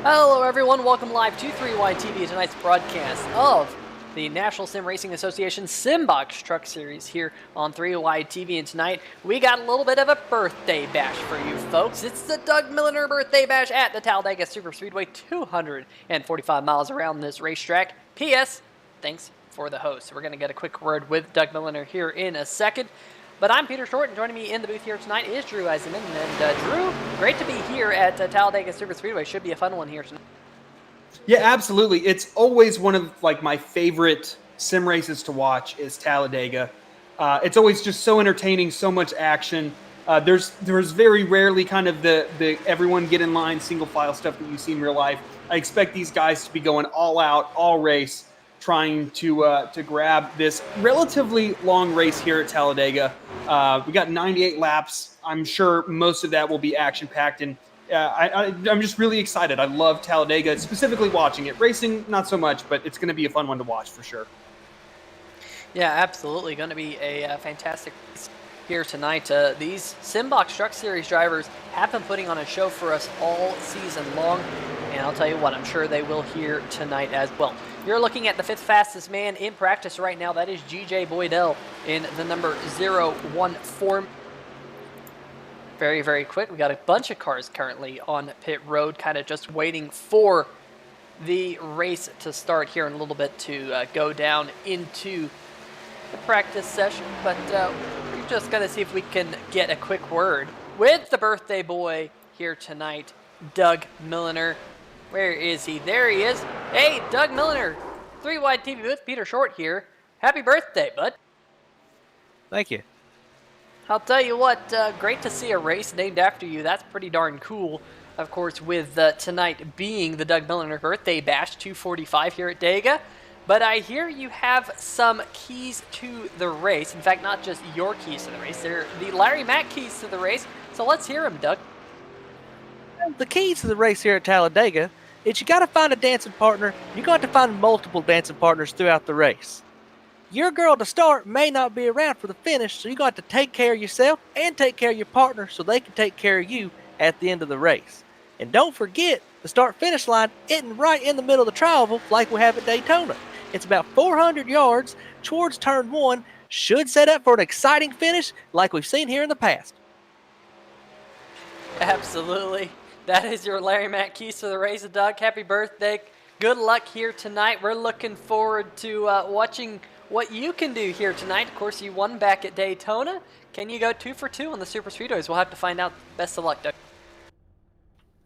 Hello everyone, welcome live to 3Y TV, tonight's broadcast of the National Sim Racing Association Simbox Truck Series here on 3Y TV, and tonight we got a little bit of a birthday bash for you folks. It's the Doug Milliner birthday bash at the Talladega Superspeedway, 245 miles around this racetrack. P.S. Thanks for the host. We're going to get a quick word with Doug Milliner here in a second. But I'm Peter Short, and joining me in the booth here tonight is Drew Eisenman. And Drew, great to be here at Talladega Superspeedway. Should be a fun one here tonight. Yeah, absolutely. It's always one of my favorite sim races to watch is Talladega. It's always just so entertaining, so much action. There's very rarely kind of the everyone get in line single file stuff that you see in real life. I expect these guys to be going all out, all race, trying to grab this relatively long race here at Talladega. We got 98 laps. I'm sure most of that will be action-packed, and I'm just really excited. I love Talladega, specifically watching it. Racing, not so much, but it's going to be a fun one to watch for sure. Yeah, absolutely. Going to be a fantastic race here tonight. These Simbox Truck Series drivers have been putting on a show for us all season long, and I'll tell you what, I'm sure they will here tonight as well. You're looking at the fifth fastest man in practice right now. That is G.J. Boydell in the number 014. Very, very quick. We got a bunch of cars currently on pit road, kind of just waiting for the race to start here in a little bit to go down into the practice session. But we're just going to see if we can get a quick word with the birthday boy here tonight, Doug Milliner. Where is he? There he is. Hey, Doug Milliner, 3Y TV booth, Peter Short here. Happy birthday, bud. Thank you. I'll tell you what, great to see a race named after you. That's pretty darn cool. Of course, with tonight being the Doug Milliner birthday bash, 245 here at Dega. But I hear you have some keys to the race. In fact, not just your keys to the race. They're the Larry Mack keys to the race. So let's hear them, Doug. The keys to the race here at Talladega is you got to find a dancing partner. You're going to find multiple dancing partners throughout the race. Your girl to start may not be around for the finish, so you got to take care of yourself and take care of your partner so they can take care of you at the end of the race. And don't forget, the start-finish line isn't right in the middle of the tri-oval like we have at Daytona. It's about 400 yards towards turn one. Should set up for an exciting finish like we've seen here in the past. Absolutely. That is your Larry Mack keys to the race, Doug. Happy birthday. Good luck here tonight. We're looking forward to watching what you can do here tonight. Of course, you won back at Daytona. Can you go 2 for 2 on the Super Speedways? We'll have to find out. Best of luck, Doug.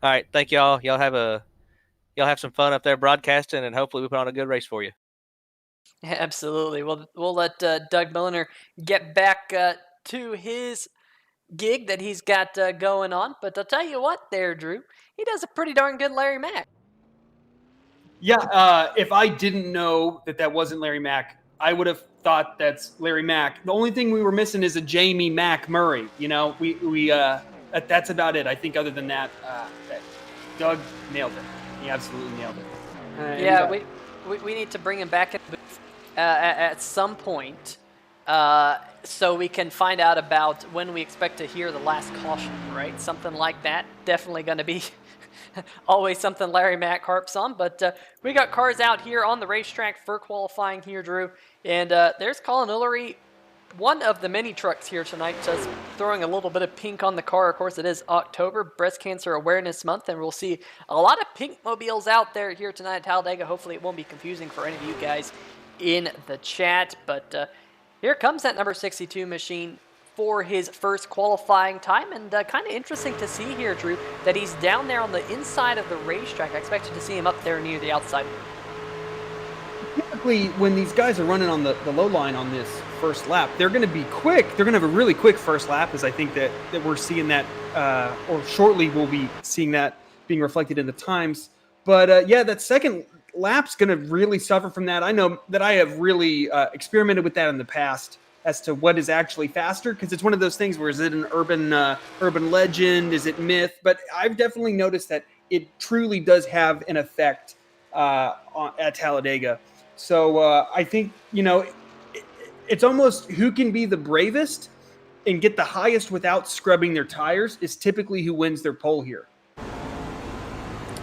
All right, thank y'all. Y'all have some fun up there broadcasting, and hopefully we put on a good race for you. Yeah, absolutely. We'll let Doug Milliner get back to his gig that he's got going on. But I'll tell you what there, Drew. He does a pretty darn good Larry Mack. Yeah, if I didn't know that wasn't Larry Mack, I would have thought that's Larry Mack. The only thing we were missing is a Jamie Mack Murray. You know, we that's about it. I think other than that, Doug nailed it. He absolutely nailed it. Yeah, we need to bring him back in the booth at some point so we can find out about when we expect to hear the last caution, right? Something like that. Definitely going to be always something Larry Mack harps on. But we got cars out here on the racetrack for qualifying here, Drew. And there's Colin Ullery, one of the many trucks here tonight, just throwing a little bit of pink on the car. Of course, it is October, Breast Cancer Awareness Month, and we'll see a lot of pink mobiles out there here tonight at Talladega. Hopefully it won't be confusing for any of you guys in the chat. But here comes that number 62 machine for his first qualifying time, and kind of interesting to see here, Drew, that he's down there on the inside of the racetrack. I expected to see him up there near the outside. Typically, when these guys are running on the low line on this first lap, they're going to be quick. They're going to have a really quick first lap, as I think that we're seeing that, or shortly we'll be seeing that being reflected in the times. But yeah, that second lap's going to really suffer from that. I know that I have really experimented with that in the past as to what is actually faster, because it's one of those things where is it an urban legend, is it myth? But I've definitely noticed that it truly does have an effect at Talladega. So I think, you know, it's almost who can be the bravest and get the highest without scrubbing their tires is typically who wins their pole here.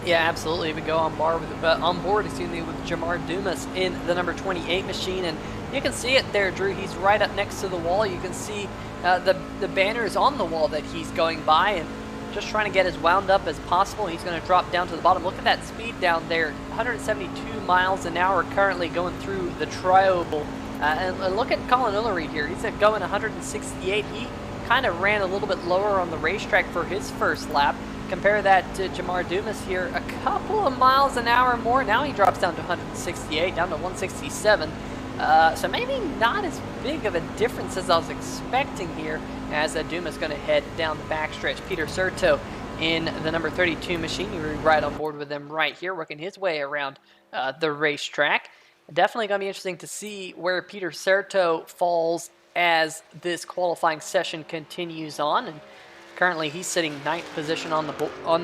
Yeah, absolutely. We go on board with Jamar Dumas in the number 28 machine, and you can see it there, Drew. He's right up next to the wall. You can see the banners on the wall that he's going by, and just trying to get as wound up as possible. He's going to drop down to the bottom. Look at that speed down there, 172 miles an hour currently going through the tri-oval. And look at Colin Ullery here. He's going 168. He kind of ran a little bit lower on the racetrack for his first lap. Compare that to Jamar Dumas here, a couple of miles an hour more. Now he drops down to 168, down to 167. So maybe not as big of a difference as I was expecting here, as Dumas going to head down the backstretch. Peter Serto in the number 32 machine. You're right on board with him right here, working his way around the racetrack. Definitely going to be interesting to see where Peter Serto falls as this qualifying session continues on. And currently, he's sitting 9th position on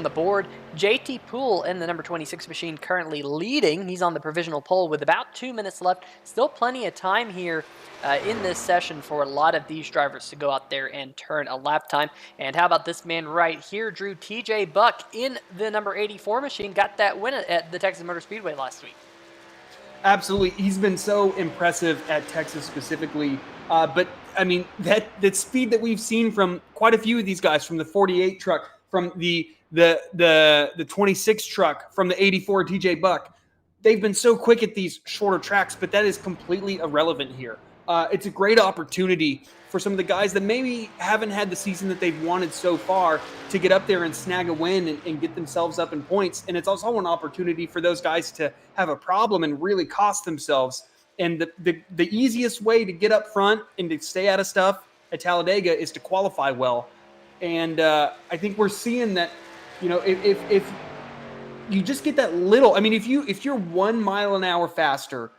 the board. JT Poole in the number 26 machine currently leading. He's on the provisional pole with about 2 minutes left. Still plenty of time here in this session for a lot of these drivers to go out there and turn a lap time. And how about this man right here, Drew? TJ Buck in the number 84 machine got that win at the Texas Motor Speedway last week. Absolutely. He's been so impressive at Texas specifically. But I mean, that speed that we've seen from quite a few of these guys, from the 48 truck, from the 26 truck, from the 84 TJ Buck, they've been so quick at these shorter tracks, but that is completely irrelevant here. It's a great opportunity for some of the guys that maybe haven't had the season that they've wanted so far to get up there and snag a win and get themselves up in points. And it's also an opportunity for those guys to have a problem and really cost themselves. And the easiest way to get up front and to stay out of stuff at Talladega is to qualify well. And I think we're seeing that, you know, if you just get that little, I mean, if you're 1 mile an hour faster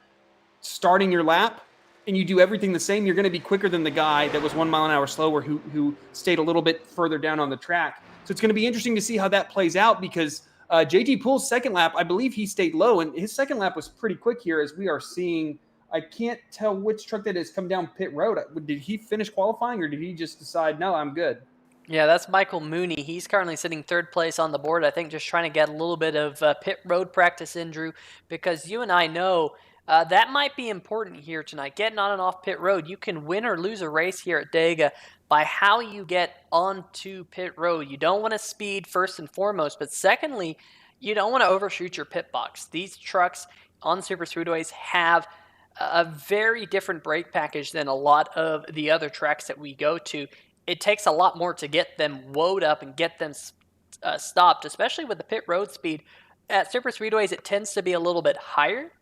starting your lap and you do everything the same, you're going to be quicker than the guy that was 1 mile an hour slower who stayed a little bit further down on the track. So it's going to be interesting to see how that plays out, because JT Poole's second lap, I believe he stayed low, and his second lap was pretty quick here, as we are seeing. I can't tell which truck that is come down pit road. Did he finish qualifying, or did he just decide, no, I'm good? Yeah, that's Michael Mooney. He's currently sitting 3rd place on the board. I think just trying to get a little bit of pit road practice in, Drew, because you and I know that might be important here tonight. Getting on and off pit road, you can win or lose a race here at Dega by how you get onto pit road. You don't want to speed first and foremost, but secondly, you don't want to overshoot your pit box. These trucks on super speedways have a very different brake package than a lot of the other tracks that we go to. It takes a lot more to get them woed up and get them stopped, especially with the pit road speed. At super speedways, it tends to be a little bit higher,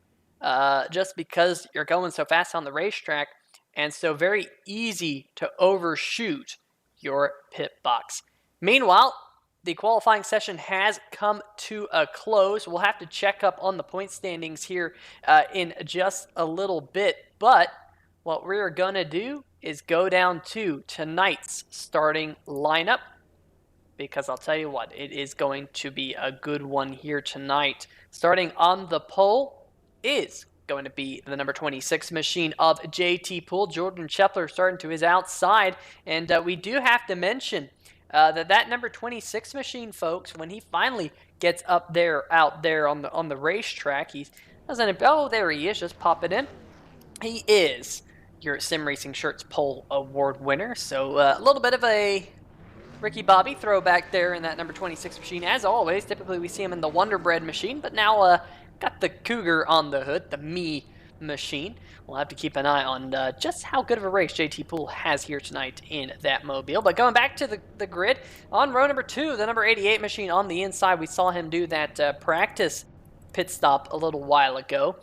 just because you're going so fast on the racetrack, and so very easy to overshoot your pit box. Meanwhile, the qualifying session has come to a close. We'll have to check up on the point standings here in just a little bit, but what we're going to do is go down to tonight's starting lineup, because I'll tell you what, it is going to be a good one here tonight. Starting on the pole is going to be the number 26 machine of JT Poole. Jordan Chepler starting to his outside, and we do have to mention that number 26 machine, folks, when he finally gets out there on the racetrack, he doesn't. Oh, there he is. Just pop it in. He is your Sim Racing Shirts Pole Award winner. So a little bit of a Ricky Bobby throwback there in that number 26 machine. As always, typically we see him in the Wonder Bread machine, but now got the Cougar on the hood, the Me machine. We'll have to keep an eye on just how good of a race JT Poole has here tonight in that mobile. But going back to the grid, on row number 2, the number 88 machine on the inside, we saw him do that practice pit stop a little while ago.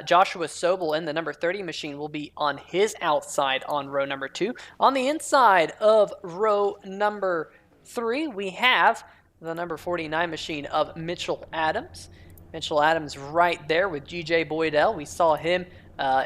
Joshua Sobel in the number 30 machine will be on his outside on row number 2. On the inside of row number 3, we have the number 49 machine of Mitchell Adams. Mitchell Adams right there with GJ Boydell. We saw him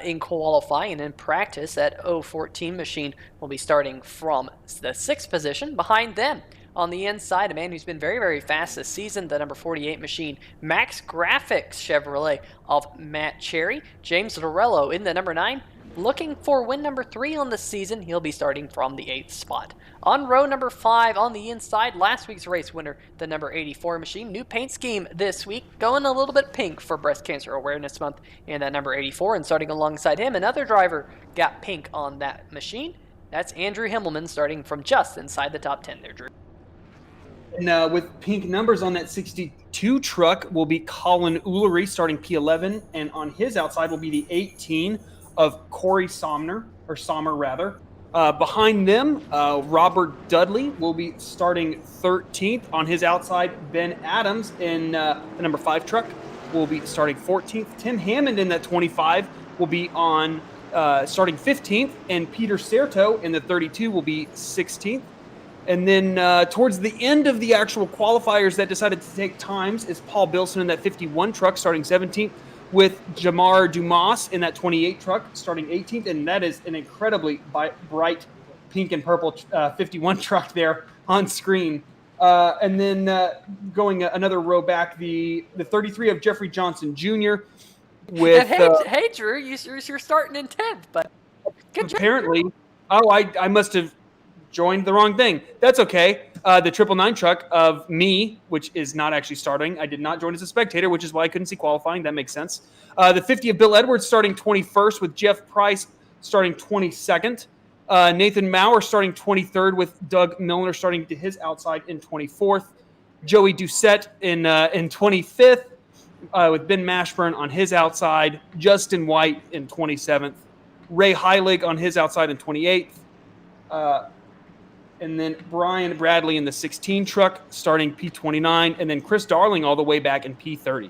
in qualifying and in practice. That 014 machine will be starting from the 6th position behind them. On the inside, a man who's been very, very fast this season, the number 48 machine, Max Grafix Chevrolet of Matt Cherry. James Lorello in the number 9 Looking for win number 3 on the season, he'll be starting from the 8th spot. On row number 5 on the inside, last week's race winner, the number 84 machine. New paint scheme this week, going a little bit pink for Breast Cancer Awareness Month, and that number 84, and starting alongside him, another driver got pink on that machine. That's Andrew Himmelman, starting from just inside the top 10 there, Drew. And with pink numbers on that 62 truck will be Colin Ullery starting P11, and on his outside will be the 18 of Corey Sommer. Behind them, Robert Dudley will be starting 13th. On his outside, Ben Adams in the number 5 truck will be starting 14th. Tim Hammond in that 25 will be on starting 15th, and Peter Certo in the 32 will be 16th. And then towards the end of the actual qualifiers that decided to take times is Paul Bilson in that 51 truck starting 17th, with Jamar Dumas in that 28 truck starting 18th. And that is an incredibly bright pink and purple 51 truck there on screen. And then going another row back, the 33 of Jeffrey Johnson Jr. with... hey, Drew, you're starting in 10th, but good job. Apparently, I must have joined the wrong thing. That's okay. The 999 truck of me, which is not actually starting. I did not join as a spectator, which is why I couldn't see qualifying. That makes sense. The 50 of Bill Edwards starting 21st, with Jeff Price starting 22nd. Nathan Maurer starting 23rd, with Doug Milliner starting to his outside in 24th. Joey Doucette in 25th, with Ben Mashburn on his outside. Justin White in 27th. Ray Heilig on his outside in 28th. And then Brian Bradley in the 16 truck starting P29, and then Chris Darling all the way back in P30.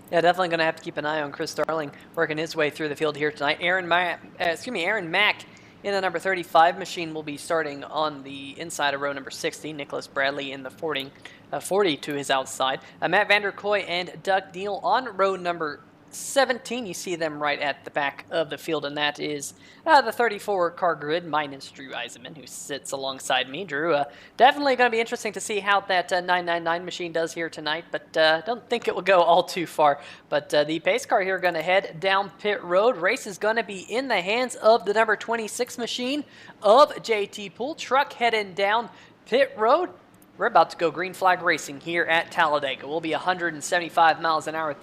Yeah, definitely going to have to keep an eye on Chris Darling working his way through the field here tonight. Aaron Mack in the number 35 machine will be starting on the inside of row number 60. Nicholas Bradley in the 40 to his outside. Matt Vanderkoy and Doug Neal on row number 17. You see them right at the back of the field, and that is the 34 car grid minus Drew Eisenman, who sits alongside me. Drew, definitely going to be interesting to see how that 999 machine does here tonight, but don't think it will go all too far. But the pace car here going to head down pit road. Race is going to be in the hands of the number 26 machine of JT Poole. Truck heading down pit road. We're about to go green flag racing here at Talladega. We'll be 175 miles an hour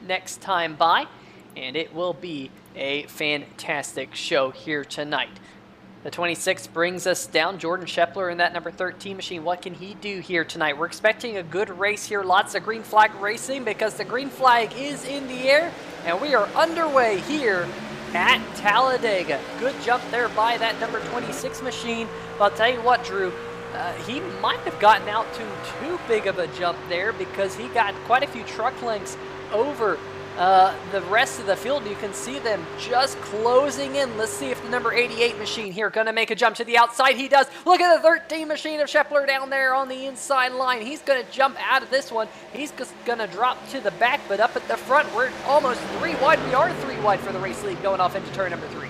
next time by, and it will be a fantastic show here tonight. The 26 brings us down. Jordan Scheffler in that number 13 machine. What can he do here tonight? We're expecting a good race here. Lots of green flag racing because the green flag is in the air, and we are underway here at Talladega. Good jump there by that number 26 machine. But I'll tell you what, Drew, he might have gotten out to too big of a jump there because he got quite a few truck lengths over the rest of the field. You can see them just closing in. Let's see if the number 88 machine here going to make a jump to the outside. He does. Look at the 13 machine of Scheffler down there on the inside line. He's going to jump out of this one. He's just going to drop to the back, but up at the front, we're almost 3 wide. We are 3 wide for the race lead going off into turn number 3.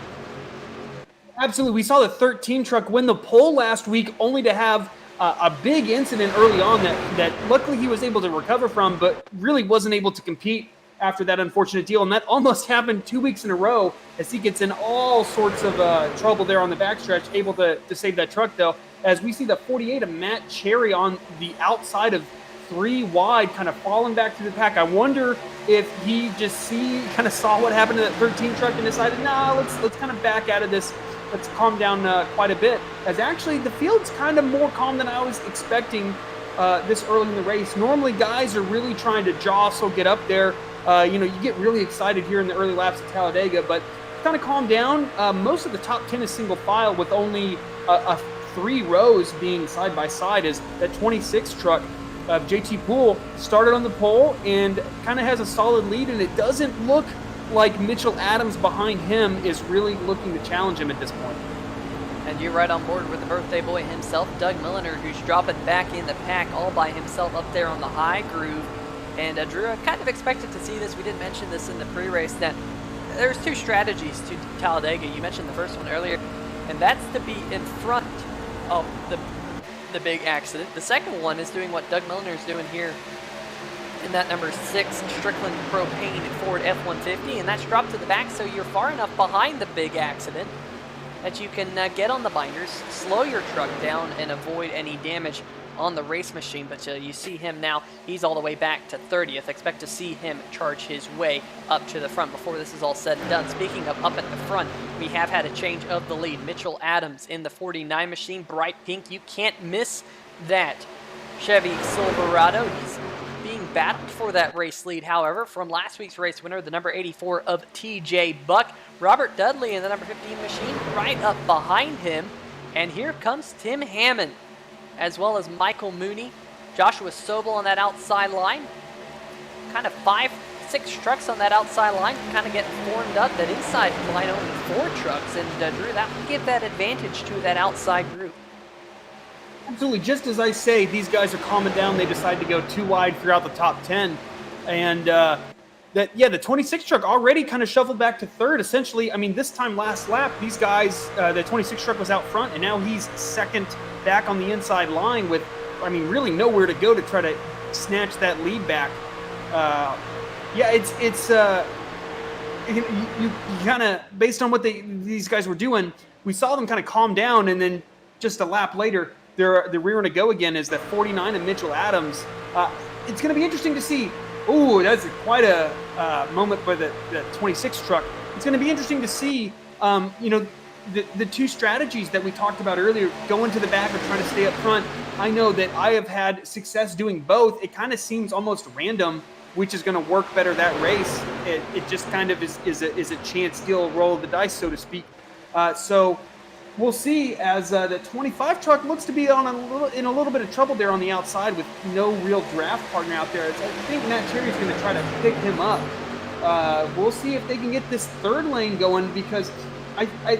Absolutely. We saw the 13 truck win the pole last week, only to have a big incident early on that luckily he was able to recover from, but really wasn't able to compete after that unfortunate deal. And that almost happened 2 weeks in a row as he gets in all sorts of trouble there on the backstretch, able to save that truck, though, as we see the 48 of Matt Cherry on the outside of 3 wide, kind of falling back to the pack. I wonder if he just kind of saw what happened to that 13 truck and decided, nah, let's kind of back out of this. Let's calm down quite a bit, as actually the field's kind of more calm than I was expecting this early in the race. Normally, guys are really trying to jostle, get up there. You get really excited here in the early laps of Talladega, but kind of calm down. Most of the top 10 is single file, with only 3 rows being side by side, as that 26 truck of JT Poole started on the pole and kind of has a solid lead, and it doesn't look like Mitchell Adams behind him is really looking to challenge him at this point. And you're right on board with the birthday boy himself, Doug Milliner, who's dropping back in the pack all by himself up there on the high groove. And Drew, I kind of expected to see this. We didn't mention this in the pre-race, that there's 2 strategies to Talladega. You mentioned the first one earlier, and that's to be in front of the big accident. The second one is doing what Doug Milliner is doing here in that number 6 Strickland Propane Ford F-150, and that's dropped to the back, so you're far enough behind the big accident that you can get on the binders, slow your truck down, and avoid any damage on the race machine. But you see him now, he's all the way back to 30th. Expect to see him charge his way up to the front before this is all said and done. Speaking of up at the front, we have had a change of the lead. Mitchell Adams in the 49 machine, bright pink. You can't miss that Chevy Silverado. He's being battled for that race lead, however, from last week's race winner, the number 84 of TJ Buck. Robert Dudley in the number 15 machine right up behind him. And here comes Tim Hammond, as well as Michael Mooney. Joshua Sobel on that outside line. Kind of 5-6 trucks on that outside line, kind of getting formed up. That inside line only 4 trucks, and Drew, that will give that advantage to that outside group. Absolutely. Just as I say, these guys are calming down. They decide to go too wide throughout the top 10. And the 26 truck already kind of shuffled back to third. Essentially, I mean, this time last lap, these guys, the 26 truck was out front, and now he's second back on the inside line with, I mean, really nowhere to go to try to snatch that lead back. You kind of, based on what these guys were doing, we saw them kind of calm down, and then just a lap later, they're rearing to go again as that 49 and Mitchell Adams. It's going to be interesting to see. Oh, that's quite a moment for the 26 truck. It's going to be interesting to see, the two strategies that we talked about earlier, going to the back or trying to stay up front. I know that I have had success doing both. It kind of seems almost random which is going to work better that race. It just kind of is a chance skill roll of the dice, so to speak. So we'll see as the 25 truck looks to be in a little bit of trouble there on the outside with no real draft partner out there. I think Matt Terry's going to try to pick him up. We'll see if they can get this third lane going, because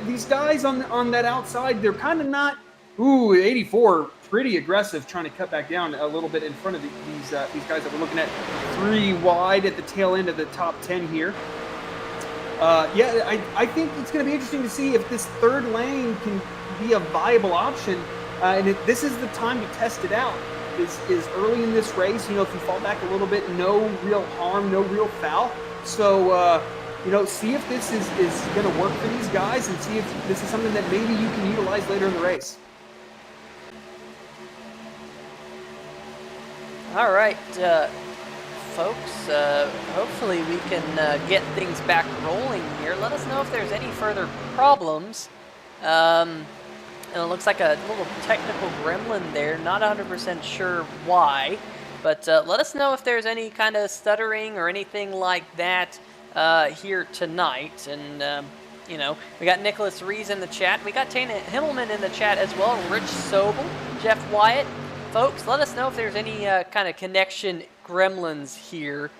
these guys on that outside, they're kind of not. 84, pretty aggressive, trying to cut back down a little bit in front of these guys that we're looking at 3 wide at the tail end of the top 10 here. I think it's going to be interesting to see if this third lane can be a viable option, and this is the time to test it out. Is early in this race, if you fall back a little bit, no real harm, no real foul. So, see if this is going to work for these guys, and see if this is something that maybe you can utilize later in the race. All right, folks, hopefully we can get things back rolling here. Let us know if there's any further problems. And it looks like a little technical gremlin there. Not 100% sure why, but let us know if there's any kind of stuttering or anything like that here tonight. And, we got Nicholas Rees in the chat. We got Tana Himmelman in the chat as well. Rich Sobel, Jeff Wyatt. Folks, let us know if there's any kind of connection gremlins here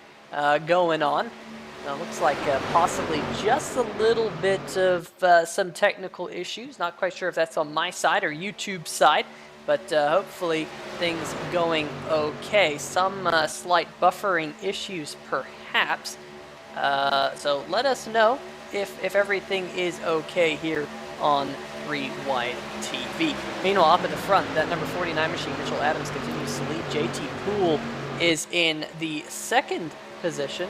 going on. Looks like possibly just a little bit of some technical issues. Not quite sure if that's on my side or YouTube's side, but hopefully things going okay. Some slight buffering issues perhaps. So let us know if everything is okay here on Rewind TV. Meanwhile, up at the front, that number 49 machine, Mitchell Adams, continues to lead. JT Poole is in the second position.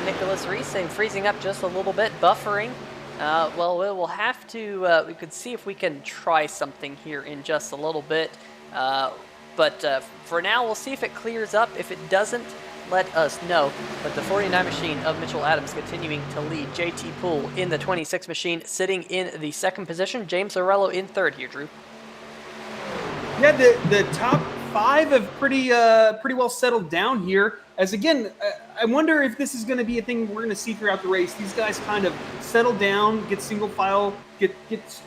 Nicholas Rees freezing up just a little bit, buffering. Well, we'll have to, we could see if we can try something here in just a little bit. But for now, we'll see if it clears up. If it doesn't, let us know. But the 49 machine of Mitchell Adams continuing to lead. JT Poole in the 26 machine, sitting in the second position. James Orello in third here, Drew. Yeah, the top 5 have pretty well settled down here. As again, I wonder if this is going to be a thing we're going to see throughout the race. These guys kind of settle down, get single file, get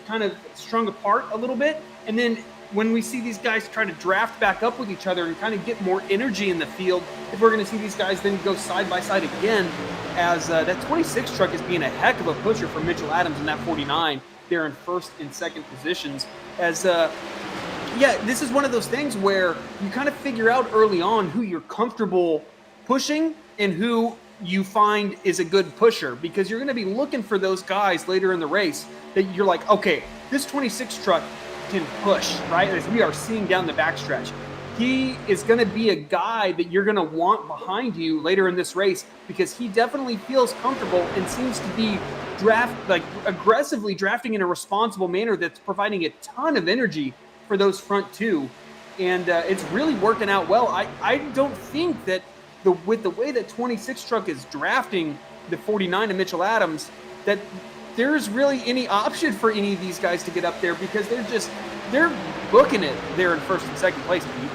kind of strung apart a little bit, and then when we see these guys try to draft back up with each other and kind of get more energy in the field, if we're going to see these guys then go side by side again, as that 26 truck is being a heck of a pusher for Mitchell Adams and that 49. They're in first and second positions. As this is one of those things where you kind of figure out early on who you're comfortable pushing and who you find is a good pusher, because you're going to be looking for those guys later in the race that you're like, okay, this 26 truck can push, right? As we are seeing down the backstretch. he is going to be a guy that you're going to want behind you later in this race, because he definitely feels comfortable and seems to be aggressively drafting in a responsible manner that's providing a ton of energy for those front two. And it's really working out well. I don't think that with the way that 26 truck is drafting the 49 of Mitchell Adams, that there's really any option for any of these guys to get up there, because they're booking it there in first and second place, Pete.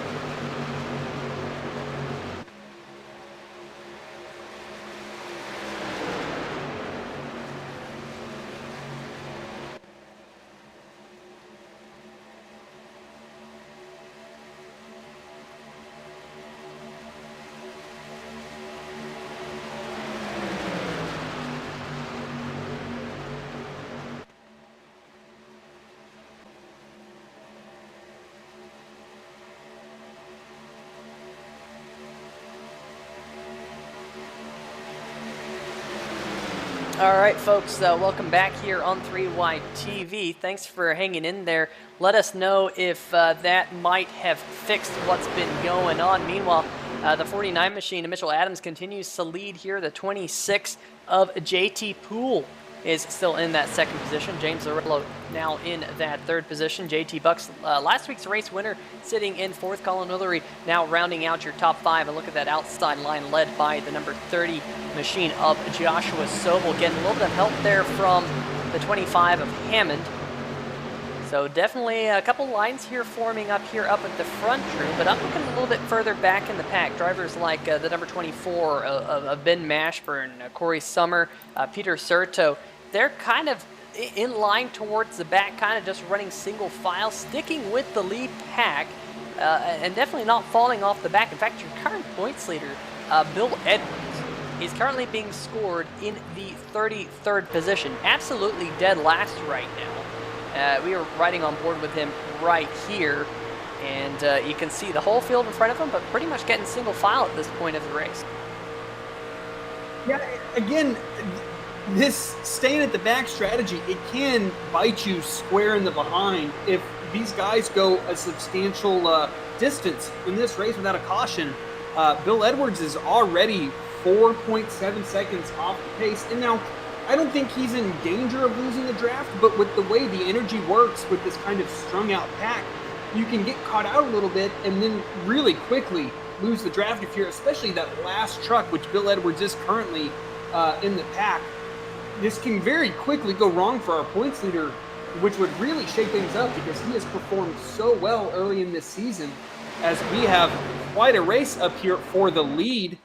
All right, folks, welcome back here on 3Y TV. Thanks for hanging in there. Let us know if that might have fixed what's been going on. Meanwhile, the 49 machine of Mitchell Adams continues to lead here. The 26 of JT Poole is still in that second position. James Zarello now in that third position. JT Bucks, last week's race winner, sitting in fourth. Colin Willery now rounding out your top five. And look at that outside line led by the number 30 machine of Joshua Sobel. Getting a little bit of help there from the 25 of Hammond. So definitely a couple lines here forming up here up at the front, Drew, but I'm looking a little bit further back in the pack. Drivers like the number 24 of Ben Mashburn, Corey Summer, Peter Serto, they're kind of in line towards the back, kind of just running single file, sticking with the lead pack, and definitely not falling off the back. In fact, your current points leader, Bill Edwards, is currently being scored in the 33rd position. Absolutely dead last right now. We are riding on board with him right here, and you can see the whole field in front of him, but pretty much getting single file at this point of the race. Yeah, again, this staying at the back strategy, it can bite you square in the behind if these guys go a substantial distance in this race without a caution. Bill Edwards is already 4.7 seconds off the pace, and now I don't think he's in danger of losing the draft, but with the way the energy works with this kind of strung out pack, you can get caught out a little bit and then really quickly lose the draft if you're, especially that last truck, which Bill Edwards is currently in the pack. This can very quickly go wrong for our points leader, which would really shake things up, because he has performed so well early in this season, as we have quite a race up here for the lead,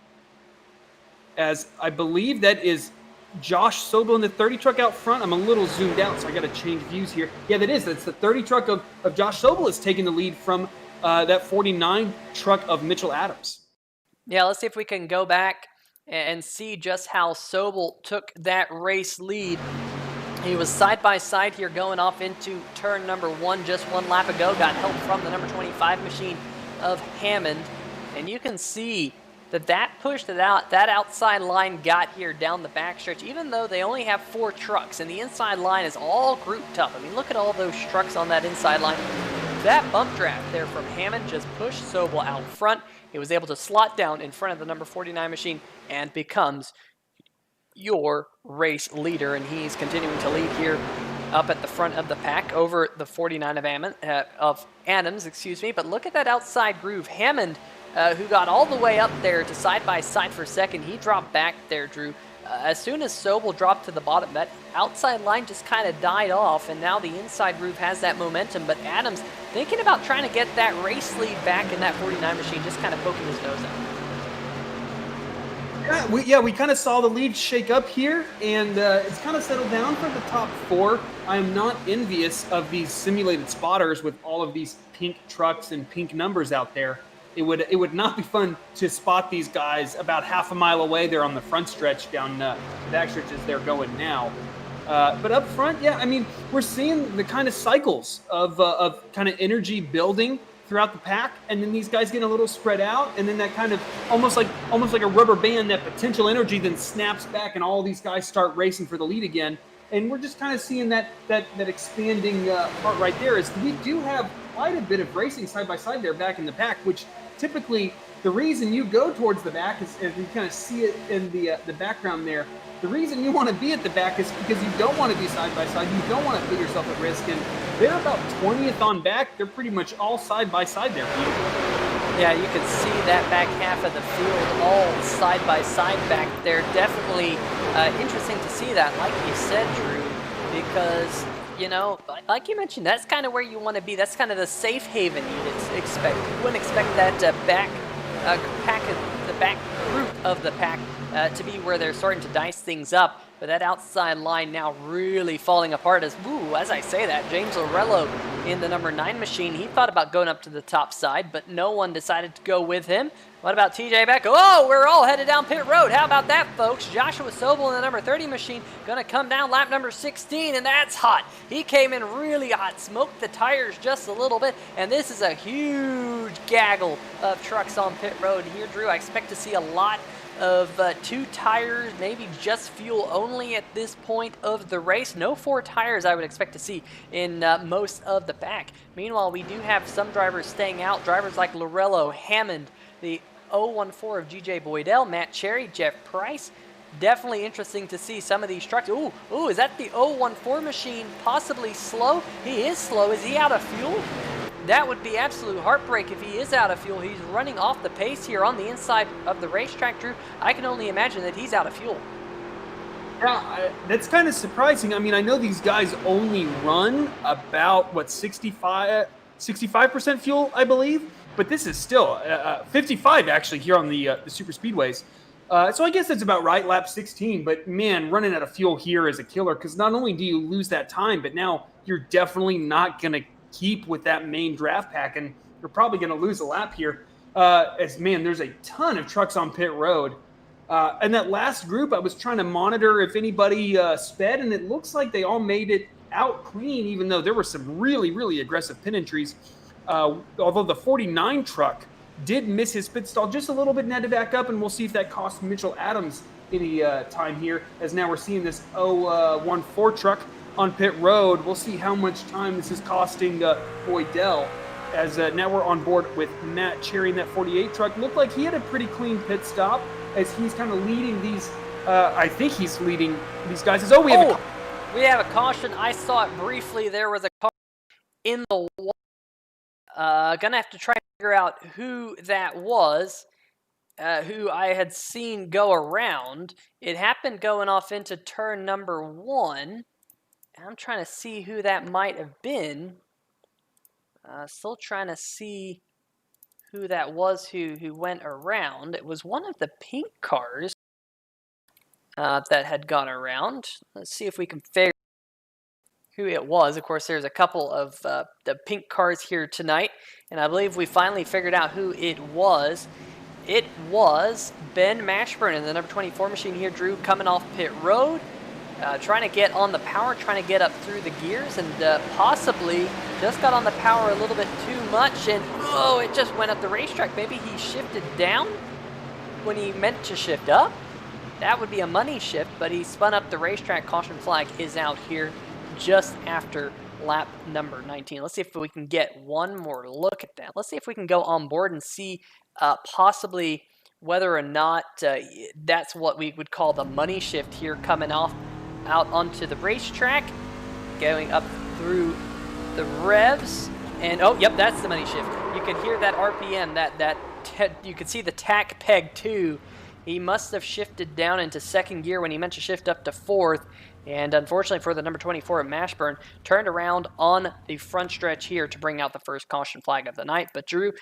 as I believe that is Josh Sobel in the 30 truck out front. I'm a little zoomed out, so I got to change views here. Yeah, that is. That's the 30 truck of Josh Sobel is taking the lead from that 49 truck of Mitchell Adams. Yeah, let's see if we can go back and see just how Sobel took that race lead. He was side by side here going off into turn number one just one lap ago. Got help from the number 25 machine of Hammond. And you can see that pushed it out. That outside line got here down the backstretch, even though they only have 4 trucks. And the inside line is all grouped up. I mean, look at all those trucks on that inside line. That bump draft there from Hammond just pushed Sobel out front. He was able to slot down in front of the number 49 machine and becomes your race leader. And he's continuing to lead here up at the front of the pack over the 49 of Adams, excuse me. But look at that outside groove. Hammond, who got all the way up there to side by side for second, he dropped back there, Drew. As soon as Sobel dropped to the bottom, that outside line just kind of died off, and now the inside groove has that momentum. But Adams thinking about trying to get that race lead back in that 49 machine, just kind of poking his nose out. We kind of saw the lead shake up here, and it's kind of settled down for the top 4. I am not envious of these simulated spotters with all of these pink trucks and pink numbers out there. It would not be fun to spot these guys about half a mile away there on the front stretch down the back stretch as they're going now. But up front, yeah, I mean, we're seeing the kind of cycles of kind of energy building throughout the pack, and then these guys getting a little spread out, and then that kind of almost like a rubber band, that potential energy then snaps back, and all these guys start racing for the lead again. And we're just kind of seeing that expanding part right there. Is we do have quite a bit of racing side by side there back in the pack, which typically the reason you go towards the back is, as you kind of see it in the background there. The reason you want to be at the back is because you don't want to be side by side. You don't want to put yourself at risk. And they're about 20th on back. They're pretty much all side by side there. Yeah, you can see that back half of the field all side by side back there. Definitely interesting to see that, like you said, Drew, because, you know, like you mentioned, that's kind of where you want to be. That's kind of the safe haven you'd expect. You wouldn't expect that back group of the pack to be where they're starting to dice things up. But that outside line now really falling apart as I say that, James Lorello in the number 9 machine, he thought about going up to the top side, but no one decided to go with him. What about TJ Beck? Oh, we're all headed down pit road. How about that, folks? Joshua Sobel in the number 30 machine going to come down lap number 16, and that's hot. He came in really hot, smoked the tires just a little bit, and this is a huge gaggle of trucks on pit road here, Drew. I expect to see a lot of 2 tires, maybe just fuel only at this point of the race. No 4 tires I would expect to see in most of the pack. Meanwhile, we do have some drivers staying out. Drivers like Lorello, Hammond, the 014 of GJ Boydell, Matt Cherry, Jeff Price. Definitely interesting to see some of these trucks. Ooh, is that the 014 machine possibly slow? He is slow. Is he out of fuel? That would be absolute heartbreak if he is out of fuel. He's running off the pace here on the inside of the racetrack, Drew. I can only imagine that he's out of fuel. Yeah, that's kind of surprising. I mean, I know these guys only run about, 65% fuel, I believe. But this is still 55, actually, here on the super speedways. So I guess that's about right, lap 16. But, man, running out of fuel here is a killer because not only do you lose that time, but now you're definitely not going to keep with that main draft pack, and you're probably going to lose a lap here. There's a ton of trucks on pit road. And that last group, I was trying to monitor if anybody sped, and it looks like they all made it out clean, even though there were some really, really aggressive pit entries. Although the 49 truck did miss his pit stall just a little bit and had to back up, and we'll see if that costs Mitchell Adams any time here, as now we're seeing this 014 truck on pit road. We'll see how much time this is costing Boydell, as now we're on board with Matt Cherry in that 48 truck. Looked like he had a pretty clean pit stop as he's kind of leading these. I think he's leading these guys. We have a caution. I saw it briefly. There was a car in the wall. Gonna have to try to figure out who that was, who I had seen go around. It happened going off into turn number 1. I'm trying to see who that might have been. Still trying to see who that was who went around. It was one of the pink cars that had gone around. Let's see if we can figure who it was. Of course, there's a couple of the pink cars here tonight, and I believe we finally figured out who it was. It was Ben Mashburn in the number 24 machine here, Drew, coming off pit road. Trying to get on the power, trying to get up through the gears, and possibly just got on the power a little bit too much, and it just went up the racetrack. Maybe he shifted down when he meant to shift up. That would be a money shift, but he spun up the racetrack. Caution flag is out here just after lap number 19. Let's see if we can get one more look at that. Let's see if we can go on board and see possibly whether or not that's what we would call the money shift here, coming out onto the racetrack, going up through the revs, and yep, that's the money shift. You can hear that RPM, you can see the tack peg too. He must have shifted down into second gear when he meant to shift up to fourth, and unfortunately for the number 24 at Mashburn, turned around on the front stretch here to bring out the first caution flag of the night. But Drew,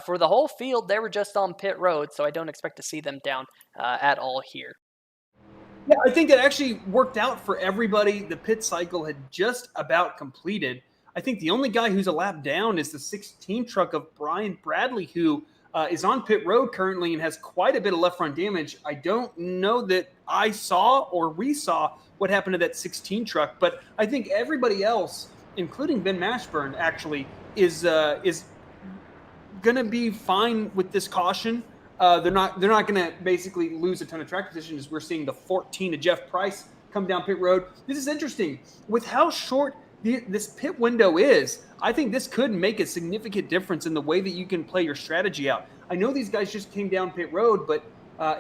for the whole field, they were just on pit road, so I don't expect to see them down at all here. Yeah, I think it actually worked out for everybody. The pit cycle had just about completed. I think the only guy who's a lap down is the 16 truck of Brian Bradley, who is on pit road currently and has quite a bit of left front damage. I don't know that I saw or we saw what happened to that 16 truck, but I think everybody else, including Ben Mashburn, actually is going to be fine with this caution. They're not going to basically lose a ton of track position, as we're seeing the 14 of Jeff Price come down pit road. This is interesting. With how short this pit window is, I think this could make a significant difference in the way that you can play your strategy out. I know these guys just came down pit road, but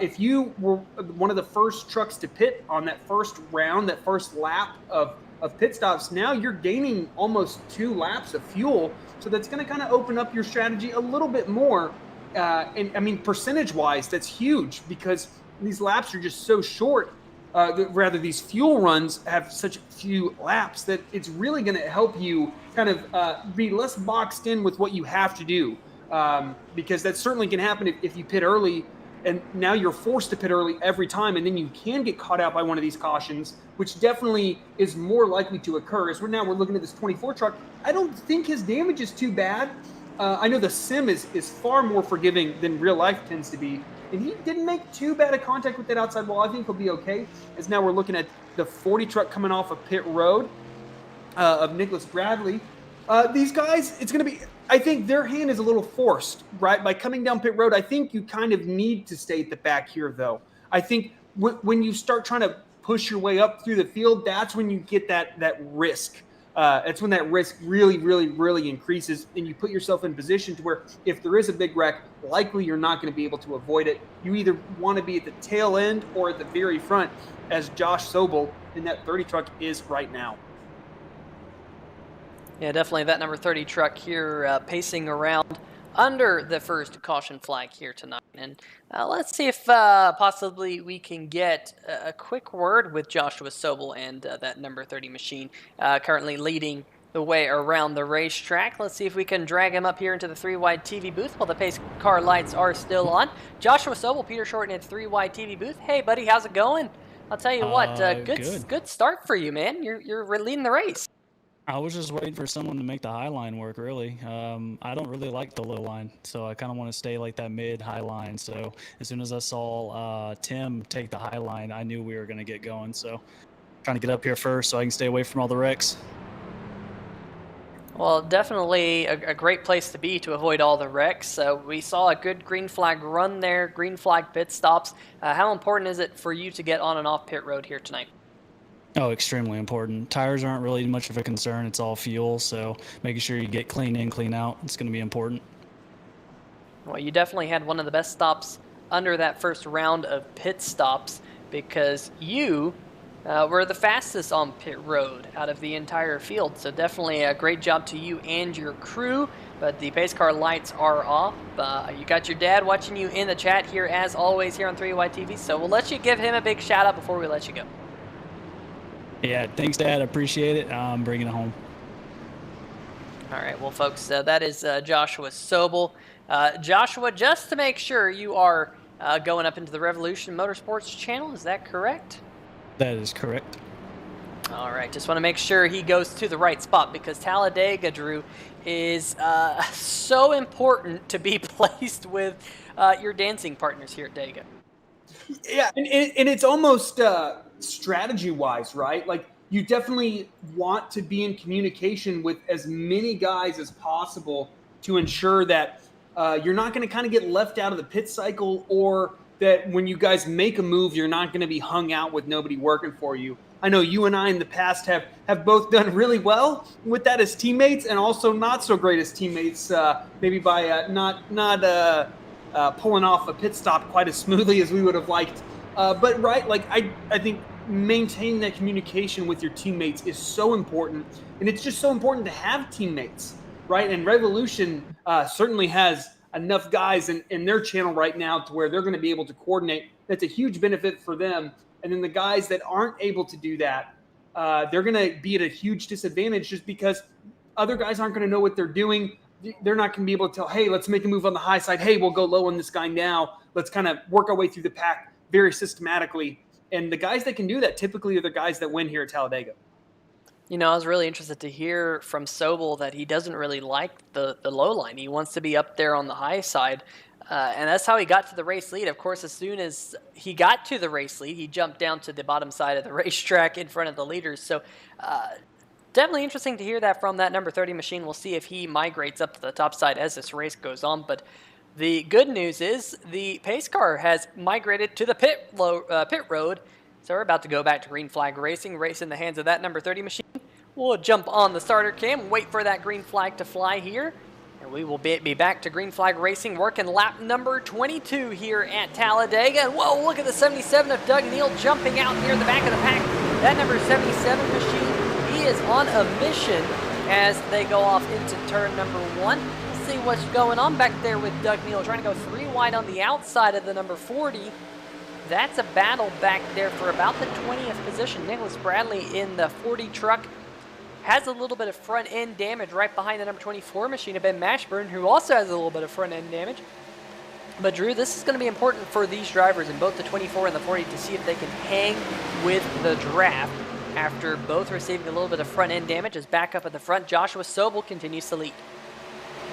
if you were one of the first trucks to pit on that first round, that first lap of pit stops, now you're gaining almost 2 laps of fuel. So that's going to kind of open up your strategy a little bit more. And I mean, percentage-wise, that's huge because these laps are just so short. Rather, these fuel runs have such few laps that it's really going to help you kind of be less boxed in with what you have to do. Because that certainly can happen if you pit early, and now you're forced to pit early every time, and then you can get caught out by one of these cautions, which definitely is more likely to occur. As we're looking at this 24 truck, I don't think his damage is too bad. I know the sim is far more forgiving than real life tends to be, and he didn't make too bad a contact with that outside wall. I think he'll be okay. As now we're looking at the 40 truck coming off of pit road of Nicholas Bradley. These guys, it's going to be, I think their hand is a little forced, right? By coming down pit road, I think you kind of need to stay at the back here, though. I think when you start trying to push your way up through the field, that's when you get that risk. It's when that risk really, really, really increases, and you put yourself in position to where if there is a big wreck, likely you're not going to be able to avoid it. You either want to be at the tail end or at the very front, as Josh Sobel in that 30 truck is right now. Yeah, definitely that number 30 truck here pacing around under the first caution flag here tonight. And let's see if possibly we can get a quick word with Joshua Sobel and that number 30 machine currently leading the way around the racetrack. Let's see if we can drag him up here into the 3-wide TV booth while the pace car lights are still on. Joshua Sobel, Peter Shorten at 3-wide TV booth. Hey, buddy, how's it going? I'll tell you what, good start for you, man. You're leading the race. I was just waiting for someone to make the high line work, really. I don't really like the low line, so I kind of want to stay like that mid-high line. So as soon as I saw Tim take the high line, I knew we were going to get going. So trying to get up here first so I can stay away from all the wrecks. Well, definitely a great place to be to avoid all the wrecks. We saw a good green flag run there, green flag pit stops. How important is it for you to get on and off pit road here tonight? Oh, extremely important. Tires aren't really much of a concern. It's all fuel, so making sure you get clean in, clean out, it's going to be important. Well, you definitely had one of the best stops under that first round of pit stops because you were the fastest on pit road out of the entire field. So definitely a great job to you and your crew, but the pace car lights are off. You got your dad watching you in the chat here as always here on 3Y TV, so we'll let you give him a big shout out before we let you go. Yeah, thanks, Dad. I appreciate it. I'm bringing it home. All right, well, folks, that is Joshua Sobel. Joshua, just to make sure you are going up into the Revolution Motorsports channel, is that correct? That is correct. All right, just want to make sure he goes to the right spot because Talladega, Drew, is so important to be placed with your dancing partners here at Dega. Yeah, and it's almost strategy-wise, right? Like, you definitely want to be in communication with as many guys as possible to ensure that you're not going to kind of get left out of the pit cycle, or that when you guys make a move, you're not going to be hung out with nobody working for you. I know you and I in the past have both done really well with that as teammates, and also not so great as teammates, maybe by not pulling off a pit stop quite as smoothly as we would have liked. But right, like I think maintaining that communication with your teammates is so important, and it's just so important to have teammates, right? And Revolution certainly has enough guys in their channel right now to where they're going to be able to coordinate. That's a huge benefit for them. And then the guys that aren't able to do that, they're going to be at a huge disadvantage just because other guys aren't going to know what they're doing. They're not going to be able to tell, hey, let's make a move on the high side. Hey, we'll go low on this guy now. Let's kind of work our way through the pack very systematically. And the guys that can do that typically are the guys that win here at Talladega. You know, I was really interested to hear from Sobel that he doesn't really like the low line. He wants to be up there on the high side. And that's how he got to the race lead. Of course, as soon as he got to the race lead, he jumped down to the bottom side of the racetrack in front of the leaders. So definitely interesting to hear that from that number 30 machine. We'll see if he migrates up to the top side as this race goes on. But the good news is the pace car has migrated to the pit road, So we're about to go back to green flag racing. Race in the hands of that number 30 machine. We'll jump on the starter cam, wait for that green flag to fly here. And we will be back to green flag racing, working lap number 22 here at Talladega. And whoa, look at the 77 of Doug Neal jumping out near the back of the pack. That number 77 machine, he is on a mission as they go off into turn number 1. We'll see what's going on back there with Doug Neal, trying to go 3 wide on the outside of the number 40. That's a battle back there for about the 20th position. Nicholas Bradley in the 40 truck has a little bit of front end damage right behind the number 24 machine of Ben Mashburn, who also has a little bit of front end damage. But Drew, this is going to be important for these drivers in both the 24 and the 40 to see if they can hang with the draft after both receiving a little bit of front end damage. As back up at the front, Joshua Sobel continues to lead.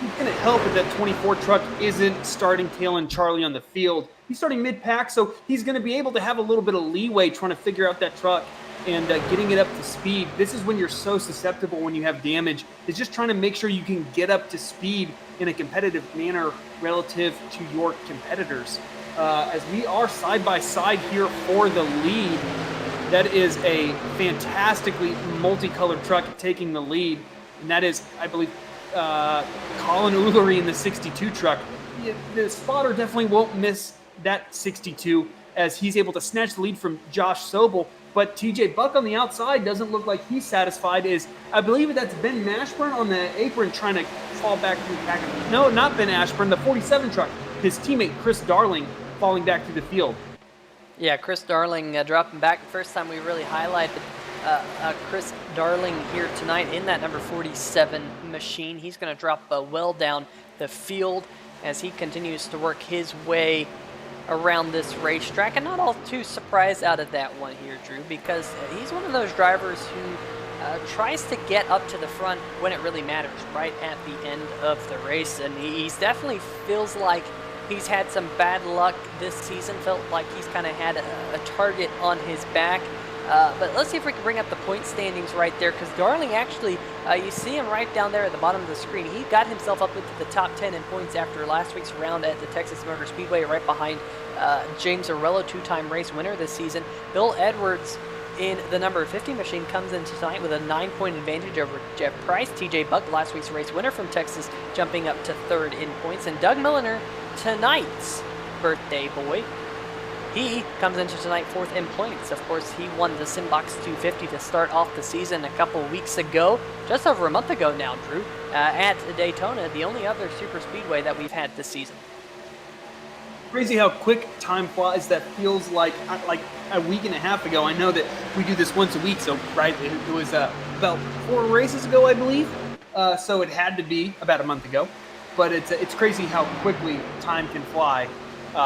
It's going to help if that 24 truck isn't starting Tail and Charlie on the field. He's starting mid-pack, so he's going to be able to have a little bit of leeway trying to figure out that truck and getting it up to speed. This is when you're so susceptible when you have damage. It's just trying to make sure you can get up to speed in a competitive manner relative to your competitors. As we are side by side here for the lead, that is a fantastically multicolored truck taking the lead, and that is, I believe, Colin Ullery in the 62 truck. The spotter definitely won't miss that 62 as he's able to snatch the lead from Josh Sobel. But TJ Buck on the outside doesn't look like he's satisfied. I believe that's Ben Mashburn on the apron trying to fall back through the pack. No, not Ben Ashburn, the 47 truck. His teammate Chris Darling falling back through the field. Yeah, Chris Darling dropping back. The first time we really highlighted Chris Darling here tonight in that number 47 machine. He's going to drop well down the field as he continues to work his way around this racetrack. And not all too surprised out of that one here, Drew, because he's one of those drivers who tries to get up to the front when it really matters, right at the end of the race. And he's definitely feels like he's had some bad luck this season, felt like he's kind of had a target on his back. But let's see if we can bring up the point standings right there, because Darling actually, you see him right down there at the bottom of the screen. He got himself up into the top 10 in points after last week's round at the Texas Motor Speedway, right behind James Arello, 2-time race winner this season. Bill Edwards in the number 50 machine comes in tonight with a 9-point advantage over Jeff Price. TJ Buck, last week's race winner from Texas, jumping up to 3rd in points. And Doug Milliner, tonight's birthday boy, he comes into tonight 4th in points. Of course, he won the Simbox 250 to start off the season a couple weeks ago, just over a month ago now, Drew, at Daytona, the only other super speedway that we've had this season. Crazy how quick time flies. That feels like a week and a half ago. I know that we do this once a week, so right, it was about 4 races ago, I believe. So it had to be about a month ago. But it's crazy how quickly time can fly.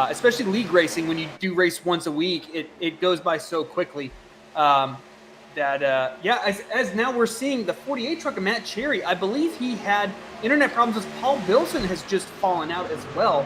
Especially league racing, when you do race once a week, it goes by so quickly. As now we're seeing the 48 truck of Matt Cherry, I believe he had internet problems with Paul Bilson has just fallen out as well.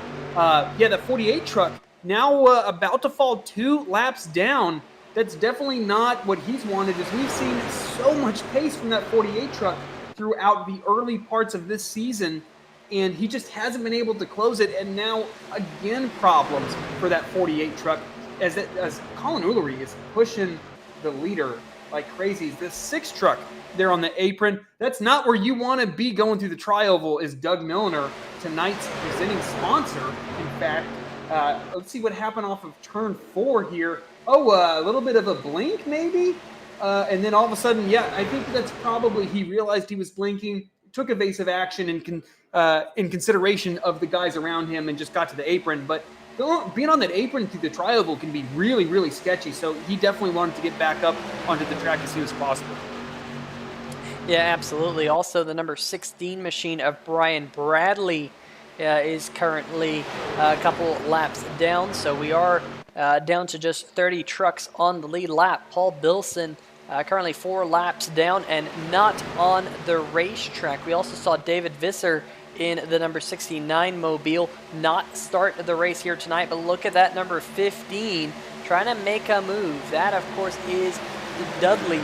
The 48 truck now about to fall 2 laps down. That's definitely not what he's wanted, as we've seen so much pace from that 48 truck throughout the early parts of this season. And he just hasn't been able to close it, and now again problems for that 48 truck as Colin Ullery is pushing the leader like crazy. The 6 truck there on the apron, that's not where you want to be going through the tri-oval, is Doug Milliner, tonight's presenting sponsor. In fact, let's see what happened off of turn 4 here. A little bit of a blink maybe, and then all of a sudden, I think that's probably he realized he was blinking, took evasive action in consideration of the guys around him, and just got to the apron. But being on that apron through the tri-oval can be really, really sketchy. So he definitely wanted to get back up onto the track as soon as possible. Yeah, absolutely. Also, the number 16 machine of Brian Bradley is currently a couple laps down. So we are down to just 30 trucks on the lead lap. Paul Bilson currently 4 laps down and not on the racetrack. We also saw David Visser in the number 69 Mobile not start the race here tonight, but look at that number 15 trying to make a move. That, of course, is Dudley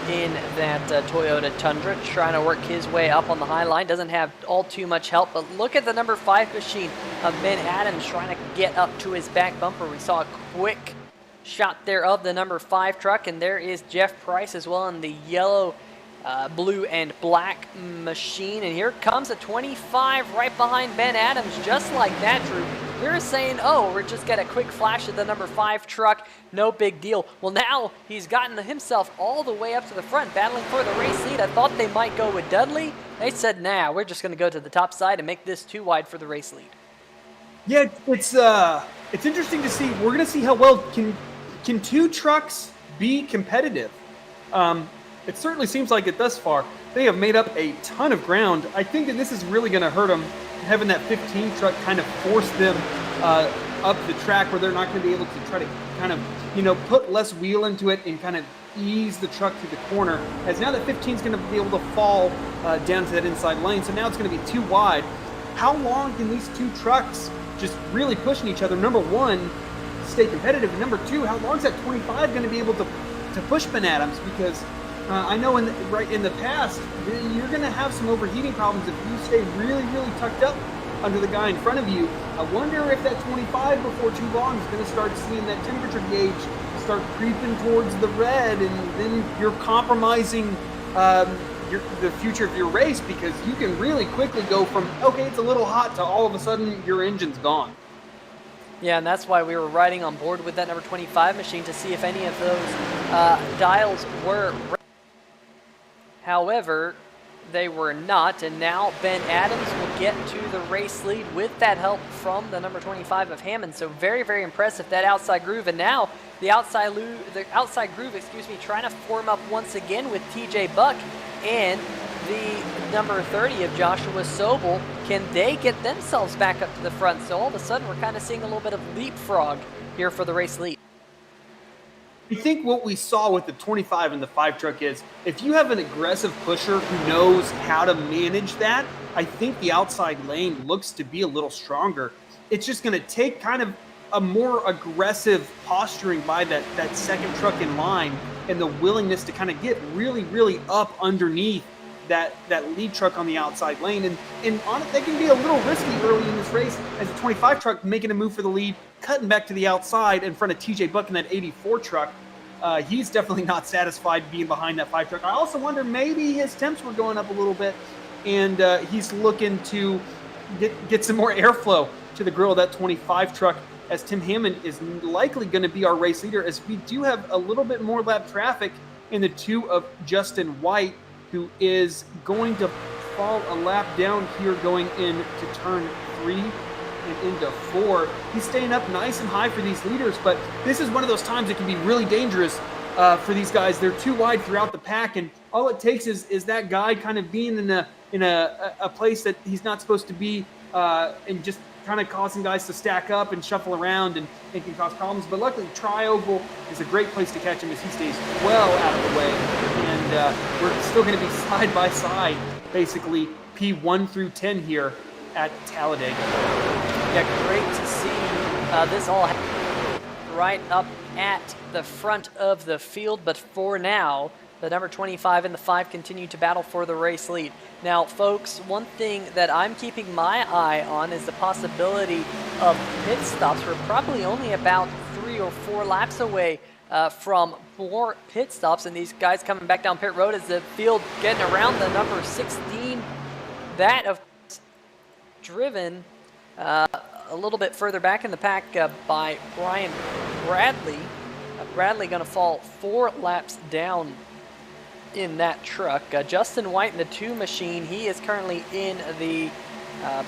in that Toyota Tundra, trying to work his way up on the high line. Doesn't have all too much help, but look at the number 5 machine of Ben Adams trying to get up to his back bumper. We saw a quick shot there of the number 5 truck, and there is Jeff Price as well in the yellow, blue, and black machine. And here comes a 25 right behind Ben Adams, just like that, Drew. We were saying, oh, we're just got a quick flash of the number 5 truck, no big deal. Well, now he's gotten himself all the way up to the front, battling for the race lead. I thought they might go with Dudley. They said, nah, we're just going to go to the top side and make this too wide for the race lead. Yeah, it's interesting to see. We're going to see how well can 2 trucks be competitive. It certainly seems like it thus far. They have made up a ton of ground. I think that this is really going to hurt them, having that 15 truck kind of force them up the track where they're not going to be able to try to kind of, put less wheel into it and kind of ease the truck through the corner. As now that 15 is going to be able to fall down to that inside lane, so now it's going to be too wide. How long can these 2 trucks just really pushing each other? Number 1, stay competitive. And number 2, how long is that 25 going to be able to push Ben Adams? Because I know in the past, you're going to have some overheating problems if you stay really, really tucked up under the guy in front of you. I wonder if that 25 before too long is going to start seeing that temperature gauge start creeping towards the red, and then you're compromising the future of your race, because you can really quickly go from, okay, it's a little hot, to all of a sudden your engine's gone. Yeah, and that's why we were riding on board with that number 25 machine to see if any of those dials were ready. However, they were not, and now Ben Adams will get to the race lead with that help from the number 25 of Hammond. So very, very impressive, that outside groove. And now the outside groove, trying to form up once again with TJ Buck and the number 30 of Joshua Sobel. Can they get themselves back up to the front? So all of a sudden, we're kind of seeing a little bit of leapfrog here for the race lead. I think what we saw with the 25 and the 5 truck is, if you have an aggressive pusher who knows how to manage that, I think the outside lane looks to be a little stronger. It's just going to take kind of a more aggressive posturing by that second truck in line, and the willingness to kind of get really, really up underneath that lead truck on the outside lane. And on it, they can be a little risky early in this race, as the 25 truck making a move for the lead, cutting back to the outside in front of TJ Buck in that 84 truck. He's definitely not satisfied being behind that 5 truck. I also wonder, maybe his temps were going up a little bit, and he's looking to get some more airflow to the grill of that 25 truck, as Tim Hammond is likely going to be our race leader, as we do have a little bit more lap traffic in the 2 of Justin White, who is going to fall a lap down here going into turn 3 and into 4. He's staying up nice and high for these leaders, but this is one of those times that can be really dangerous for these guys. They're too wide throughout the pack, and all it takes is that guy kind of being in a place that he's not supposed to be, and just kind of causing guys to stack up and shuffle around, and it can cause problems. But luckily, Tri-Oval is a great place to catch him, as he stays well out of the way, and we're still going to be side by side, basically P1 through 10 here at Talladega. Yeah, great to see this all right up at the front of the field, but for now, the number 25 and the 5 continue to battle for the race lead. Now, folks, one thing that I'm keeping my eye on is the possibility of pit stops. We're probably only about 3 or 4 laps away from more pit stops, and these guys coming back down pit road as the field getting around the number 16. That, of course, driven a little bit further back in the pack by Brian Bradley. Bradley going to fall 4 laps down in that truck. Justin White in the 2 machine, he is currently in the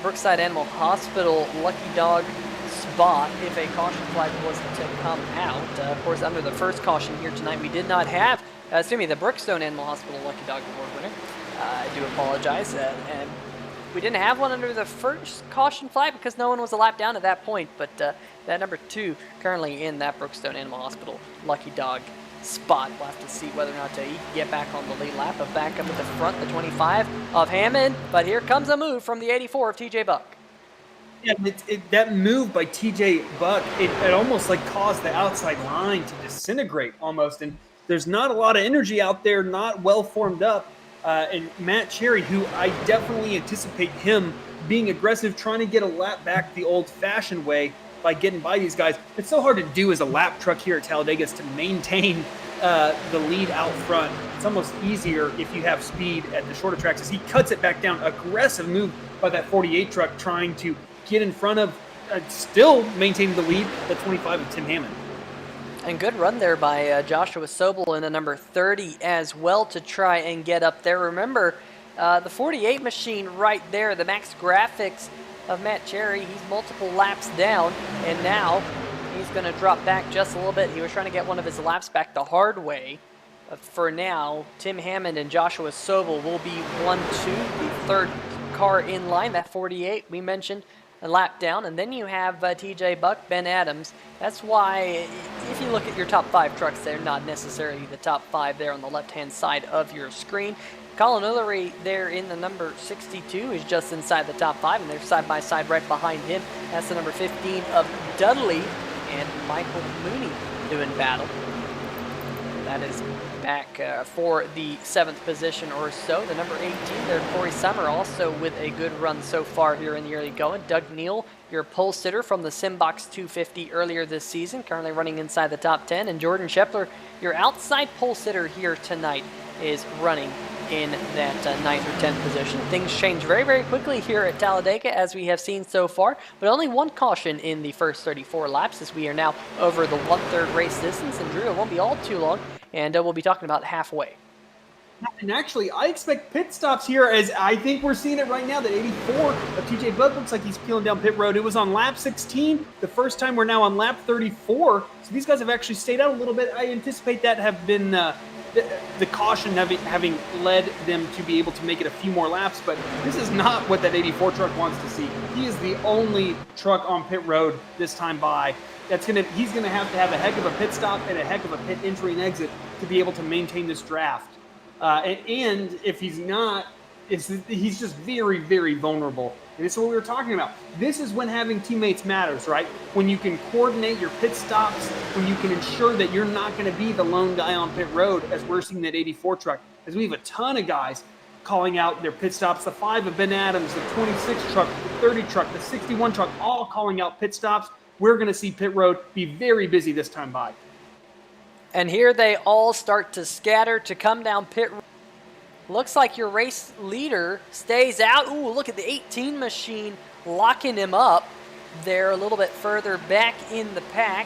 Brookside Animal Hospital lucky dog spot if a caution flag was to come out. Of course, under the first caution here tonight, we did not have, the Brookstone Animal Hospital lucky dog award winner. I do apologize. And we didn't have one under the first caution flag because no one was a lap down at that point, but that number 2 currently in that Brookstone Animal Hospital lucky dog spot. We'll have to see whether or not he can get back on the lead lap, but back up at the front, the 25 of Hammond. But here comes a move from the 84 of TJ Buck. Yeah, that move by TJ Buck, it almost like caused the outside line to disintegrate almost, and there's not a lot of energy out there, not well formed up. And Matt Cherry, who I definitely anticipate him being aggressive, trying to get a lap back the old-fashioned way, by getting by these guys. It's so hard to do as a lap truck here at Talladega is to maintain the lead out front. It's almost easier if you have speed at the shorter tracks as he cuts it back down. Aggressive move by that 48 truck trying to get in front of, still maintaining the lead, the 25 of Tim Hammond. And good run there by Joshua Sobel in the number 30 as well to try and get up there. Remember, the 48 machine right there, the Max Grafix of Matt Cherry, he's multiple laps down, and now he's going to drop back just a little bit. He was trying to get one of his laps back the hard way. For now, Tim Hammond and Joshua Sobel will be 1-2, the third car in line. That 48 we mentioned, a lap down, and then you have TJ Buck, Ben Adams. That's why if you look at your top 5 trucks, they're not necessarily the top 5 there on the left-hand side of your screen. Colin Ullery there in the number 62 is just inside the top 5, and they're side by side right behind him. That's the number 15 of Dudley and Michael Mooney doing battle. That is back for the 7th position or so. The number 18 there, Corey Summer, also with a good run so far here in the early going. Doug Neal, your pole sitter from the Simbox 250 earlier this season, currently running inside the top 10. And Jordan Scheffler, your outside pole sitter here tonight, is running in that 9th or 10th position. Things change very, very quickly here at Talladega, as we have seen so far, but only one caution in the first 34 laps, as we are now over the 1/3 race distance. And Drew, it won't be all too long, and we'll be talking about halfway. And actually, I expect pit stops here, as I think we're seeing it right now. That 84 of TJ Buck looks like he's peeling down pit road. It was on lap 16 the first time. We're now on lap 34. So these guys have actually stayed out a little bit. I anticipate that have been the caution having led them to be able to make it a few more laps. But this is not what that 84 truck wants to see. He is the only truck on pit road this time by. He's gonna have to have a heck of a pit stop and a heck of a pit entry and exit to be able to maintain this draft. And if he's not, he's just very, very vulnerable. And this is what we were talking about. This is when having teammates matters, right? When you can coordinate your pit stops, when you can ensure that you're not going to be the lone guy on pit road, as we're seeing that 84 truck, as we have a ton of guys calling out their pit stops. The 5 of Ben Adams, the 26 truck, the 30 truck, the 61 truck, all calling out pit stops. We're going to see pit road be very busy this time by. And here they all start to scatter to come down pit road. Looks like your race leader stays out. Ooh, look at the 18 machine locking him up there a little bit further back in the pack.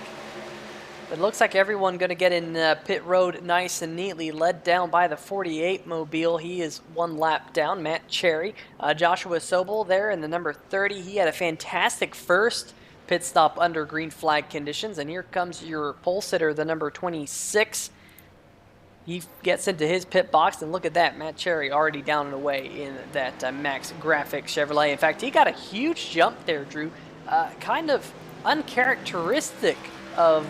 But it looks like everyone going to get in pit road nice and neatly, led down by the 48 mobile. He is 1 lap down, Matt Cherry. Joshua Sobel there in the number 30. He had a fantastic first pit stop under green flag conditions. And here comes your pole sitter, the number 26. He gets into his pit box, and look at that, Matt Cherry already down and away in that Max Grafix Chevrolet. In fact, he got a huge jump there, Drew. Kind of uncharacteristic of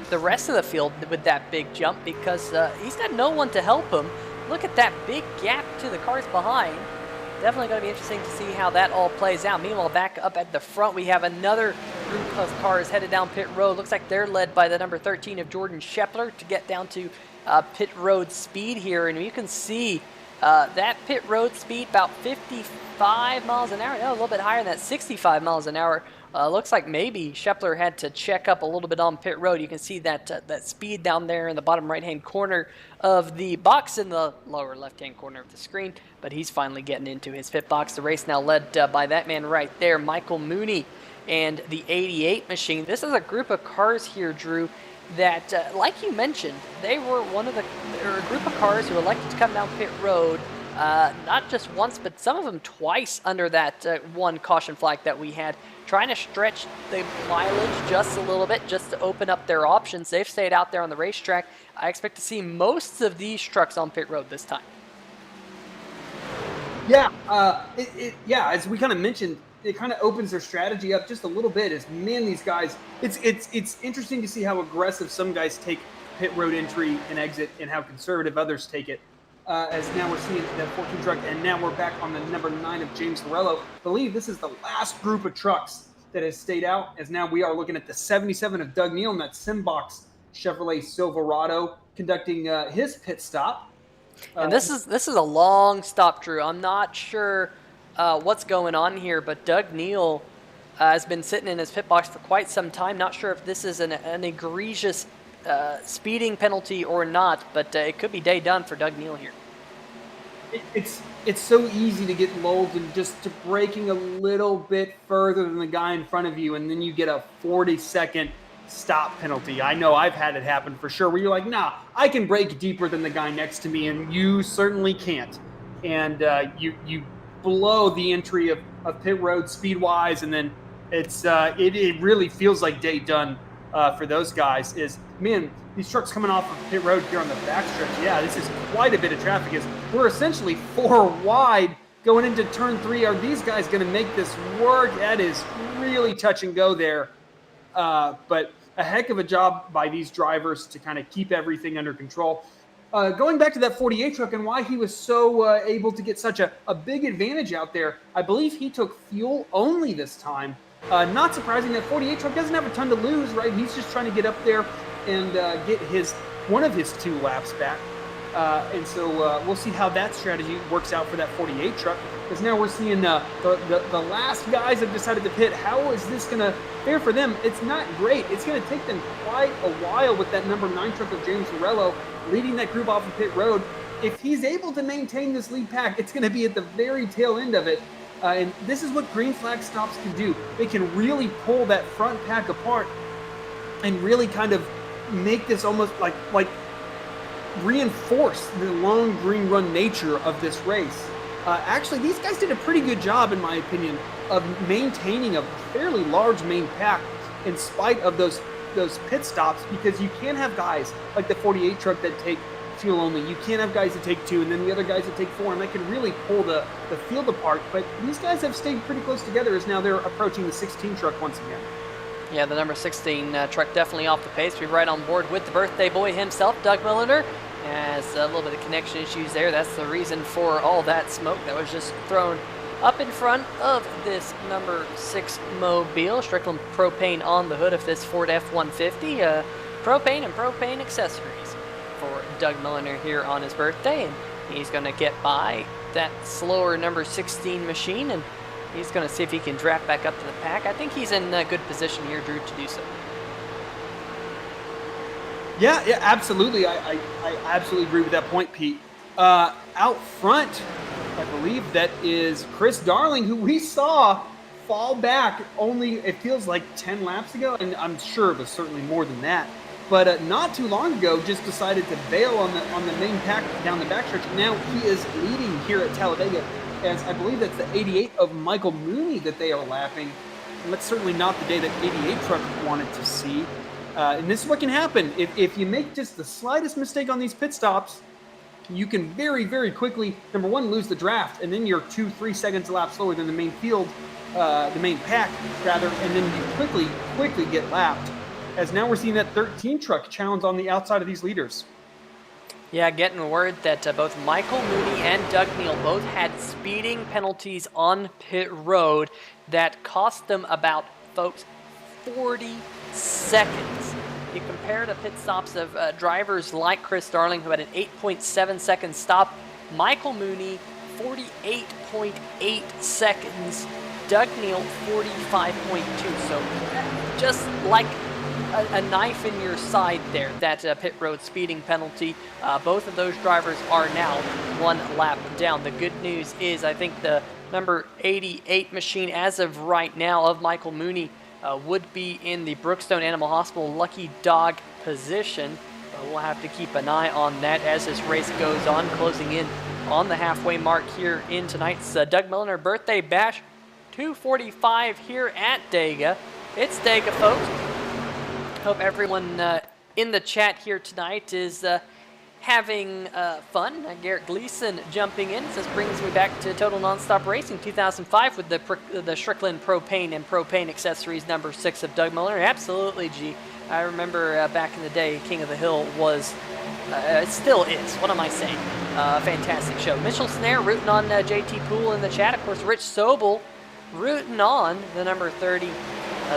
the rest of the field with that big jump, because he's got no one to help him. Look at that big gap to the cars behind. Definitely going to be interesting to see how that all plays out. Meanwhile, back up at the front, we have another group of cars headed down pit road. Looks like they're led by the number 13 of Jordan Scheffler to get down to pit road speed here. And you can see that pit road speed about 55 miles an hour. No, a little bit higher than that, 65 miles an hour. Looks like maybe Scheffler had to check up a little bit on pit road. You can see that that speed down there in the bottom right-hand corner of the box in the lower left-hand corner of the screen. But he's finally getting into his pit box. The race now led by that man right there, Michael Mooney, and the 88 machine. This is a group of cars here, Drew, that, like you mentioned, they were a group of cars who elected to come down pit road, not just once, but some of them twice under that one caution flag that we had, trying to stretch the mileage just a little bit, just to open up their options. They've stayed out there on the racetrack. I expect to see most of these trucks on pit road this time. Yeah, as we kind of mentioned, it kind of opens their strategy up just a little bit. As man, these guys, it's interesting to see how aggressive some guys take pit road entry and exit, and how conservative others take it. As now we're seeing that 14 truck, and now we're back on the number 9 of James Lorello. I believe this is the last group of trucks that has stayed out, as now we are looking at the 77 of Doug Neal and that Simbox Chevrolet Silverado conducting his pit stop. And this is a long stop, Drew. I'm not sure what's going on here, but Doug Neal has been sitting in his pit box for quite some time. Not sure if this is an egregious speeding penalty or not, but it could be day done for Doug Neal here. It's so easy to get lulled and just to braking a little bit further than the guy in front of you, and then you get a 40-second stop penalty. I know I've had it happen for sure, where you're like, nah, I can brake deeper than the guy next to me, and you certainly can't. And you blow the entry of pit road speed-wise, and then it really feels like day done for those guys. Man, these trucks coming off of pit road here on the backstretch, yeah, this is quite a bit of traffic. We're essentially 4 wide going into turn 3. Are these guys going to make this work? That is really touch and go there. But a heck of a job by these drivers to kind of keep everything under control. Going back to that 48 truck and why he was so able to get such a big advantage out there, I believe he took fuel only this time. Not surprising, that 48 truck doesn't have a ton to lose, right? He's just trying to get up there and get one of his 2 laps back. And so we'll see how that strategy works out for that 48 truck, because now we're seeing the last guys have decided to pit. How is this going to fare for them? It's not great. It's going to take them quite a while with that number 9 truck of James Morello leading that group off of pit road. If he's able to maintain this lead pack, it's going to be at the very tail end of it. And this is what green flag stops can do. They can really pull that front pack apart and really kind of make this almost like reinforce the long green run nature of this race. Actually, these guys did a pretty good job, in my opinion, of maintaining a fairly large main pack in spite of those pit stops, because you can't have guys like the 48 truck that take fuel only. You can't have guys that take 2 and then the other guys that take 4, and that can really pull the field apart. But these guys have stayed pretty close together as now they're approaching the 16 truck once again. Yeah, the number 16 truck definitely off the pace. We're right on board with the birthday boy himself, Doug Milliner. Has a little bit of connection issues there. That's the reason for all that smoke that was just thrown up in front of this number 6 mobile. Strickland propane on the hood of this Ford F-150. Propane and propane accessories for Doug Milliner here on his birthday. And he's going to get by that slower number 16 machine, and he's going to see if he can draft back up to the pack. I think he's in a good position here, Drew, to do so. Yeah, absolutely. I absolutely agree with that point, Pete. Out front, I believe that is Chris Darling, who we saw fall back only, it feels like 10 laps ago, and I'm sure it was certainly more than that. But not too long ago, just decided to bail on the main pack down the backstretch. Now he is leading here at Talladega, as I believe that's the 88 of Michael Mooney that they are lapping. And that's certainly not the day that 88 truck wanted to see. And this is what can happen. If you make just the slightest mistake on these pit stops, you can very, very quickly, number one, lose the draft, and then you're 2-3 seconds a lap slower than the main field, the main pack, rather, and then you quickly get lapped. As now we're seeing that 13 truck challenge on the outside of these leaders. Yeah, getting word that both Michael Mooney and Doug Neal both had speeding penalties on pit road that cost them about, folks, 40 seconds. You compare the pit stops of drivers like Chris Darling, who had an 8.7 second stop. Michael Mooney, 48.8 seconds. Doug Neal, 45.2. So just like a knife in your side there, that pit road speeding penalty. Both of those drivers are now 1 lap down. The good news is I think the number 88 machine as of right now of Michael Mooney would be in the Brookstone Animal Hospital lucky dog position. We'll have to keep an eye on that as this race goes on, closing in on the halfway mark here in tonight's Doug Milliner birthday bash. 2:45 here at Dega. It's Dega, folks. Hope everyone in the chat here tonight is having fun. Garrett Gleason jumping in says, brings me back to Total Nonstop Racing 2005 with the Strickland propane and propane accessories number 6 of Doug Milliner. Absolutely, G. I remember back in the day, King of the Hill was, it still is, what am I saying? Fantastic show. Mitchell Snare rooting on JT Poole in the chat. Of course, Rich Sobel rooting on the number 30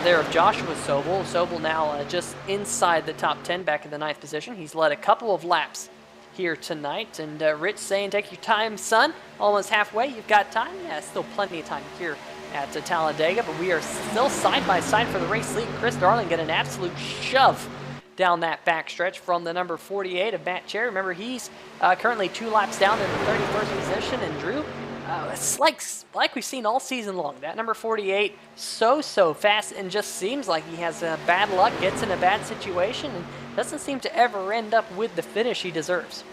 there of Joshua Sobel. Sobel now just inside the top 10, back in the 9th position. He's led a couple of laps here tonight. And Rich saying, take your time, son. Almost halfway. You've got time? Yeah, still plenty of time here at Talladega, but we are still side by side for the race lead. Chris Darling get an absolute shove down that backstretch from the number 48 of Matt Cherry. Remember, he's currently 2 laps down in the 31st position, and Drew, it's like we've seen all season long. That number 48, so fast, and just seems like he has bad luck, gets in a bad situation, and doesn't seem to ever end up with the finish he deserves.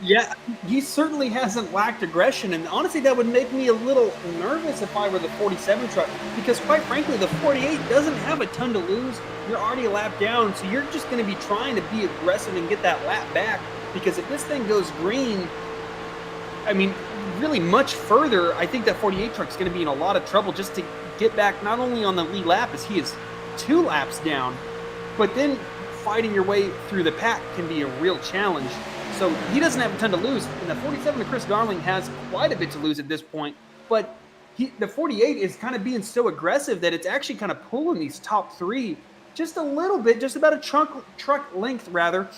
Yeah, he certainly hasn't lacked aggression, and honestly, that would make me a little nervous if I were the 47 truck, because quite frankly, the 48 doesn't have a ton to lose. You're already a lap down, so you're just going to be trying to be aggressive and get that lap back, because if this thing goes green, I mean, really much further, I think that 48 truck's going to be in a lot of trouble just to get back not only on the lead lap, as he is 2 laps down, but then fighting your way through the pack can be a real challenge. So he doesn't have a ton to lose, and the 47 of Chris Darling has quite a bit to lose at this point, but the 48 is kind of being so aggressive that it's actually kind of pulling these top 3 just a little bit, just about a truck length rather,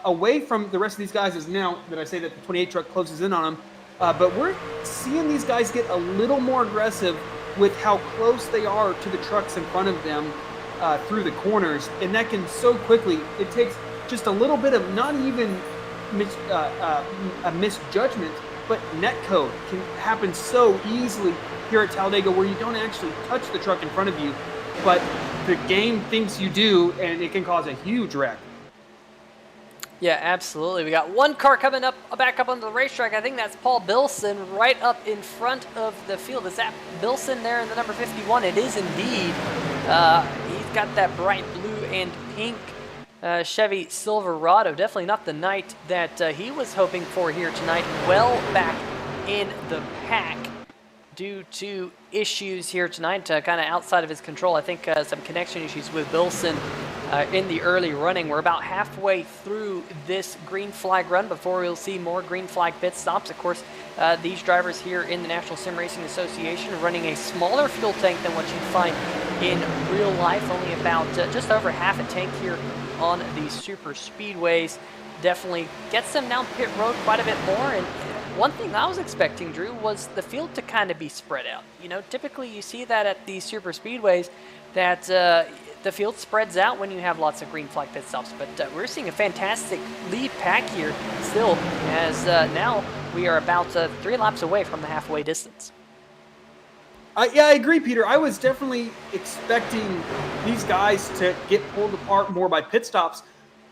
away from the rest of these guys. Is now that I say that the 28 truck closes in on them, but we're seeing these guys get a little more aggressive with how close they are to the trucks in front of them through the corners, and that can so quickly, it takes just a little bit of not even a misjudgment, but netcode can happen so easily here at Talladega, where you don't actually touch the truck in front of you, but the game thinks you do, and it can cause a huge wreck. Yeah, absolutely. We got one car coming up, back up onto the racetrack. I think that's Paul Bilson right up in front of the field. Is that Bilson there in the number 51? It is indeed. He's got that bright blue and pink Chevy Silverado. Definitely not the night that he was hoping for here tonight. Well back in the pack due to issues here tonight, kind of outside of his control. I think some connection issues with Bilson in the early running. We're about halfway through this green flag run before we'll see more green flag pit stops. Of course, these drivers here in the National Sim Racing Association are running a smaller fuel tank than what you'd find in real life, only about just over half a tank here on these super speedways. Definitely gets them down pit road quite a bit more. And one thing I was expecting, Drew, was the field to kind of be spread out. You know, typically you see that at these super speedways, that the field spreads out when you have lots of green flag pit stops. But we're seeing a fantastic lead pack here still, as now we are about 3 laps away from the halfway distance. Yeah, I agree, Peter. I was definitely expecting these guys to get pulled apart more by pit stops,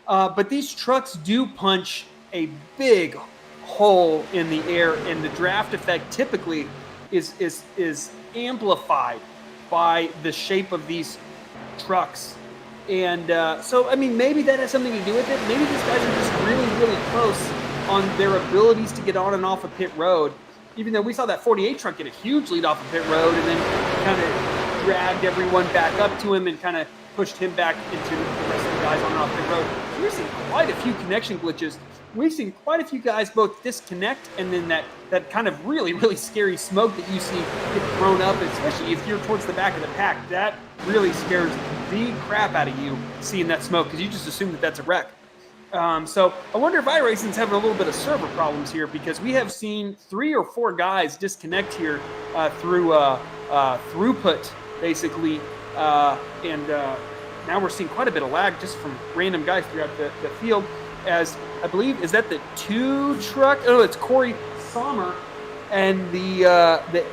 but these trucks do punch a big hole in the air, and the draft effect typically is amplified by the shape of these trucks. And so, I mean, maybe that has something to do with it. Maybe these guys are just really close on their abilities to get on and off of pit road. Even though we saw that 48 truck get a huge lead off of pit road and then kind of dragged everyone back up to him and kind of pushed him back into the rest of the guys on and off pit road. So we're seeing quite a few connection glitches. We've seen quite a few guys both disconnect, and then that kind of really scary smoke that you see get thrown up, especially if you're towards the back of the pack. That really scares the crap out of you, seeing that smoke, because you just assume that that's a wreck. So I wonder if iRacing's having a little bit of server problems here, because we have seen 3 or 4 guys disconnect here through throughput, basically, and now we're seeing quite a bit of lag just from random guys throughout the field. As I believe, is that the 2 truck? Oh, it's Corey Sommer, and the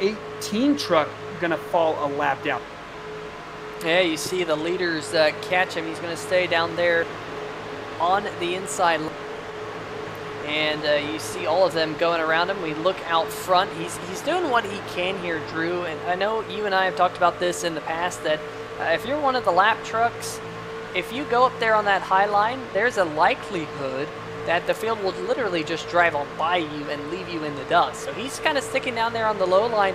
18 truck gonna fall a lap down. Yeah, you see the leaders catch him. He's going to stay down there on the inside. And you see all of them going around him. We look out front. He's doing what he can here, Drew. And I know you and I have talked about this in the past, that if you're one of the lap trucks, if you go up there on that high line, there's a likelihood that the field will literally just drive on by you and leave you in the dust. So he's kind of sticking down there on the low line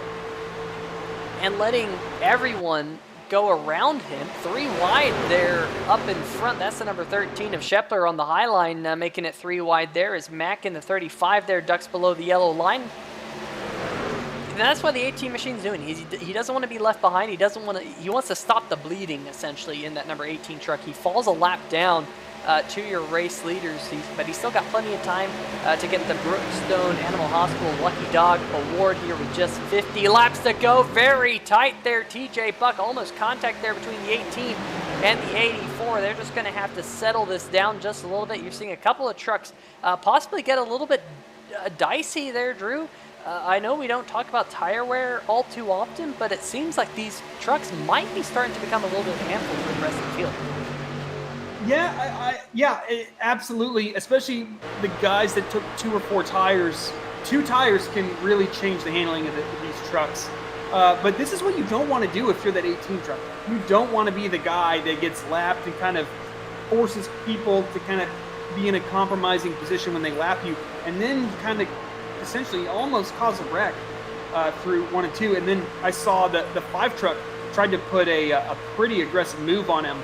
and letting everyone go around him. 3 wide there up in front. That's the number 13 of Schepler on the high line, making it 3 wide there. Is Mack in the 35 there, ducks below the yellow line. And that's what the 18 machine's doing. He doesn't want to be left behind. He wants to stop the bleeding, essentially, in that number 18 truck. He falls a lap down to your race leaders, but he's still got plenty of time to get the Brookstone Animal Hospital Lucky Dog Award here with just 50 laps to go. Very tight there. TJ Buck, almost contact there between the 18 and the 84. They're just going to have to settle this down just a little bit. You're seeing a couple of trucks possibly get a little bit dicey there, Drew. I know we don't talk about tire wear all too often, but it seems like these trucks might be starting to become a little bit of a handful for the rest of the field. Yeah, absolutely. Especially the guys that took 2 or 4 tires. 2 tires can really change the handling of these trucks. But this is what you don't want to do if you're that 18 truck. You don't want to be the guy that gets lapped and kind of forces people to kind of be in a compromising position when they lap you, and then kind of essentially almost cause a wreck through 1 and 2. And then I saw the 5 truck tried to put a pretty aggressive move on him.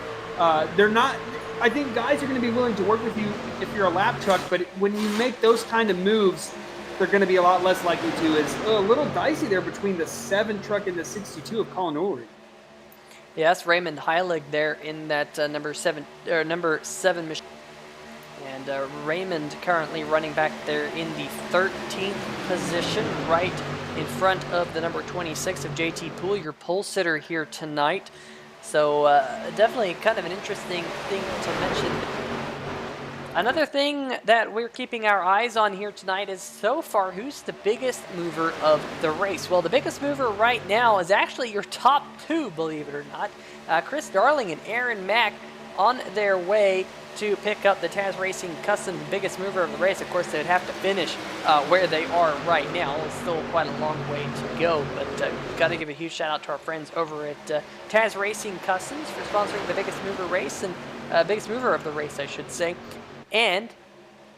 They're not. I think guys are going to be willing to work with you if you're a lap truck, but when you make those kind of moves, they're going to be a lot less likely to. It's a little dicey there between the 7 truck and the 62 of Colin Ulrich. Yeah, that's Raymond Heilig there in that number 7 machine. And Raymond currently running back there in the 13th position, right in front of the number 26 of JT Poole, your pole sitter here tonight. So definitely kind of an interesting thing to mention. Another thing that we're keeping our eyes on here tonight is, so far, who's the biggest mover of the race? Well, the biggest mover right now is actually your top 2, believe it or not. Chris Darling and Aaron Mack on their way to pick up the Taz Racing Customs biggest mover of the race. Of course, they'd have to finish where they are right now. It's still quite a long way to go, but got to give a huge shout out to our friends over at Taz Racing Customs for sponsoring the biggest mover race, and biggest mover of the race, I should say. And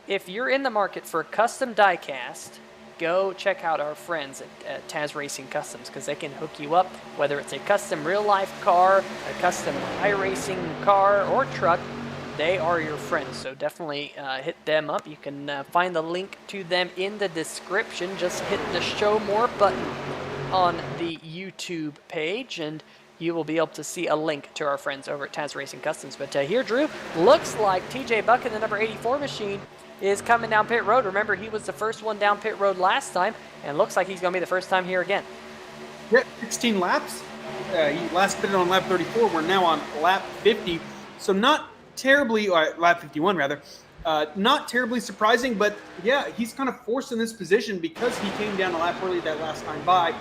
if you're in the market for a custom diecast, go check out our friends at Taz Racing Customs, because they can hook you up, whether it's a custom real-life car, a custom iRacing car, or truck. They are your friends, so definitely hit them up. You can find the link to them in the description. Just hit the Show More button on the YouTube page, and you will be able to see a link to our friends over at Taz Racing Customs. But here, Drew, looks like TJ Buck in the number 84 machine is coming down pit road. Remember, he was the first one down pit road last time, and looks like he's going to be the first time here again. Yeah, 16 laps. He last pitted on lap 34. We're now on lap 50. So not terribly, or lap 51 rather, not terribly surprising, but yeah, he's kind of forced in this position because he came down a lap early that last time by.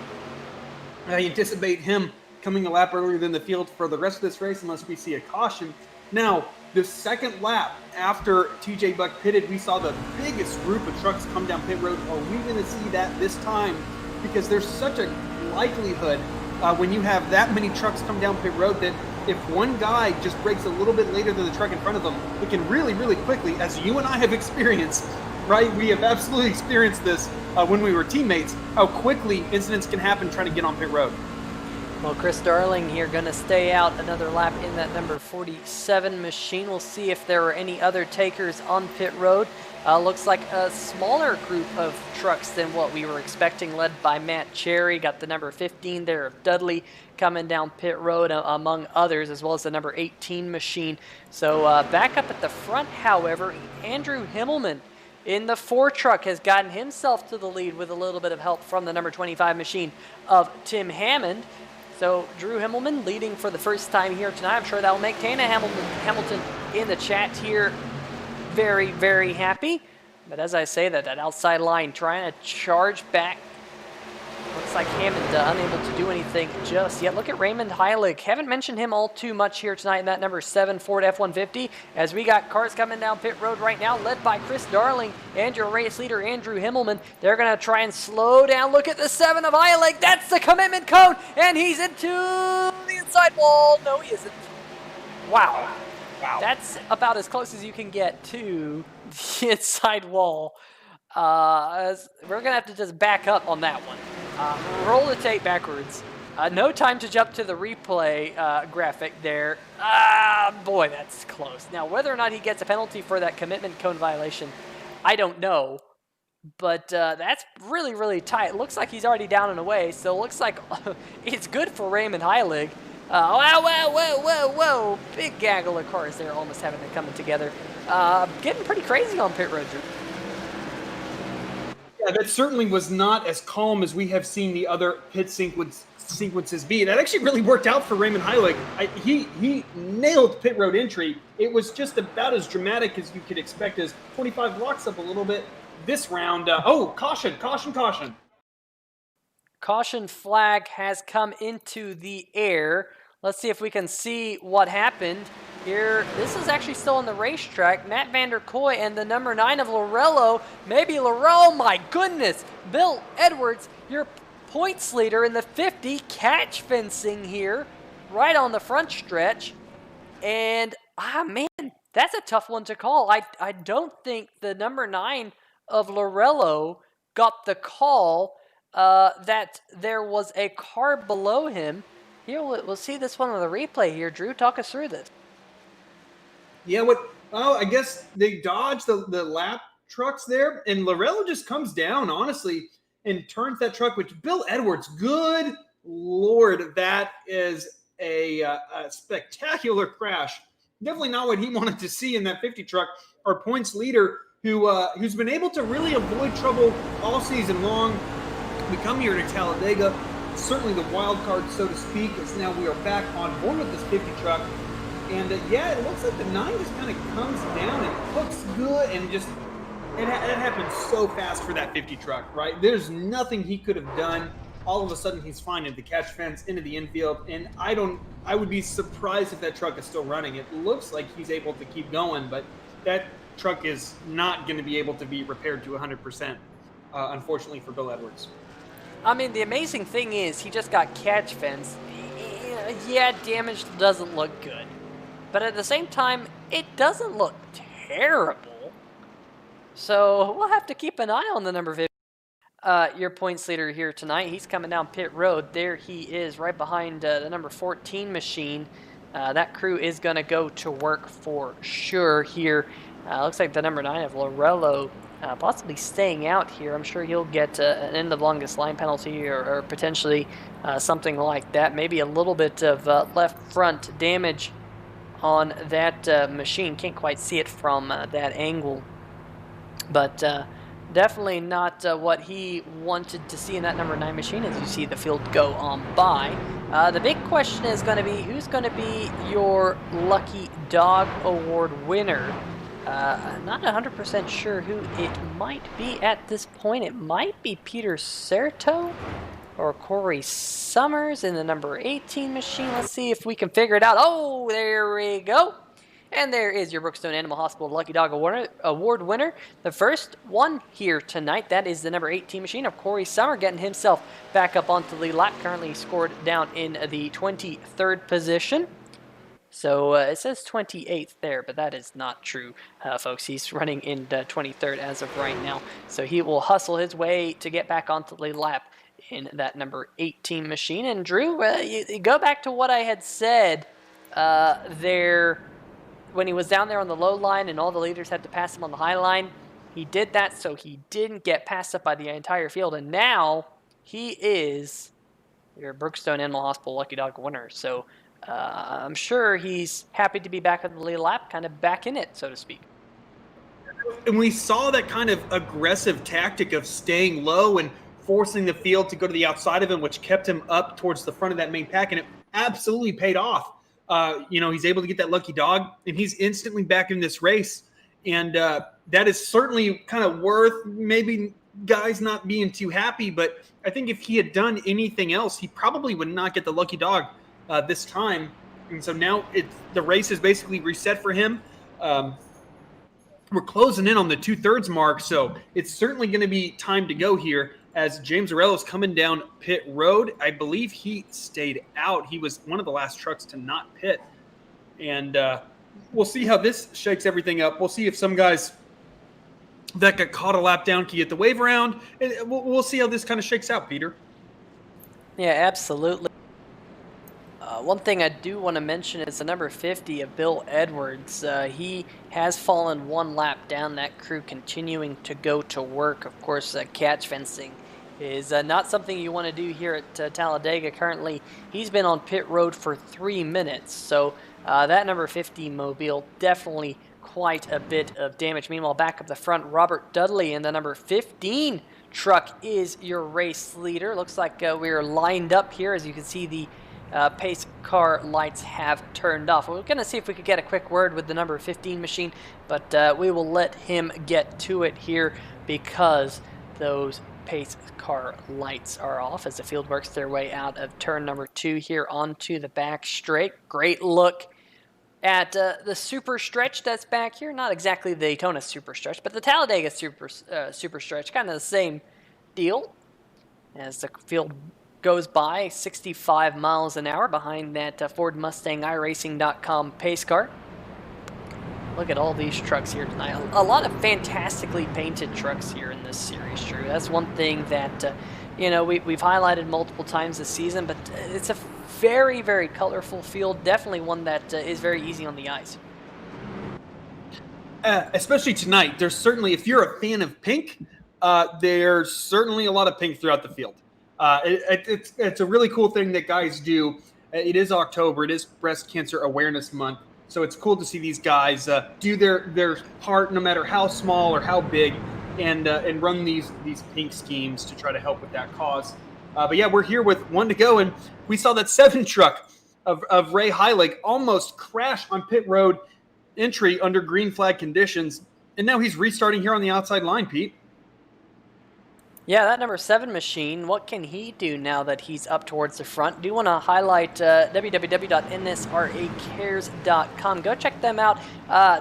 I anticipate him coming a lap earlier than the field for the rest of this race unless we see a caution. Now, the second lap after TJ Buck pitted, we saw the biggest group of trucks come down pit road. Are we going to see that this time? Because there's such a likelihood when you have that many trucks come down pit road that if one guy just breaks a little bit later than the truck in front of them, it can really, really quickly, as you and I have experienced, right? We have absolutely experienced this when we were teammates, how quickly incidents can happen trying to get on pit road. Well, Chris Darling here going to stay out another lap in that number 47 machine. We'll see if there are any other takers on pit road. Looks like a smaller group of trucks than what we were expecting, led by Matt Cherry. Got the number 15 there of Dudley coming down pit road, among others, as well as the number 18 machine. So back up at the front, however, Andrew Himmelman in the 4 truck has gotten himself to the lead with a little bit of help from the number 25 machine of Tim Hammond. So Drew Himmelman leading for the first time here tonight. I'm sure that will make Tana Hamilton in the chat here very, very happy. But as I say, that outside line trying to charge back. Looks like Hammond unable to do anything just yet. Look at Raymond Heilig. Haven't mentioned him all too much here tonight in that number 7 Ford F-150. As we got cars coming down pit road right now, led by Chris Darling and your race leader, Andrew Himmelman. They're going to try and slow down. Look at the 7 of Heilig. That's the commitment cone, and he's into the inside wall. No, he isn't. Wow. That's about as close as you can get to the inside wall. We're going to have to just back up on that one. Roll the tape backwards. No time to jump to the replay graphic there. Boy, that's close. Now, whether or not he gets a penalty for that commitment cone violation, I don't know. But that's really, really tight. Looks like he's already down and away, so it looks like it's good for Raymond Heilig. Whoa, whoa, whoa, whoa, whoa. Big gaggle of cars there almost having it coming together. Getting pretty crazy on pit road, Drew. Yeah, that certainly was not as calm as we have seen the other pit sequences be. That actually really worked out for Raymond Heilig. He nailed pit road entry. It was just about as dramatic as you could expect as 25 locks up a little bit this round. Caution, caution, caution. Caution flag has come into the air. Let's see if we can see what happened here. This is actually still on the racetrack. Matt Vander Kooi and the number 9 of Lorello. Maybe Lorello, my goodness. Bill Edwards, your points leader in the 50, catch fencing here right on the front stretch. And, man, that's a tough one to call. I don't think the number 9 of Lorello got the call that there was a car below him. Here, we'll see this one on the replay here. Drew, talk us through this. Yeah, I guess they dodged the lap trucks there, and Lorello just comes down, honestly, and turns that truck, which Bill Edwards, good Lord, that is a spectacular crash. Definitely not what he wanted to see in that 50 truck. Our points leader, who's been able to really avoid trouble all season long. We come here to Talladega, certainly the wild card, so to speak, as now we are back on board with this 50 truck. And it looks like the 9 just kind of comes down and looks good, and just it happened so fast for that 50 truck, right? There's nothing he could have done. All of a sudden, he's finding the catch fence into the infield, and I would be surprised if that truck is still running. It looks like he's able to keep going, but that truck is not going to be able to be repaired to 100%, unfortunately for Bill Edwards. I mean, the amazing thing is he just got catch fence. Yeah, damage doesn't look good. But at the same time, it doesn't look terrible. So we'll have to keep an eye on the number 50. Your points leader here tonight. He's coming down pit road. There he is, right behind the number 14 machine. That crew is going to go to work for sure here. Looks like the number 9 of Lorello possibly staying out here. I'm sure he'll get an end of longest line penalty or potentially something like that. Maybe a little bit of left front damage on that machine. Can't quite see it from that angle. But definitely not what he wanted to see in that number 9 machine as you see the field go on by. The big question is going to be who's going to be your Lucky Dog Award winner. Not 100% sure who it might be at this point. It might be Peter Certo or Corey Summers in the number 18 machine. Let's see if we can figure it out. Oh, there we go. And there is your Brookstone Animal Hospital Lucky Dog Award winner. The first one here tonight, that is the number 18 machine of Corey Summer, getting himself back up onto the lap. Currently scored down in the 23rd position. So it says 28th there, but that is not true, folks. He's running in the 23rd as of right now. So he will hustle his way to get back onto the lap in that number 18 machine. And Drew, you go back to what I had said there when he was down there on the low line and all the leaders had to pass him on the high line. He did that so he didn't get passed up by the entire field. And now he is your Brookstone Animal Hospital Lucky Dog winner. So I'm sure he's happy to be back on the lead lap, kind of back in it, so to speak. And we saw that kind of aggressive tactic of staying low and forcing the field to go to the outside of him, which kept him up towards the front of that main pack, and it absolutely paid off. He's able to get that lucky dog, and he's instantly back in this race. And that is certainly kind of worth maybe guys not being too happy, but I think if he had done anything else, he probably would not get the lucky dog this time. And so now the race is basically reset for him. We're closing in on the 2/3 mark, so it's certainly going to be time to go here as James Arello's coming down pit road. I believe he stayed out. He was one of the last trucks to not pit. And we'll see how this shakes everything up. We'll see if some guys that got caught a lap down can get the wave around. And we'll see how this kind of shakes out, Peter. Yeah, absolutely. One thing I do want to mention is the number 50 of Bill Edwards. He has fallen one lap down. That crew continuing to go to work. Of course, catch fencing is not something you want to do here at Talladega. Currently, he's been on pit road for 3 minutes, so that number 15 mobile definitely quite a bit of damage. Meanwhile, back up the front, Robert Dudley in the number 15 truck is your race leader. Looks like we're lined up here. As you can see, the pace car lights have turned off. We're going to see if we could get a quick word with the number 15 machine, but we will let him get to it here because those pace car lights are off as the field works their way out of turn number 2 here onto the back straight. Great look at the super stretch that's back here. Not exactly the Daytona super stretch, but the Talladega super stretch. Kind of the same deal as the field goes by 65 miles an hour behind that Ford Mustang iRacing.com pace car. Look at all these trucks here tonight. A lot of fantastically painted trucks here in this series, Drew. That's one thing that, we've highlighted multiple times this season, but it's a very, very colorful field. Definitely one that is very easy on the eyes. Especially tonight. There's certainly, if you're a fan of pink, there's certainly a lot of pink throughout the field. It's a really cool thing that guys do. It is October. It is Breast Cancer Awareness Month. So it's cool to see these guys do their part, no matter how small or how big, and run these pink schemes to try to help with that cause. But yeah, we're here with 1 to go, and we saw that 7 truck of Ray Heilig almost crash on pit road entry under green flag conditions, and now he's restarting here on the outside line, Pete. Yeah, that number 7 machine, what can he do now that he's up towards the front? Do want to highlight www.nsracares.com. Go check them out.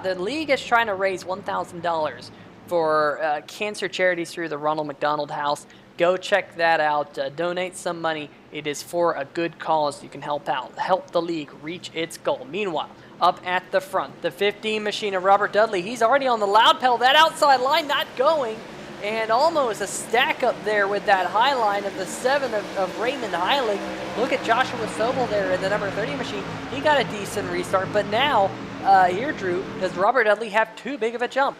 The league is trying to raise $1,000 for cancer charities through the Ronald McDonald House. Go check that out. Donate some money. It is for a good cause. You can help out. Help the league reach its goal. Meanwhile, up at the front, the 15 machine of Robert Dudley. He's already on the loud pedal. That outside line not going. And almost a stack up there with that high line of the 7 of Raymond Heilig. Look at Joshua Sobel there in the number 30 machine. He got a decent restart. But now, here, Drew, does Robert Dudley have too big of a jump?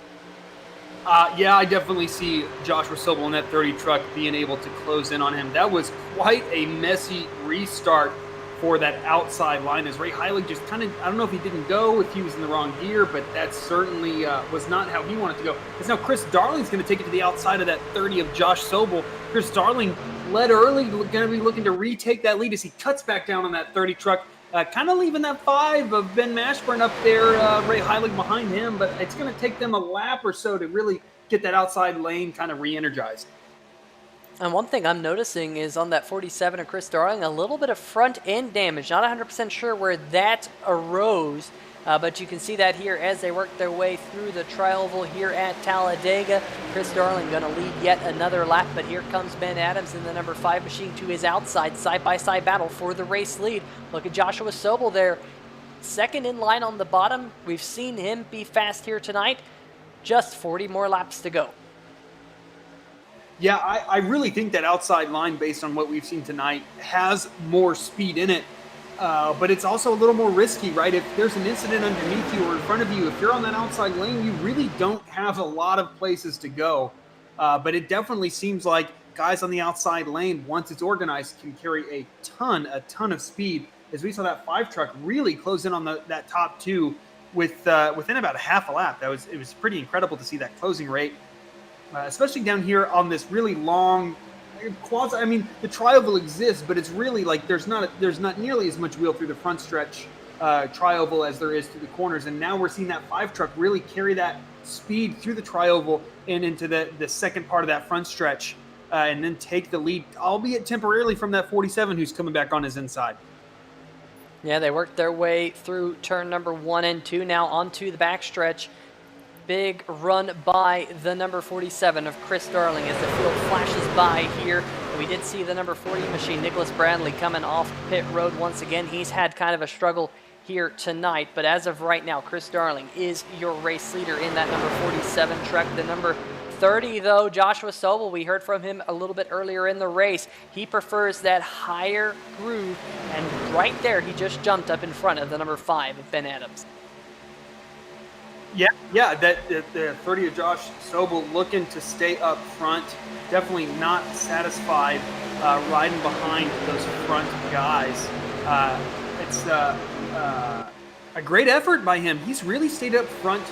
Yeah, I definitely see Joshua Sobel in that 30 truck being able to close in on him. That was quite a messy restart for that outside line, as Ray Heilig just kind of, I don't know if he didn't go, if he was in the wrong gear, but that certainly was not how he wanted to go. Because now Chris Darling's going to take it to the outside of that 30 of Josh Sobel. Chris Darling led early, going to be looking to retake that lead as he cuts back down on that 30 truck, kind of leaving that 5 of Ben Mashburn up there, Ray Heilig behind him, but it's going to take them a lap or so to really get that outside lane kind of re-energized. And one thing I'm noticing is on that 47 of Chris Darling, a little bit of front end damage. Not 100% sure where that arose, but you can see that here as they work their way through the tri-oval here at Talladega. Chris Darling going to lead yet another lap, but here comes Ben Adams in the number 5 machine to his outside, side-by-side battle for the race lead. Look at Joshua Sobel there, second in line on the bottom. We've seen him be fast here tonight. Just 40 more laps to go. Yeah, I really think that outside line, based on what we've seen tonight, has more speed in it, but it's also a little more risky, right? If there's an incident underneath you or in front of you, if you're on that outside lane, you really don't have a lot of places to go. But it definitely seems like guys on the outside lane, once it's organized, can carry a ton of speed. As we saw that 5 truck really close in on that top 2 within about a half a lap. It was pretty incredible to see that closing rate. Especially down here on this really long quasi. I mean, the tri-oval exists, but it's really like there's not nearly as much wheel through the front stretch tri-oval as there is through the corners. And now we're seeing that 5 truck really carry that speed through the tri-oval and into the second part of that front stretch, and then take the lead, albeit temporarily, from that 47 who's coming back on his inside. Yeah, they worked their way through turn number 1 and 2, now onto the backstretch. Big run by the number 47 of Chris Darling as the field flashes by here. We did see the number 40 machine, Nicholas Bradley, coming off pit road once again. He's had kind of a struggle here tonight, but as of right now, Chris Darling is your race leader in that number 47 truck. The number 30, though, Joshua Sobel, we heard from him a little bit earlier in the race. He prefers that higher groove, and right there, he just jumped up in front of the number 5 of Ben Adams. Yeah. That the 30 of Josh Sobel looking to stay up front. Definitely not satisfied riding behind those front guys. It's a great effort by him. He's really stayed up front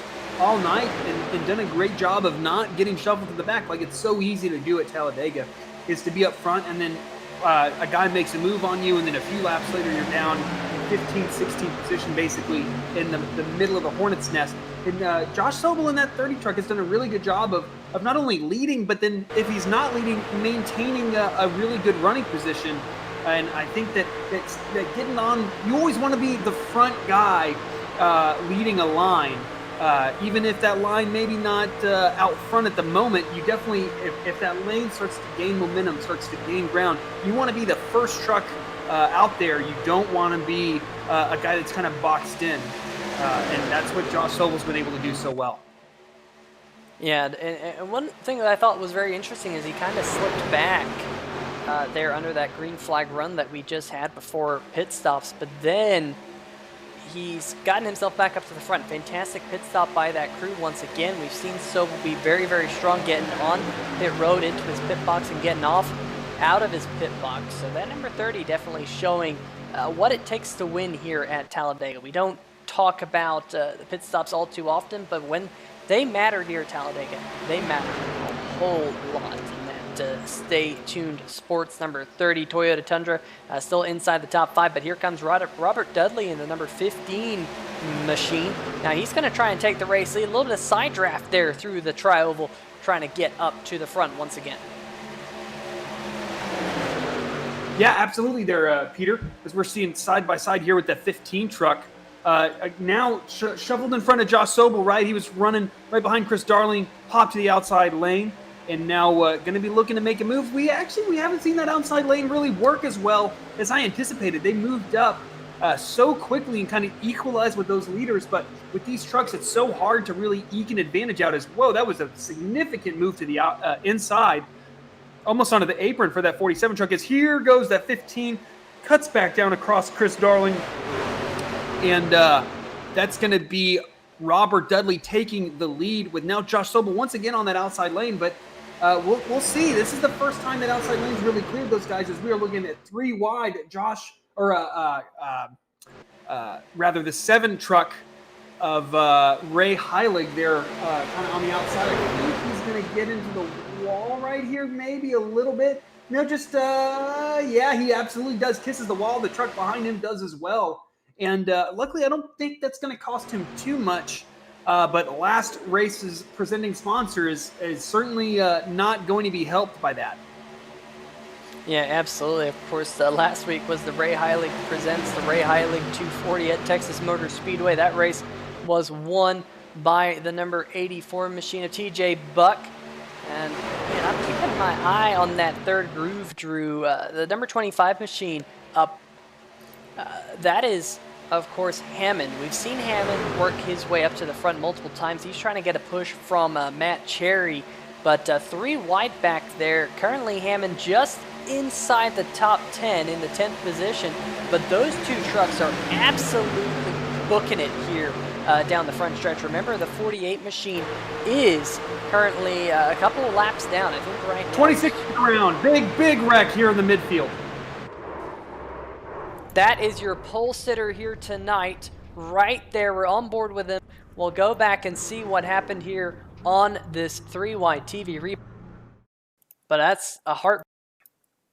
all night and done a great job of not getting shuffled to the back like it's so easy to do at Talladega, is to be up front and then a guy makes a move on you and then a few laps later you're down in 15th, 16th position basically in the middle of the hornet's nest. And Josh Sobel in that 30 truck has done a really good job of not only leading, but then if he's not leading, maintaining a really good running position. And I think that getting on, you always want to be the front guy leading a line. Even if that line maybe not out front at the moment, you definitely, if that lane starts to gain momentum, starts to gain ground, you want to be the first truck out there. You don't want to be a guy that's kind of boxed in. And that's what Josh Sobel's been able to do so well. Yeah, and one thing that I thought was very interesting is he kind of slipped back there under that green flag run that we just had before pit stops, but then he's gotten himself back up to the front. Fantastic pit stop by that crew once again. We've seen Sobel be very, very strong getting on pit road into his pit box and getting off out of his pit box. So that number 30 definitely showing what it takes to win here at Talladega. We don't talk about the pit stops all too often, but when they matter here at Talladega, they matter a whole lot. Stay tuned sports number 30 Toyota Tundra still inside the top 5, but here comes Robert Dudley in the number 15 machine. Now he's going to try and take the race lead. A little bit of side draft there through the tri-oval, trying to get up to the front once again. Yeah, absolutely there, Peter, as we're seeing side by side here with that 15 truck. Now shoveled in front of Josh Sobel, right? He was running right behind Chris Darling, popped to the outside lane. And now going to be looking to make a move. We haven't seen that outside lane really work as well as I anticipated. They moved up so quickly and kind of equalized with those leaders. But with these trucks, it's so hard to really eke an advantage out. Whoa, that was a significant move to the inside, almost onto the apron for that 47 truck. As here goes that 15, cuts back down across Chris Darling. And that's going to be Robert Dudley taking the lead with now Josh Sobel once again on that outside lane. But we'll see. This is the first time that outside lane's really cleared those guys as we are looking at 3 wide. Rather the 7 truck of Ray Heilig there kind of on the outside. I think he's going to get into the wall right here, maybe a little bit. No, yeah, he absolutely does. Kisses the wall. The truck behind him does as well. And luckily, I don't think that's going to cost him too much. But last race's presenting sponsor is certainly not going to be helped by that. Yeah, absolutely. Of course, last week was the Ray Heilig Presents the Ray Heilig 240 at Texas Motor Speedway. That race was won by the number 84 machine of TJ Buck. And I'm keeping my eye on that third groove, Drew. The number 25 machine up. That is, of course, Hammond. We've seen Hammond work his way up to the front multiple times. He's trying to get a push from Matt Cherry, but 3 wide back there. Currently, Hammond just inside the top 10 in the 10th position, but those 2 trucks are absolutely booking it here down the front stretch. Remember, the 48 machine is currently a couple of laps down. I think right now. 26th round. Big wreck here in the midfield. That is your pole sitter here tonight, right there. We're on board with him. We'll go back and see what happened here on this 3-wide TV replay. But that's a heart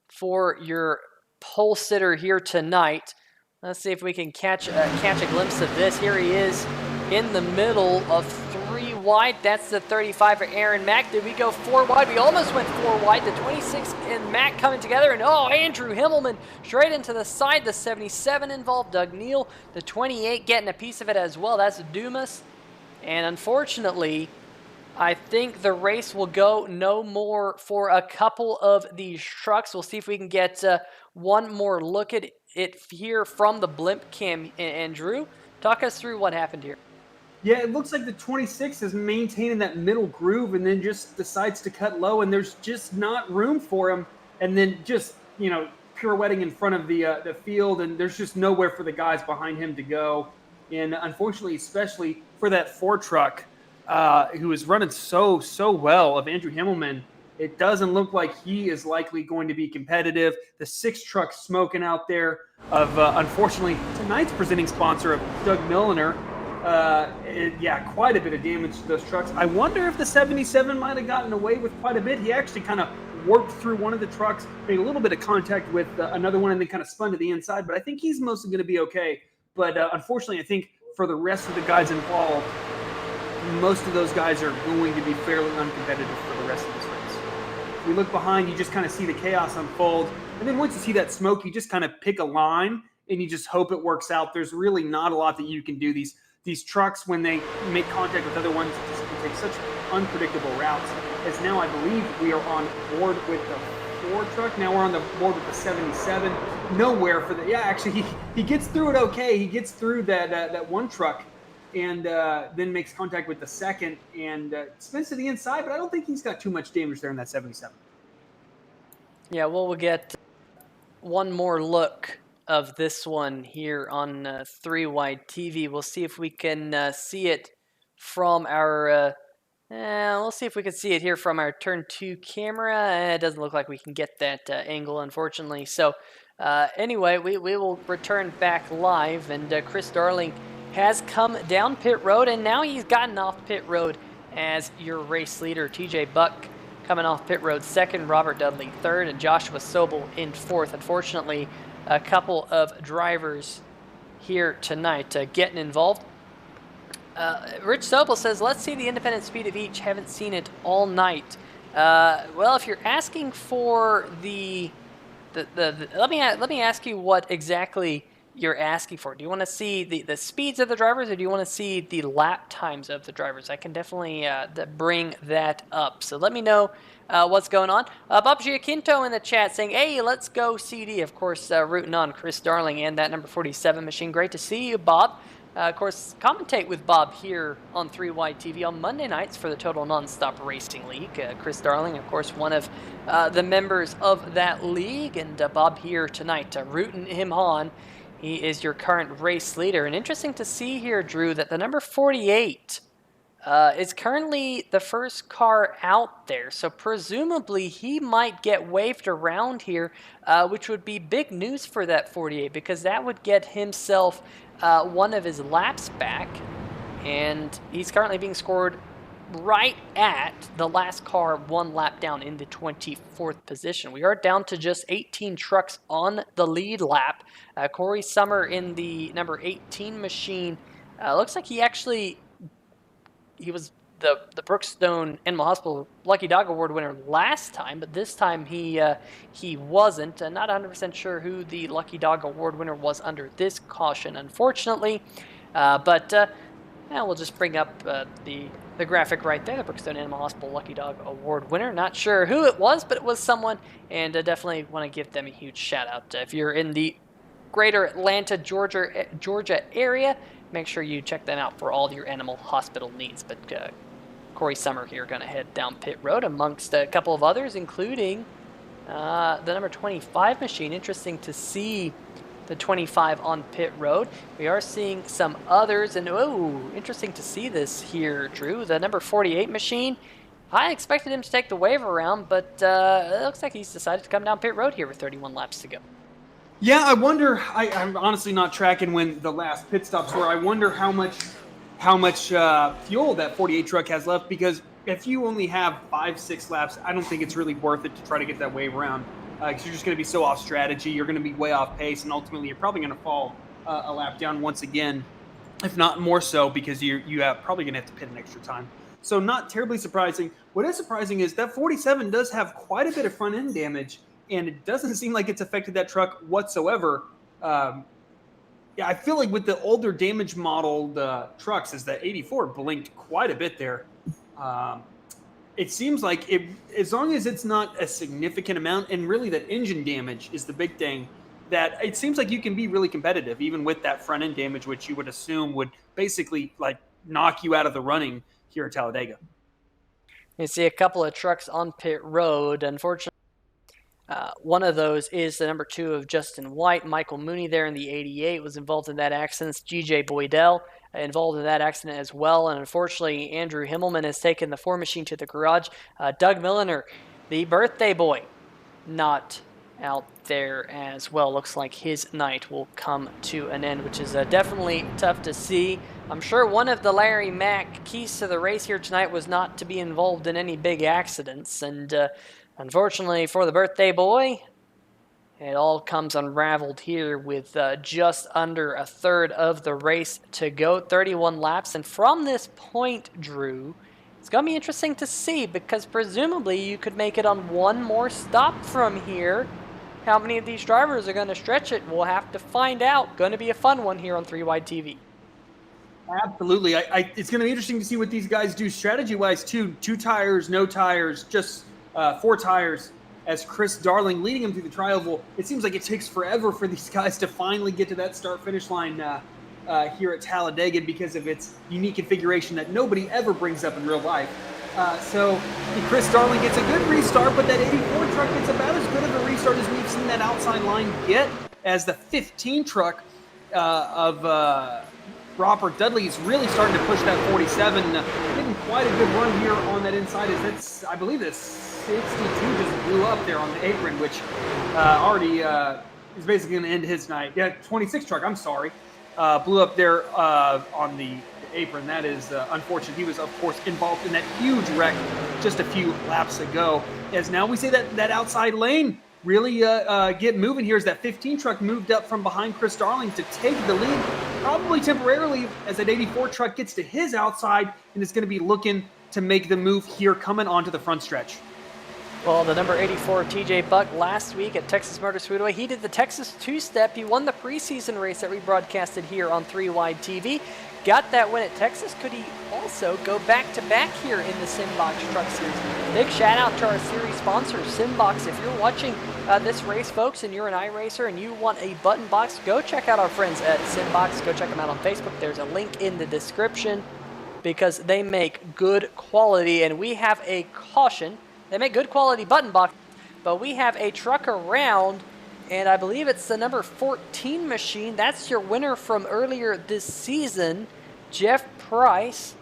for your pole sitter here tonight. Let's see if we can catch a glimpse of this. Here he is in the middle of 3 wide. That's the 35 for Aaron Mack. Did we go 4 wide? We almost went 4 wide. The 26 and Mack coming together. And Andrew Himmelman straight into the side. The 77 involved Doug Neal. The 28 getting a piece of it as well. That's Dumas. And unfortunately, I think the race will go no more for a couple of these trucks. We'll see if we can get one more look at it here from the blimp cam. And Drew, talk us through what happened here. Yeah, it looks like the 26 is maintaining that middle groove and then just decides to cut low, and there's just not room for him. And then just, pirouetting in front of the field, and there's just nowhere for the guys behind him to go. And unfortunately, especially for that 4 truck who is running so well of Andrew Himmelman. It doesn't look like he is likely going to be competitive. The 6 truck smoking out there of, unfortunately, tonight's presenting sponsor of Doug Milliner. Quite a bit of damage to those trucks. I wonder if the 77 might have gotten away with quite a bit. He actually kind of worked through one of the trucks, made a little bit of contact with another one, and then kind of spun to the inside. But I think he's mostly going to be okay. But unfortunately, I think for the rest of the guys involved, most of those guys are going to be fairly uncompetitive for the rest of this race. If you look behind, you just kind of see the chaos unfold. And then once you see that smoke, you just kind of pick a line and you just hope it works out. There's really not a lot that you can do. These trucks, when they make contact with other ones, just can take such unpredictable routes. As now I believe we are on board with the 4 truck. Now we're on the board with the 77. Nowhere for the, actually he gets through it okay. He gets through that 1 truck and then makes contact with the 2nd and spins to the inside, but I don't think he's got too much damage there in that 77. Yeah, well, we'll get one more look of this one here on 3 Wide TV. We'll see if we can see it from our we'll see if we can see it here from our turn 2 camera. It doesn't look like we can get that angle, unfortunately. So anyway, we will return back live, and Chris Darling has come down pit road, and now he's gotten off pit road as your race leader. TJ Buck coming off pit road 2nd, Robert Dudley 3rd, and Joshua Sobel in 4th. Unfortunately, a couple of drivers here tonight getting involved. Rich Sobel says, let's see the independent speed of each. Haven't seen it all night. Well, if you're asking for the let me ask you what exactly you're asking for. Do you want to see the speeds of the drivers, or do you want to see the lap times of the drivers? I can definitely bring that up. So let me know what's going on. Bob Giacinto in the chat saying, hey, let's go CD. Of course, rooting on Chris Darling and that number 47 machine. Great to see you, Bob. Of course, commentate with Bob here on 3 Wide TV on Monday nights for the Total Nonstop Racing League. Chris Darling, of course, one of the members of that league, and Bob here tonight rooting him on. He is your current race leader. And interesting to see here, Drew, that the number 48 is currently the first car out there. So presumably he might get waved around here, which would be big news for that 48, because that would get himself one of his laps back. And he's currently being scored right at the last car 1 lap down in the 24th position. We are down to just 18 trucks on the lead lap. Corey Summer in the number 18 machine. Looks like he was the Brookstone Animal Hospital Lucky Dog Award winner last time, but this time he wasn't. Not 100% sure who the Lucky Dog Award winner was under this caution, unfortunately. We'll just bring up the graphic right there, the Brookstone Animal Hospital Lucky Dog Award winner. Not sure who it was, but it was someone, and definitely want to give them a huge shout out. If you're in the greater Atlanta, Georgia area, make sure you check them out for all your animal hospital needs. But Corey Summer here going to head down pit road amongst a couple of others, including the number 25 machine. Interesting to see the 25 on pit road. We are seeing some others, and interesting to see this here, Drew. The number 48 machine, I expected him to take the wave around, but it looks like he's decided to come down pit road here with 31 laps to go. Yeah, I wonder, I'm honestly not tracking when the last pit stops were. I wonder how much fuel that 48 truck has left, because if you only have 5-6 laps, I don't think it's really worth it to try to get that wave around. Because you're just going to be so off strategy, you're going to be way off pace, and ultimately you're probably going to fall a lap down once again, if not more so, because you are probably going to have to pit an extra time. So not terribly surprising. What is surprising is that 47 does have quite a bit of front end damage, and it doesn't seem like it's affected that truck whatsoever. I feel like with the older damage modeled trucks, is that 84 blinked quite a bit there. It seems like as long as it's not a significant amount, and really that engine damage is the big thing, that it seems like you can be really competitive, even with that front end damage, which you would assume would basically like knock you out of the running here at Talladega. You see a couple of trucks on pit road. Unfortunately, one of those is the number 2 of Justin White. Michael Mooney there in the 88 was involved in that accident. G.J. Boydell involved in that accident as well. And unfortunately, Andrew Himmelman has taken the 4 machine to the garage. Doug Milliner, the birthday boy, not out there as well. Looks like his night will come to an end, which is definitely tough to see. I'm sure one of the Larry Mack keys to the race here tonight was not to be involved in any big accidents, and unfortunately for the birthday boy, it all comes unraveled here with just under a third of the race to go, 31 laps. And from this point, Drew, it's going to be interesting to see, because presumably you could make it on one more stop from here. How many of these drivers are going to stretch it? We'll have to find out. Going to be a fun one here on 3 Wide TV. Absolutely. It's going to be interesting to see what these guys do strategy-wise, too. 2 tires, no tires, just 4 tires, as Chris Darling leading them through the tri-oval. It seems like it takes forever for these guys to finally get to that start-finish line here at Talladega, because of its unique configuration that nobody ever brings up in real life. So Chris Darling gets a good restart, but that 84 truck gets about as good of a restart as we've seen that outside line get, as the 15 truck of Robert Dudley is really starting to push that 47. Getting quite a good run here on that inside, as that's, I believe this 62 just blew up there on the apron, which already is basically going to end his night. Yeah, 26 truck, I'm sorry. Blew up there on the apron. That is unfortunate. He was, of course, involved in that huge wreck just a few laps ago. As now we say that outside lane really get moving here, as that 15 truck moved up from behind Chris Darling to take the lead, probably temporarily, as that 84 truck gets to his outside and is going to be looking to make the move here coming onto the front stretch. Well, the number 84 TJ Buck last week at Texas Motor Speedway, he did the Texas two-step. He won the preseason race that we broadcasted here on 3 Wide TV. Got that win at Texas. Could he also go back-to-back here in the Simbox Truck Series? Big shout-out to our series sponsor, Simbox. If you're watching this race, folks, and you're an iRacer and you want a button box, go check out our friends at Simbox. Go check them out on Facebook. There's a link in the description, because they make good quality, and we have a caution. They make good quality button box, but we have a truck around, and I believe it's the number 14 machine. That's your winner from earlier this season, Jeff Price.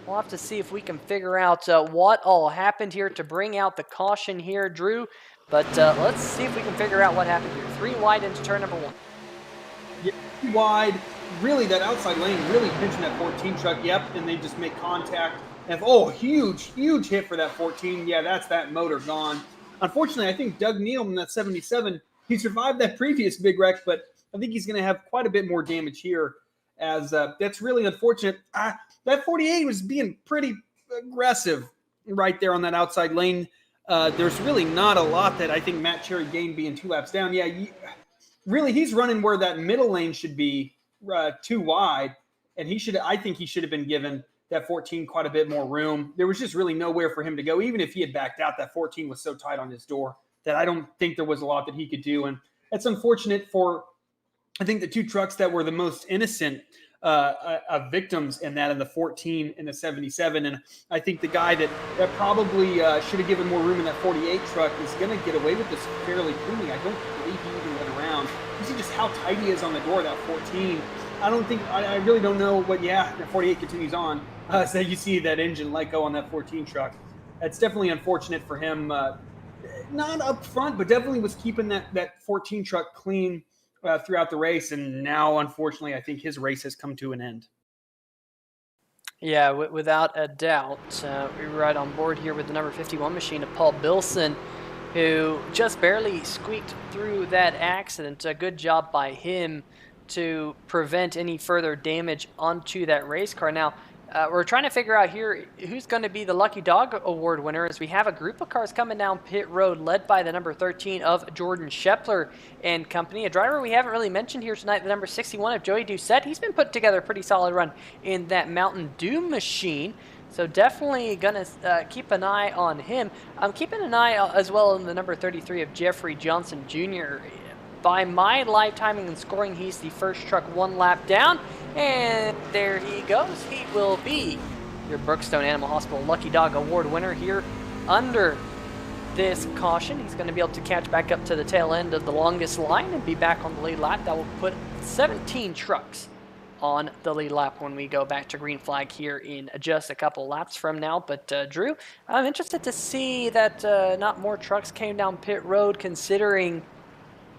We'll have to see if we can figure out what all happened here to bring out the caution here, Drew. But let's see if we can figure out what happened here. 3 wide into turn number 1. Yeah, 3 wide. Really, that outside lane really pinching that 14 truck. Yep, and they just make contact. And huge hit for that 14. Yeah, that's that motor gone. Unfortunately, I think Doug Nealman, that 77, he survived that previous big wreck, but I think he's going to have quite a bit more damage here, as that's really unfortunate. That 48 was being pretty aggressive right there on that outside lane. There's really not a lot that I think Matt Cherry gained being 2 laps down. Yeah, really, he's running where that middle lane should be, 2 wide, and I think he should have been given that 14 quite a bit more room. There was just really nowhere for him to go. Even if he had backed out, that 14 was so tight on his door that I don't think there was a lot that he could do. And it's unfortunate for, I think, the 2 trucks that were the most innocent victims in that, in the 14 and the 77. And I think the guy that probably should have given more room in that 48 truck is going to get away with this fairly cleanly. I don't believe he even went around. You see just how tight he is on the door, that 14. I really don't know what, that 48 continues on. So you see that engine let go on that 14 truck. It's definitely unfortunate for him. Not up front, but definitely was keeping that 14 truck clean throughout the race. And now, unfortunately, I think his race has come to an end. Yeah, without a doubt. We're right on board here with the number 51 machine of Paul Bilson, who just barely squeaked through that accident. A good job by him to prevent any further damage onto that race car. Now, we're trying to figure out here who's going to be the Lucky Dog Award winner, as we have a group of cars coming down pit road led by the number 13 of Jordan Scheffler and company. A driver we haven't really mentioned here tonight, the number 61 of Joey Doucette. He's been putting together a pretty solid run in that Mountain Dew machine. So definitely going to keep an eye on him. I'm keeping an eye as well on the number 33 of Jeffrey Johnson Jr. By my live timing and scoring, he's the first truck 1 lap down. And there he goes. He will be your Brookstone Animal Hospital Lucky Dog Award winner here under this caution. He's going to be able to catch back up to the tail end of the longest line and be back on the lead lap. That will put 17 trucks on the lead lap when we go back to green flag here in just a couple laps from now. But Drew, I'm interested to see that not more trucks came down pit road, considering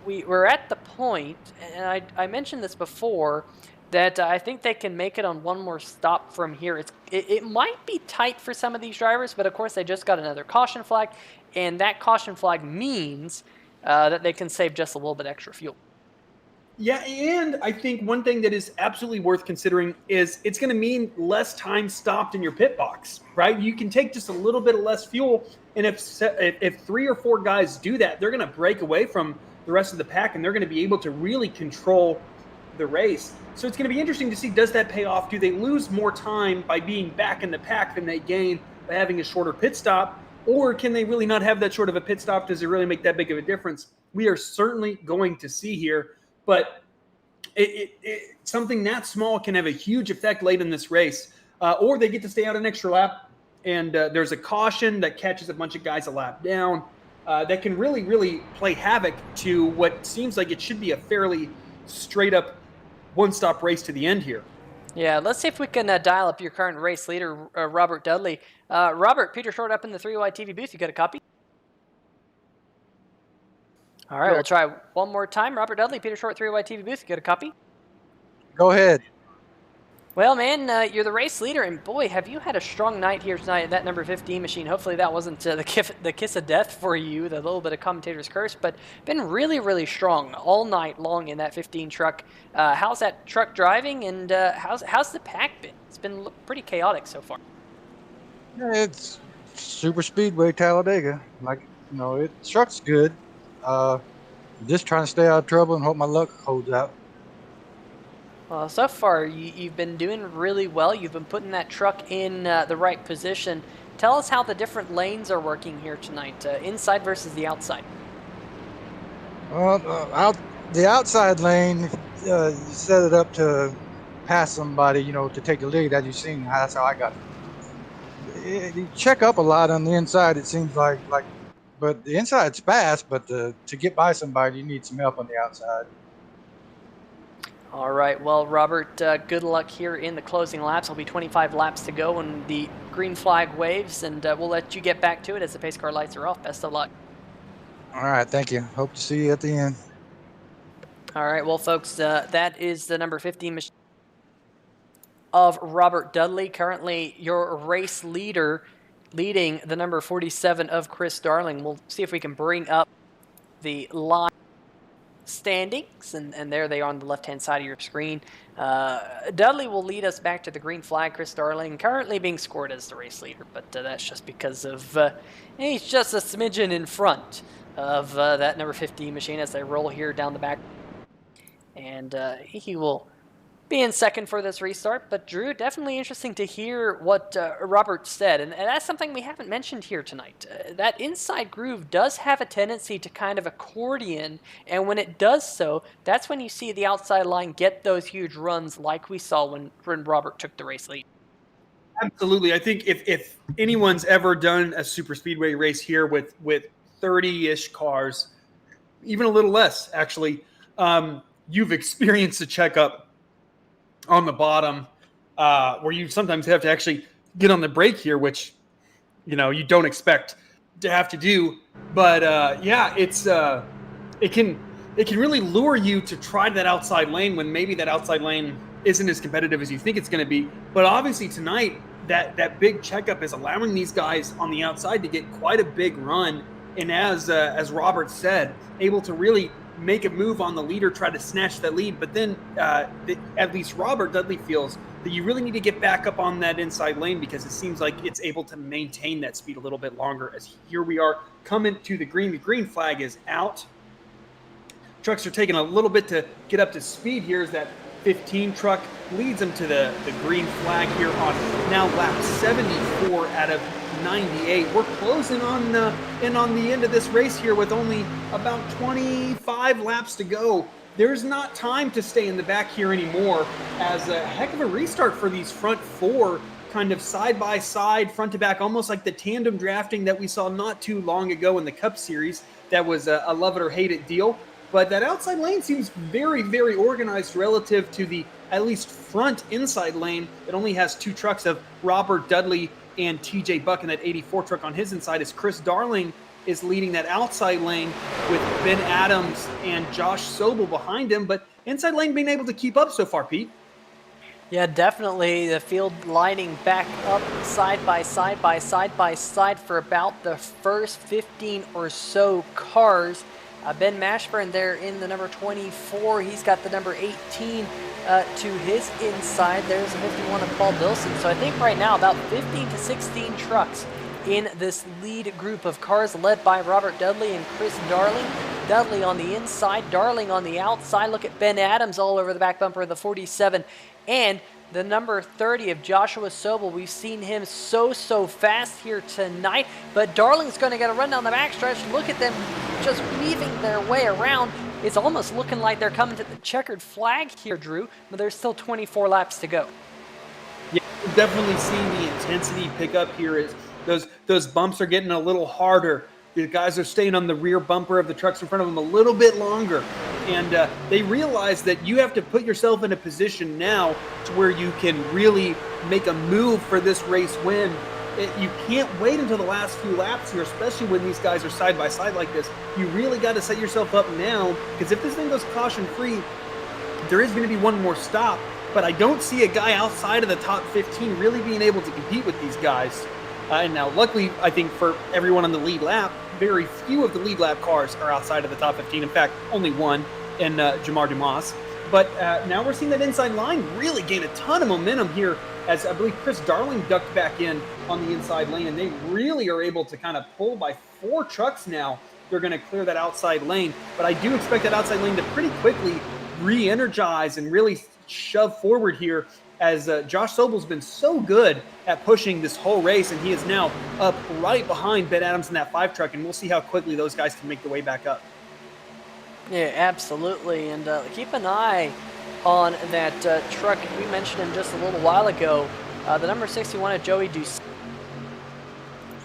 we're at the point, and I mentioned this before, that I think they can make it on one more stop from here. It might be tight for some of these drivers, but of course they just got another caution flag, and that caution flag means that they can save just a little bit extra fuel. Yeah, and I think one thing that is absolutely worth considering is it's going to mean less time stopped in your pit box, right? You can take just a little bit of less fuel, and if 3 or 4 guys do that, they're going to break away from the rest of the pack, and they're going to be able to really control the race. So it's going to be interesting to see, does that pay off? Do they lose more time by being back in the pack than they gain by having a shorter pit stop? Or can they really not have that short of a pit stop? Does it really make that big of a difference? We are certainly going to see here. But something that small can have a huge effect late in this race. Or they get to stay out an extra lap, and there's a caution that catches a bunch of guys a lap down. That can really, really play havoc to what seems like it should be a fairly straight-up one-stop race to the end here. Yeah, let's see if we can dial up your current race leader, Robert Dudley. Robert, Peter Short up in the 3Y TV booth. You got a copy? All right, we'll try one more time. Robert Dudley, Peter Short, 3Y TV booth. You got a copy? Go ahead. Well, man, you're the race leader, and boy, have you had a strong night here tonight at that number 15 machine. Hopefully that wasn't the kiss of death for you, the little bit of commentator's curse, but been really, really strong all night long in that 15 truck. How's that truck driving, and how's the pack been? It's been pretty chaotic so far. Yeah, it's super speedway Talladega. Like, truck's good. Just trying to stay out of trouble and hope my luck holds out. Well, so far you've been doing really well. You've been putting that truck in the right position. Tell us how the different lanes are working here tonight, inside versus the outside. Well, the outside lane, you set it up to pass somebody, to take the lead, as you've seen. That's how I got it. You check up a lot on the inside, it seems like, but the inside's fast, but to get by somebody, you need some help on the outside. All right, well, Robert, good luck here in the closing laps. There'll be 25 laps to go when the green flag waves, and we'll let you get back to it as the pace car lights are off. Best of luck. All right, thank you. Hope to see you at the end. All right, well, folks, that is the number 15 machine of Robert Dudley, currently your race leader, leading the number 47 of Chris Darling. We'll see if we can bring up the live standings, and there they are on the left-hand side of your screen. Dudley will lead us back to the green flag. Chris Darling currently being scored as the race leader, but that's just because of he's just a smidgen in front of that number 15 machine as they roll here down the back, and he will be in second for this restart. But Drew, definitely interesting to hear what Robert said, and that's something we haven't mentioned here tonight. That inside groove does have a tendency to kind of accordion, and when it does so, that's when you see the outside line get those huge runs like we saw when Robert took the race lead. Absolutely. I think if anyone's ever done a super speedway race here with 30-ish cars, even a little less actually, you've experienced a checkup on the bottom, where you sometimes have to actually get on the brake here, which you don't expect to have to do. But yeah, it can really lure you to try that outside lane when maybe that outside lane isn't as competitive as you think it's going to be. But obviously tonight, that big checkup is allowing these guys on the outside to get quite a big run, and as Robert said, able to really make a move on the leader, try to snatch that lead. But then at least Robert Dudley feels that you really need to get back up on that inside lane, because it seems like it's able to maintain that speed a little bit longer. As here we are coming to the green flag is out. Trucks are taking a little bit to get up to speed here as that 15 truck leads them to the green flag here on now lap 74 out of 98. We're closing on in on the end of this race here with only about 25 laps to go. There's not time to stay in the back here anymore, as a heck of a restart for these front four, kind of side by side, front to back, almost like the tandem drafting that we saw not too long ago in the Cup Series. That was a love it or hate it deal. But that outside lane seems very, very organized relative to the at least front inside lane that only has 2 trucks of Robert Dudley and TJ Buck in that 84 truck on his inside, as Chris Darling is leading that outside lane with Ben Adams and Josh Sobel behind him. But inside lane being able to keep up so far, Pete. Yeah, definitely. The field lining back up side by side by side by side for about the first 15 or so cars. Ben Mashburn there in the number 24. He's got the number 18 to his inside. There's a 51 of Paul Bilson. So I think right now about 15 to 16 trucks in this lead group of cars led by Robert Dudley and Chris Darling. Dudley on the inside, Darling on the outside. Look at Ben Adams all over the back bumper of the 47. And the number 30 of Joshua Sobel. We've seen him so fast here tonight, but Darling's going to get a run down the backstretch. Look at them just weaving their way around. It's almost looking like they're coming to the checkered flag here, Drew, but there's still 24 laps to go. Yeah, we're definitely seeing the intensity pick up here as those bumps are getting a little harder. The guys are staying on the rear bumper of the trucks in front of them a little bit longer. And they realize that you have to put yourself in a position now to where you can really make a move for this race win. You can't wait until the last few laps here, especially when these guys are side by side like this. You really got to set yourself up now, because if this thing goes caution free, there is going to be one more stop. But I don't see a guy outside of the top 15 really being able to compete with these guys. And now, luckily, I think for everyone on the lead lap, very few of the lead lap cars are outside of the top 15. In fact, only one in Jamar Dumas. But now we're seeing that inside line really gain a ton of momentum here, as I believe Chris Darling ducked back in on the inside lane, and they really are able to kind of pull by 4 trucks now. They're going to clear that outside lane. But I do expect that outside lane to pretty quickly re-energize and really shove forward here, as Josh Sobel's been so good at pushing this whole race, and he is now up right behind Ben Adams in that 5 truck, and we'll see how quickly those guys can make their way back up. Yeah, absolutely, and keep an eye on that truck. We mentioned him just a little while ago, the number 61 of Joey Duce.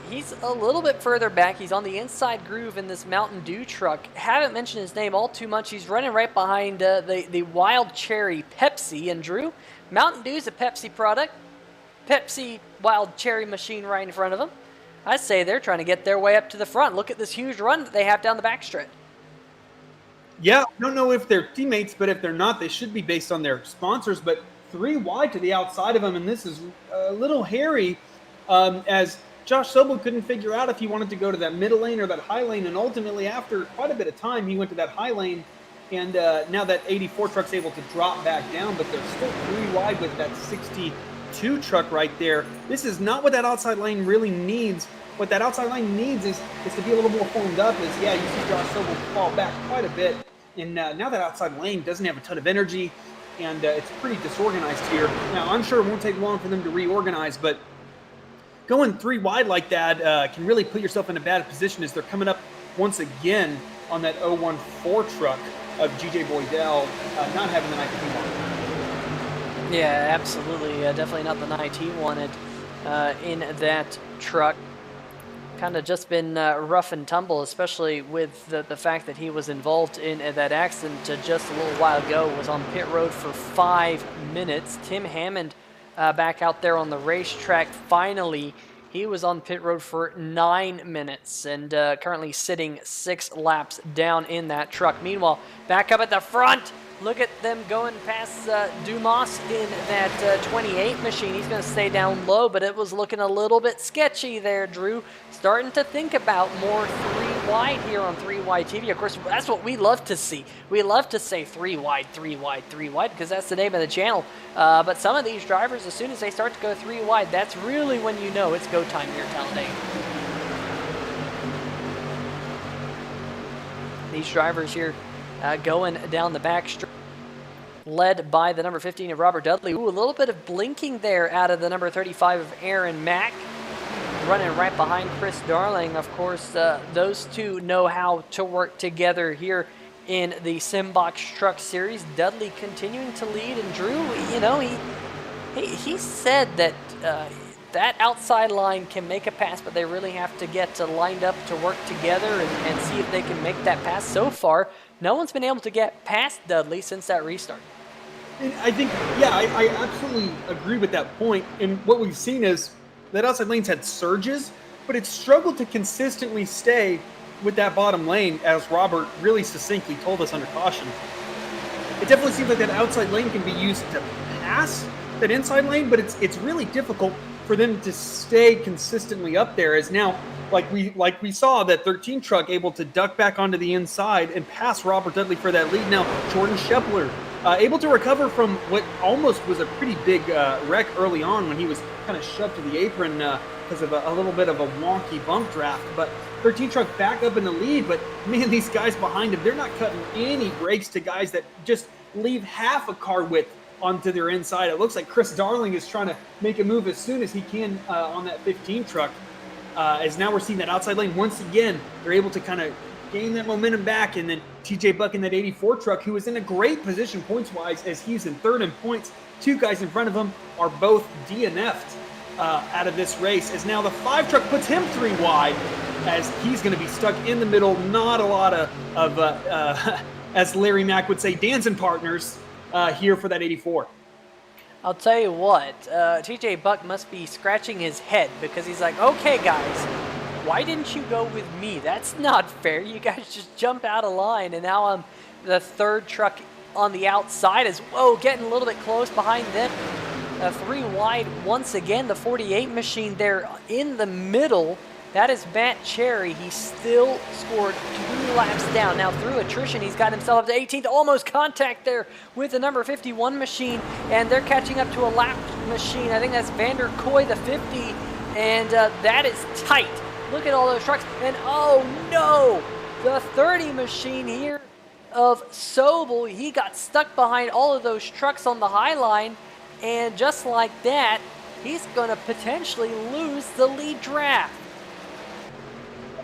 He's a little bit further back. He's on the inside groove in this Mountain Dew truck. Haven't mentioned his name all too much. He's running right behind the Wild Cherry Pepsi. And Drew, Mountain Dew's a Pepsi product. Pepsi Wild Cherry machine right in front of them. I say they're trying to get their way up to the front. Look at this huge run that they have down the backstretch. Yeah, I don't know if they're teammates, but if they're not, they should be based on their sponsors. But 3 wide to the outside of them, and this is a little hairy, as Josh Sobel couldn't figure out if he wanted to go to that middle lane or that high lane, and ultimately, after quite a bit of time, he went to that high lane, and now that 84 truck's able to drop back down, but they're still 3 wide with that 62 truck right there. This is not what that outside lane really needs. What that outside lane needs is to be a little more formed up. You see Josh Sobel fall back quite a bit, and now that outside lane doesn't have a ton of energy, and it's pretty disorganized here. Now, I'm sure it won't take long for them to reorganize, but going 3 wide like that can really put yourself in a bad position, as they're coming up once again on that 014 truck of GJ Boydell, not having the night that he wanted. Yeah, absolutely. Definitely not the night he wanted in that truck. Kind of just been rough and tumble, especially with the fact that he was involved in that accident just a little while ago. Was on pit road for 5 minutes. Tim Hammond back out there on the racetrack. Finally, he was on pit road for 9 minutes, and currently sitting 6 laps down in that truck. Meanwhile, back up at the front, look at them going past Dumas in that 28 machine. He's going to stay down low, but it was looking a little bit sketchy there, Drew. Starting to think about more 3 wide here on 3 wide TV. Of course, that's what we love to see. We love to say 3 wide, 3 wide, 3 wide, because that's the name of the channel. But some of these drivers, as soon as they start to go 3 wide, that's really when you know it's go time here at Talladega. These drivers here going down the back straight, led by the number 15 of Robert Dudley. Ooh, a little bit of blinking there out of the number 35 of Aaron Mack. Running right behind Chris Darling. Of course, those two know how to work together here in the Simbox Truck Series. Dudley continuing to lead, and Drew, you know, he said that that outside line can make a pass, but they really have to get lined up to work together and see if they can make that pass. So far, no one's been able to get past Dudley since that restart. And I think, yeah, I absolutely agree with that point. And what we've seen is that outside lane's had surges, but it's struggled to consistently stay with that bottom lane, as Robert really succinctly told us under caution. It definitely seems like that outside lane can be used to pass that inside lane, but it's really difficult for them to stay consistently up there. As now, like we saw that 13 truck able to duck back onto the inside and pass Robert Dudley for that lead. Now Jordan Shepler able to recover from what almost was a pretty big wreck early on when he was kind of shoved to the apron because of a little bit of a wonky bump draft. But 13 truck back up in the lead, but man, these guys behind him, they're not cutting any breaks to guys that just leave half a car width onto their inside. It looks like Chris Darling is trying to make a move as soon as he can on that 15 truck. As now we're seeing that outside lane once again, they're able to kind of gain that momentum back, and then TJ Buck in that 84 truck, who is in a great position points-wise as he's in third in points. Two guys in front of him are both DNF'd out of this race, as now the 5 truck puts him 3 wide, as he's going to be stuck in the middle. Not a lot of as Larry Mack would say, dancing partners here for that 84. I'll tell you what, TJ Buck must be scratching his head because he's like, okay, guys, why didn't you go with me? That's not fair. You guys just jumped out of line, and now I'm the 3rd truck on the outside is, whoa, getting a little bit close behind them. 3 wide once again, the 48 machine there in the middle. That is Matt Cherry. He still scored 2 laps down. Now through attrition, he's got himself up to 18th. Almost contact there with the number 51 machine. And they're catching up to a lap machine. I think that's Vander Koy, the 50. And that is tight. Look at all those trucks. And oh no, the 30 machine here of Sobel. He got stuck behind all of those trucks on the high line. And just like that, he's going to potentially lose the lead draft.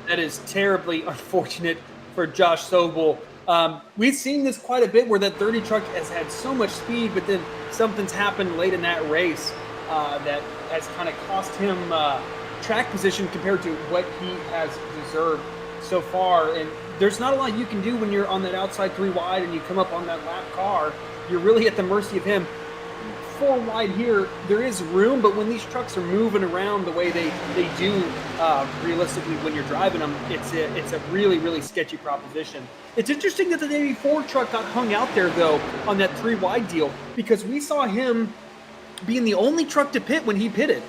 That is terribly unfortunate for Josh Sobel. We've seen this quite a bit where that 30 truck has had so much speed, but then something's happened late in that race that has kind of cost him track position compared to what he has deserved so far. And there's not a lot you can do when you're on that outside 3 wide and you come up on that lap car. You're really at the mercy of him. 4 wide here, there is room, but when these trucks are moving around the way they do realistically when you're driving them, it's a really, really sketchy proposition. It's interesting that the 84 truck got hung out there, though, on that 3 wide deal, because we saw him being the only truck to pit when he pitted.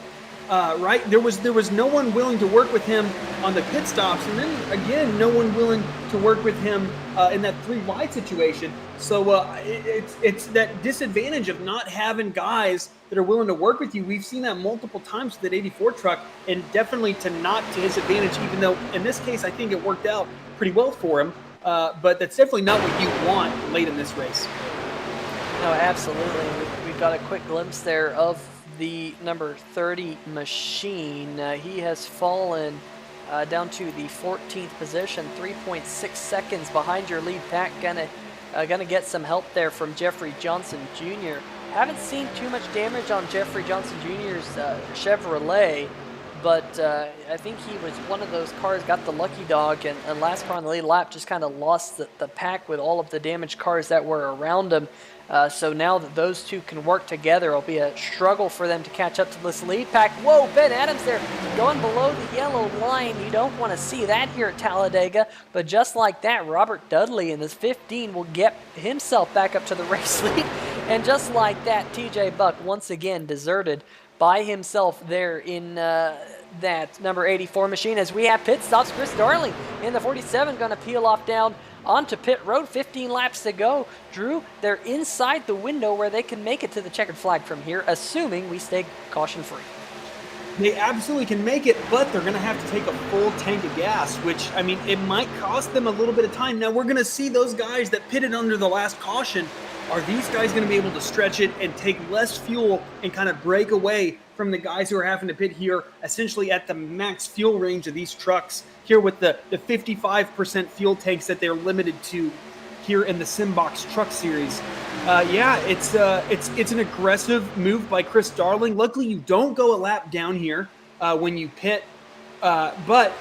Right? There was no one willing to work with him on the pit stops, and then again, no one willing to work with him in that 3 wide situation. So it's that disadvantage of not having guys that are willing to work with you. We've seen that multiple times with that 84 truck, and definitely not to his advantage, even though in this case I think it worked out pretty well for him. But that's definitely not what you want late in this race. No, absolutely. We've got a quick glimpse there of the number 30 machine. He has fallen down to the 14th position, 3.6 seconds behind your lead pack. Gonna get some help there from Jeffrey Johnson Jr. Haven't seen too much damage on Jeffrey Johnson Jr.'s Chevrolet, but I think he was one of those cars, got the lucky dog, and last car on the lead lap just kind of lost the pack with all of the damaged cars that were around him. So now that those two can work together, it'll be a struggle for them to catch up to this lead pack. Whoa, Ben Adams there going below the yellow line. You don't want to see that here at Talladega. But just like that, Robert Dudley in this 15 will get himself back up to the race lead. And just like that, TJ Buck once again deserted by himself there in that number 84 machine. As we have pit stops, Chris Darling in the 47 going to peel off down onto pit road. 15 laps to go. Drew, they're inside the window where they can make it to the checkered flag from here, assuming we stay caution free. They absolutely can make it, but they're going to have to take a full tank of gas, which, I mean, it might cost them a little bit of time. Now, we're going to see those guys that pitted under the last caution. Are these guys going to be able to stretch it and take less fuel and kind of break away from the guys who are having to pit here, essentially at the max fuel range of these trucks here with the 55% fuel tanks that they're limited to? here in the Simbox Truck Series. Yeah, it's an aggressive move by Chris Darling. Luckily, you don't go a lap down here when you pit, but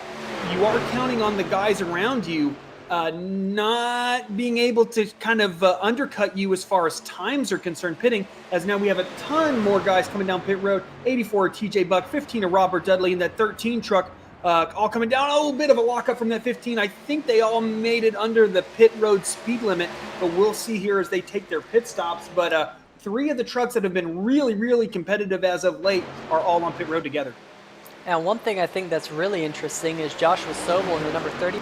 you are counting on the guys around you not being able to kind of undercut you as far as times are concerned pitting, as now we have a ton more guys coming down pit road. 84 TJ Buck, 15 of Robert Dudley, and that 13 truck all coming down. A little bit of a lockup from that 15. I think they all made it under the pit road speed limit, but we'll see here as they take their pit stops. But 3 of the trucks that have been really, really competitive as of late are all on pit road together. And one thing I think that's really interesting is Joshua Sobel in the number 30.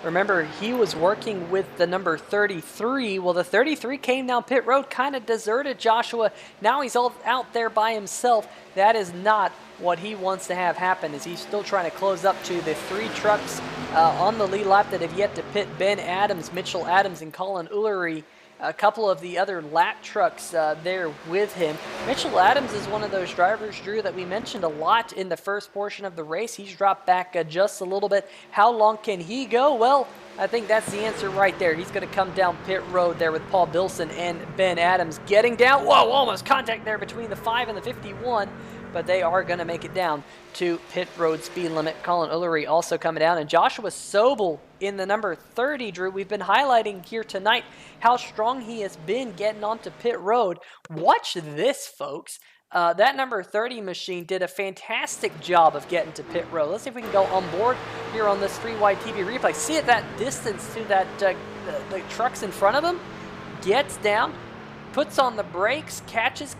Remember, he was working with the number 33. Well, the 33 came down pit road, kind of deserted Joshua. Now he's all out there by himself. That is not what he wants to have happen, as he's still trying to close up to the 3 trucks on the lead lap that have yet to pit. Ben Adams, Mitchell Adams, and Colin Ullery. A couple of the other lap trucks there with him. Mitchell Adams is one of those drivers, Drew, that we mentioned a lot in the first portion of the race. He's dropped back just a little bit. How long can he go? Well, I think that's the answer right there. He's going to come down pit road there with Paul Bilson and Ben Adams getting down. Whoa, almost contact there between the 5 and the 51. But they are going to make it down to pit road speed limit. Colin Ullery also coming down. And Joshua Sobel in the number 30, Drew. We've been highlighting here tonight how strong he has been getting onto pit road. Watch this, folks. That number 30 machine did a fantastic job of getting to pit road. Let's see if we can go on board here on this 3-wide TV replay. See at that distance to that the trucks in front of him. Gets down. Puts on the brakes, catches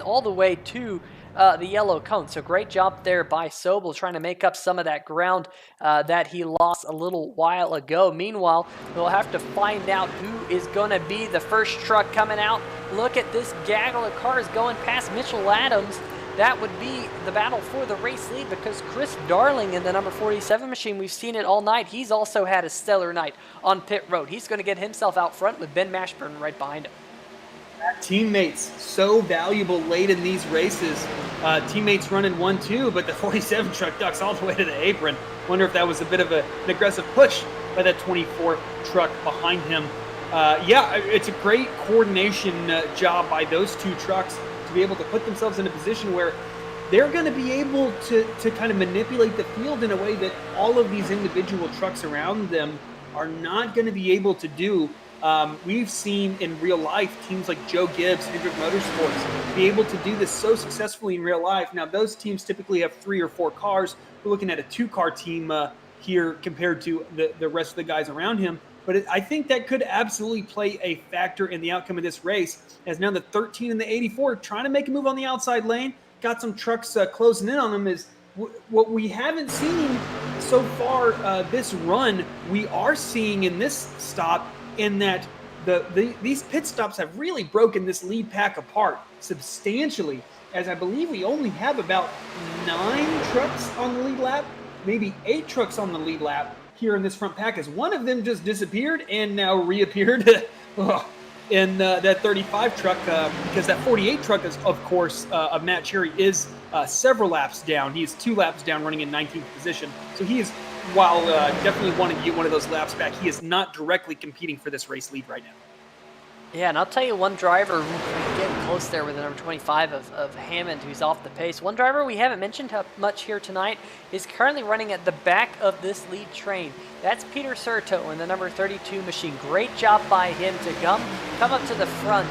all the way to the yellow cone. So great job there by Sobel, trying to make up some of that ground that he lost a little while ago. Meanwhile, we'll have to find out who is going to be the first truck coming out. Look at this gaggle of cars going past Mitchell Adams. That would be the battle for the race lead, because Chris Darling in the number 47 machine, we've seen it all night. He's also had a stellar night on pit road. He's going to get himself out front with Ben Mashburn right behind him. Teammates, so valuable late in these races. Teammates running 1-2, but the 47 truck ducks all the way to the apron. Wonder if that was a bit of an aggressive push by that 24 truck behind him. Yeah, it's a great coordination job by those 2 trucks to be able to put themselves in a position where they're going to be able to kind of manipulate the field in a way that all of these individual trucks around them are not going to be able to do. We've seen in real life teams like Joe Gibbs, Hendrick Motorsports, be able to do this so successfully in real life. Now, those teams typically have 3 or 4 cars. We're looking at a 2-car team here compared to the rest of the guys around him. But I think that could absolutely play a factor in the outcome of this race, as now the 13 and the 84 trying to make a move on the outside lane. Got some trucks closing in on them. Is what we haven't seen so far this run, we are seeing in this stop, in that these pit stops have really broken this lead pack apart substantially, as I believe we only have about 9 trucks on the lead lap, maybe 8 trucks on the lead lap here in this front pack, as one of them just disappeared and now reappeared in that 35 truck, because that 48 truck is, of course, of Matt Cherry is several laps down. He is 2 laps down, running in 19th position. So he is, while definitely wanting to get one of those laps back, he is not directly competing for this race lead right now. Yeah, and I'll tell you one driver getting close there with the number 25 of Hammond, who's off the pace. One driver we haven't mentioned much here tonight is currently running at the back of this lead train. That's Peter Serto in the number 32 machine. Great job by him to come up to the front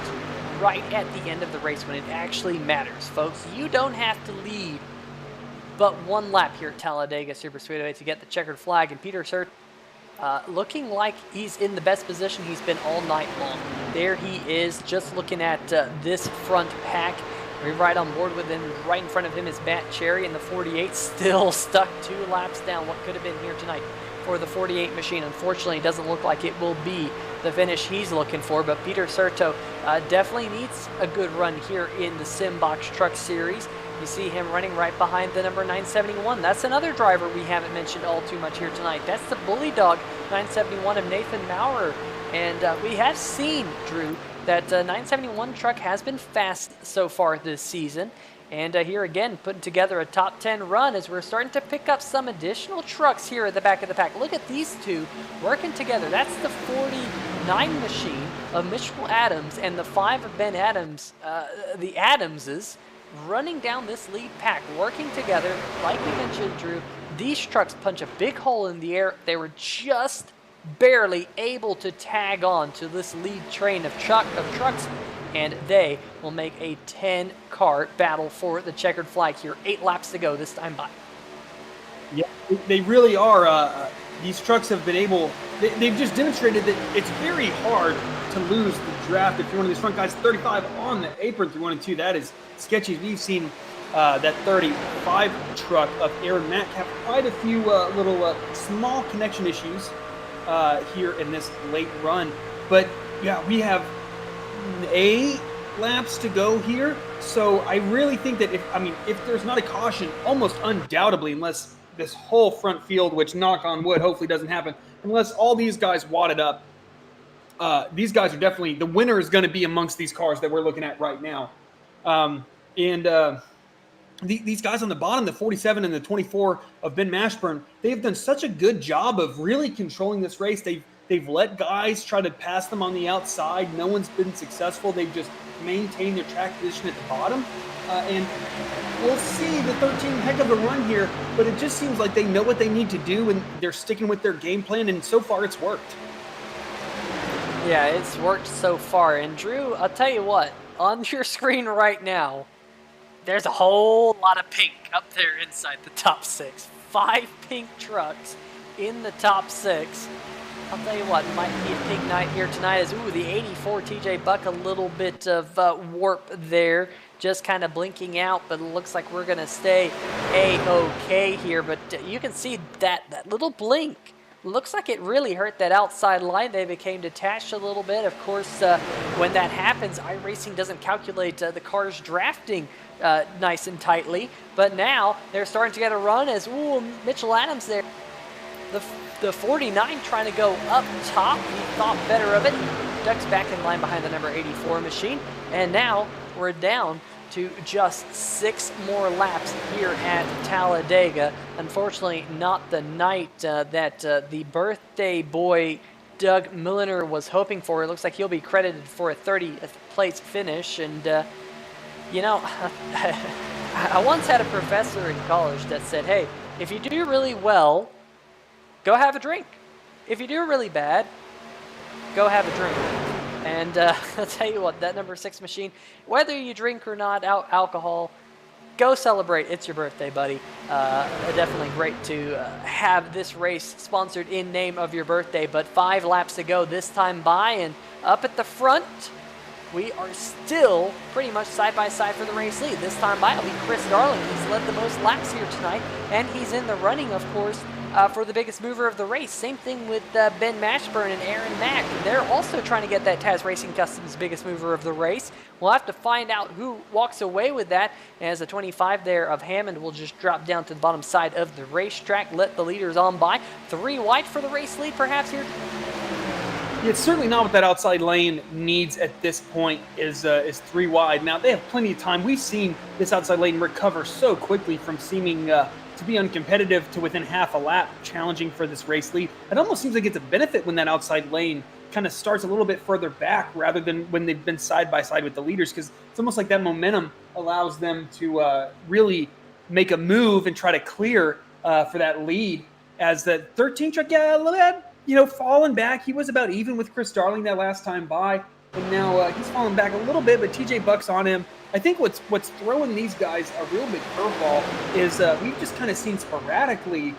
right at the end of the race when it actually matters, folks. You don't have to lead but 1 lap here at Talladega Super Speedway to get the checkered flag, and Peter Serto looking like he's in the best position he's been all night long. There he is, just looking at this front pack. We're right on board with him. Right in front of him is Matt Cherry in the 48, still stuck 2 laps down. What could have been here tonight for the 48 machine? Unfortunately, it doesn't look like it will be the finish he's looking for, but Peter Serto definitely needs a good run here in the Simbox Truck Series. You see him running right behind the number 971. That's another driver we haven't mentioned all too much here tonight. That's the Bully Dog 971 of Nathan Maurer. And we have seen, Drew, that 971 truck has been fast so far this season. And here again, putting together a top 10 run as we're starting to pick up some additional trucks here at the back of the pack. Look at these two working together. That's the 49 machine of Mitchell Adams and the 5 of Ben Adams, the Adamses, running down this lead pack, working together. Like we mentioned, Drew, these trucks punch a big hole in the air. They were just barely able to tag on to this lead train of trucks, and they will make a 10-car battle for the checkered flag here. 8 laps to go this time by. Yeah, they really are. These trucks have been able, they've just demonstrated that it's very hard to lose the draft if you're one of these front guys. 35 on the apron through 1 and 2. That is sketchy. We've seen that 35 truck of Aaron Mack have quite a few little small connection issues here in this late run. But yeah, we have 8 laps to go here. So I really think that if there's not a caution, almost undoubtedly, unless this whole front field, which knock on wood, hopefully doesn't happen, unless all these guys wadded up, these guys are definitely, the winner is going to be amongst these cars that we're looking at right now. These guys on the bottom, the 47 and the 24 of Ben Mashburn, they've done such a good job of really controlling this race. They've let guys try to pass them on the outside. No one's been successful. They've just maintained their track position at the bottom. And we'll see the 13 heck of a run here, but it just seems like they know what they need to do and they're sticking with their game plan, and so far it's worked. Yeah, it's worked so far. And Drew, I'll tell you what, on your screen right now, there's a whole lot of pink up there inside the top 6. 5 pink trucks in the top 6. I'll tell you what, might be a pink night here tonight. As the 84 TJ Buck, a little bit of warp there, just kind of blinking out, but it looks like we're going to stay A-OK here. But you can see that little blink. Looks like it really hurt that outside line. They became detached a little bit. Of course, when that happens, iRacing doesn't calculate the cars drafting nice and tightly. But now they're starting to get a run as, Mitchell Adams there. The 49 trying to go up top. He thought better of it. Ducks back in line behind the number 84 machine. And now we're down to just 6 more laps here at Talladega. Unfortunately, not the night that the birthday boy Doug Milliner was hoping for. It looks like he'll be credited for a 30th place finish. And, I once had a professor in college that said, hey, if you do really well, go have a drink. If you do really bad, go have a drink. And I'll tell you what, that number 6 machine, whether you drink or not alcohol, go celebrate. It's your birthday, buddy. Definitely great to have this race sponsored in name of your birthday. But 5 laps to go this time by, and up at the front, we are still pretty much side by side for the race lead. This time by, it'll be Chris Darling. He's led the most laps here tonight, and he's in the running, of course, for the biggest mover of the race. Same thing with Ben Mashburn and Aaron Mack. They're also trying to get that Taz Racing Customs biggest mover of the race. We'll have to find out who walks away with that, as the 25 there of Hammond will just drop down to the bottom side of the racetrack, let the leaders on by. 3 wide for the race lead perhaps here. It's certainly not what that outside lane needs at this point is 3 wide. Now, they have plenty of time. We've seen this outside lane recover so quickly from seeming to be uncompetitive to within half a lap, challenging for this race lead. It almost seems like it's a benefit when that outside lane kind of starts a little bit further back rather than when they've been side by side with the leaders, because it's almost like that momentum allows them to really make a move and try to clear for that lead. As the 13 truck, a little bit, falling back. He was about even with Chris Darling that last time by, and now he's falling back a little bit, but TJ Buck's on him. I think what's throwing these guys a real big curveball is we've just kind of seen sporadically,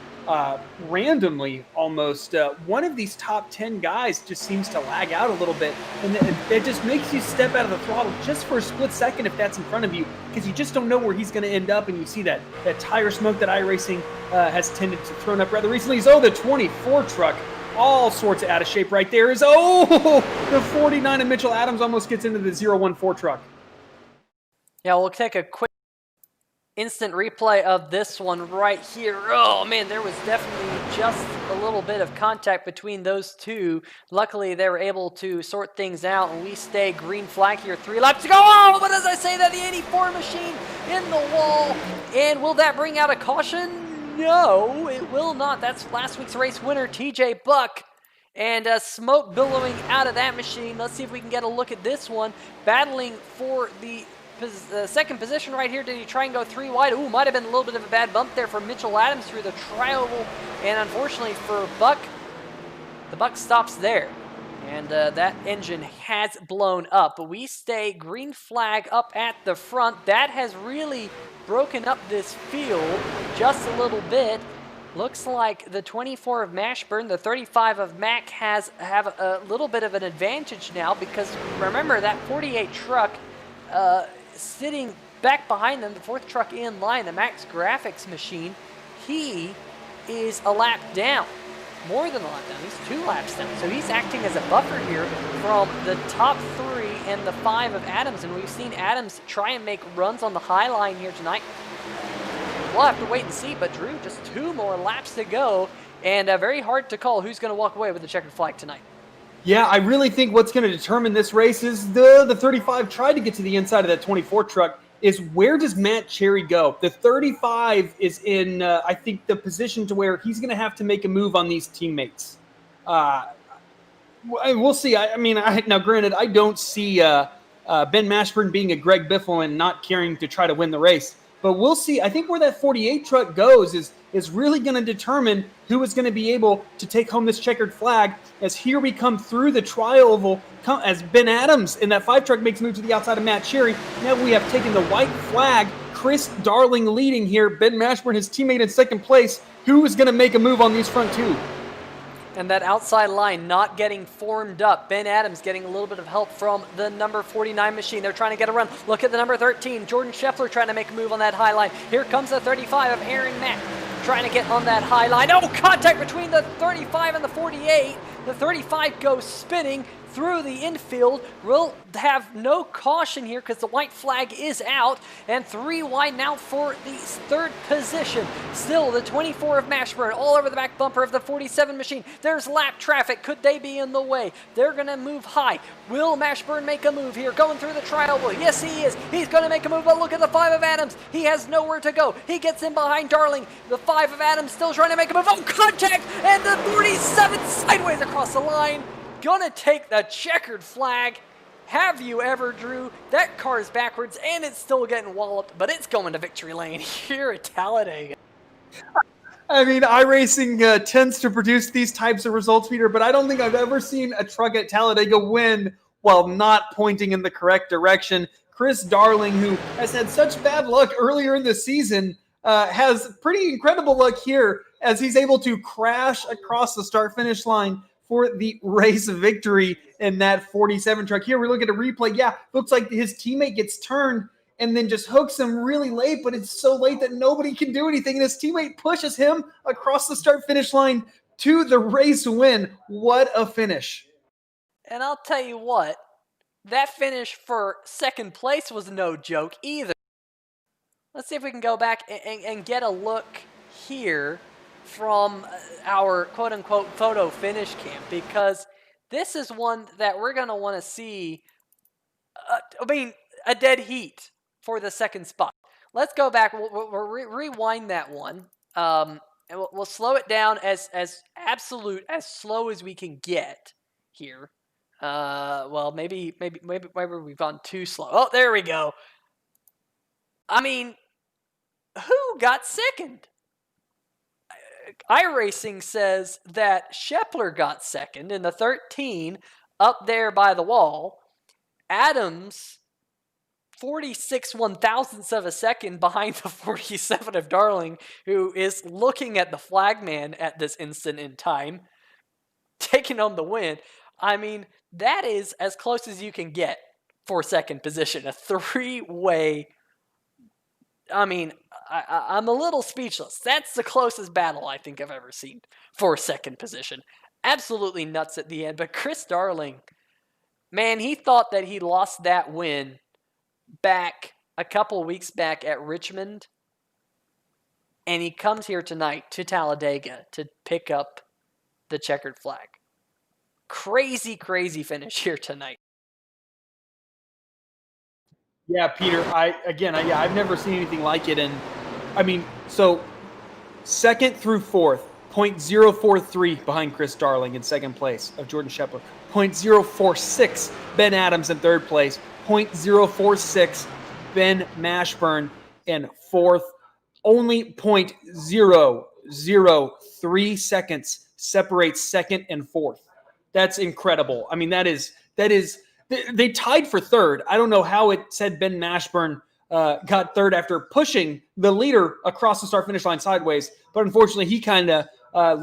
randomly almost, one of these top 10 guys just seems to lag out a little bit, and it just makes you step out of the throttle just for a split second if that's in front of you, because you just don't know where he's going to end up, and you see that tire smoke that iRacing has tended to throw up rather recently. The 24 truck, all sorts of out of shape right there, the 49 of Mitchell Adams almost gets into the 014 truck. Yeah, we'll take a quick instant replay of this one right here. Oh man, there was definitely just a little bit of contact between those two. Luckily, they were able to sort things out, and we stay green flag here. 3 laps to go. Oh, but as I say that, the 84 machine in the wall. And will that bring out a caution? No, it will not. That's last week's race winner, TJ Buck. And smoke billowing out of that machine. Let's see if we can get a look at this one. Battling for the second position right here. Did he try and go 3 wide? Ooh, might have been a little bit of a bad bump there for Mitchell Adams through the tri-oval. And unfortunately for Buck, the Buck stops there. And that engine has blown up. But we stay green flag up at the front. That has really broken up this field just a little bit. Looks like the 24 of Mashburn, the 35 of Mack have a little bit of an advantage now, because remember that 48 truck sitting back behind them, the 4th truck in line, the Max Grafix machine, he is a lap down. More than a lap down. He's 2 laps down. So he's acting as a buffer here from the top 3 and the 5 of Adams. And we've seen Adams try and make runs on the high line here tonight. We'll have to wait and see, but Drew, just 2 more laps to go, and very hard to call who's going to walk away with the checkered flag tonight. Yeah, I really think what's going to determine this race is the 35 tried to get to the inside of that 24 truck, is where does Matt Cherry go? The 35 is in, I think, the position to where he's going to have to make a move on these teammates. We'll see. Now, granted, I don't see Ben Mashburn being a Greg Biffle and not caring to try to win the race. But we'll see. I think where that 48 truck goes is really going to determine who is going to be able to take home this checkered flag, as here we come through the tri-oval as Ben Adams in that 5 truck makes a move to the outside of Matt Cherry. Now we have taken the white flag. Chris Darling leading here. Ben Mashburn, his teammate, in second place. Who is going to make a move on these front 2? And that outside line not getting formed up. Ben Adams getting a little bit of help from the number 49 machine. They're trying to get a run. Look at the number 13. Jordan Scheffler trying to make a move on that high line. Here comes the 35 of Aaron Mack trying to get on that high line. Oh, contact between the 35 and the 48. The 35 goes spinning through the infield. We'll have no caution here because the white flag is out, and 3 wide now for the 3rd position. Still the 24 of Mashburn all over the back bumper of the 47 machine. There's lap traffic. Could they be in the way? They're going to move high. Will Mashburn make a move here? Going through the tri-oval. Yes, he is. He's going to make a move, but look at the 5 of Adams. He has nowhere to go. He gets in behind Darling. The 5 of Adams still trying to make a move. Oh, contact! And the 47 sideways across the line. Gonna take the checkered flag. Have you ever, Drew? That car is backwards and it's still getting walloped, but it's going to victory lane here at Talladega. I mean, iRacing tends to produce these types of results, Peter, but I don't think I've ever seen a truck at Talladega win while not pointing in the correct direction. Chris Darling, who has had such bad luck earlier in the season, has pretty incredible luck here as he's able to crash across the start-finish line for the race victory in that 47 truck. Here we look at a replay. Yeah, looks like his teammate gets turned and then just hooks him really late, but it's so late that nobody can do anything, and his teammate pushes him across the start-finish line to the race win. What a finish. And I'll tell you what, that finish for 2nd place was no joke either. Let's see if we can go back and get a look here from our quote-unquote photo finish cam, because this is one that we're going to want to see, a dead heat for the 2nd spot. Let's go back. We'll rewind that one, and we'll slow it down as slow as we can get here. Well, maybe we've gone too slow. Oh, there we go. I mean, who got 2nd? iRacing says that Scheffler got 2nd in the 13 up there by the wall. Adams, 46 1,000ths of a second behind the 47 of Darling, who is looking at the flagman at this instant in time, taking on the win. I mean, that is as close as you can get for 2nd position. A 3-way. I mean, I'm a little speechless. That's the closest battle I think I've ever seen for 2nd position. Absolutely nuts at the end. But Chris Darling, man, he thought that he lost that win back a couple weeks back at Richmond and he comes here tonight to Talladega to pick up the checkered flag. Crazy, crazy finish here tonight. Yeah, Peter. I've never seen anything like it, and I mean, so second through fourth, 0.043 behind Chris Darling in second place of Jordan Scheffler, 0.046 Ben Adams in third place, 0.046 Ben Mashburn in fourth. Only 0.003 seconds separates second and fourth. That's incredible. I mean, that is they tied for third. I don't know how it said Ben Mashburn got third after pushing the leader across the start finish line sideways, but unfortunately he kind of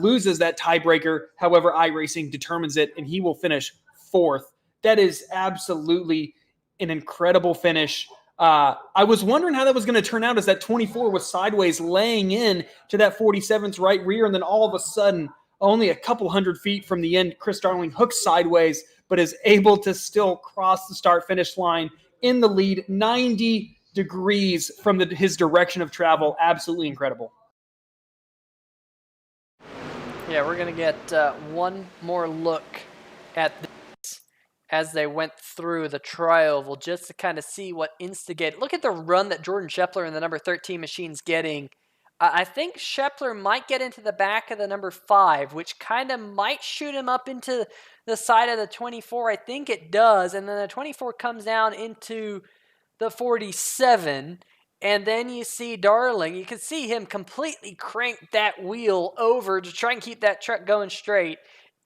loses that tiebreaker. However, iRacing determines it, and he will finish fourth. That is absolutely an incredible finish. I was wondering how that was going to turn out, as that 24 was sideways laying in to that 47's right rear, and then all of a sudden, only a couple hundred feet from the end, Chris Darling hooks sideways, but is able to still cross the start-finish line in the lead, 90 degrees from his direction of travel. Absolutely incredible. Yeah, we're going to get one more look at this as they went through the tri-oval, just to kind of see what instigated. Look at the run that Jordan Scheffler and the number 13 machine's getting. I think Scheffler might get into the back of the number 5, which kind of might shoot him up into the side of the 24. I think it does. And then the 24 comes down into the 47. And then you see Darling. You can see him completely crank that wheel over to try and keep that truck going straight.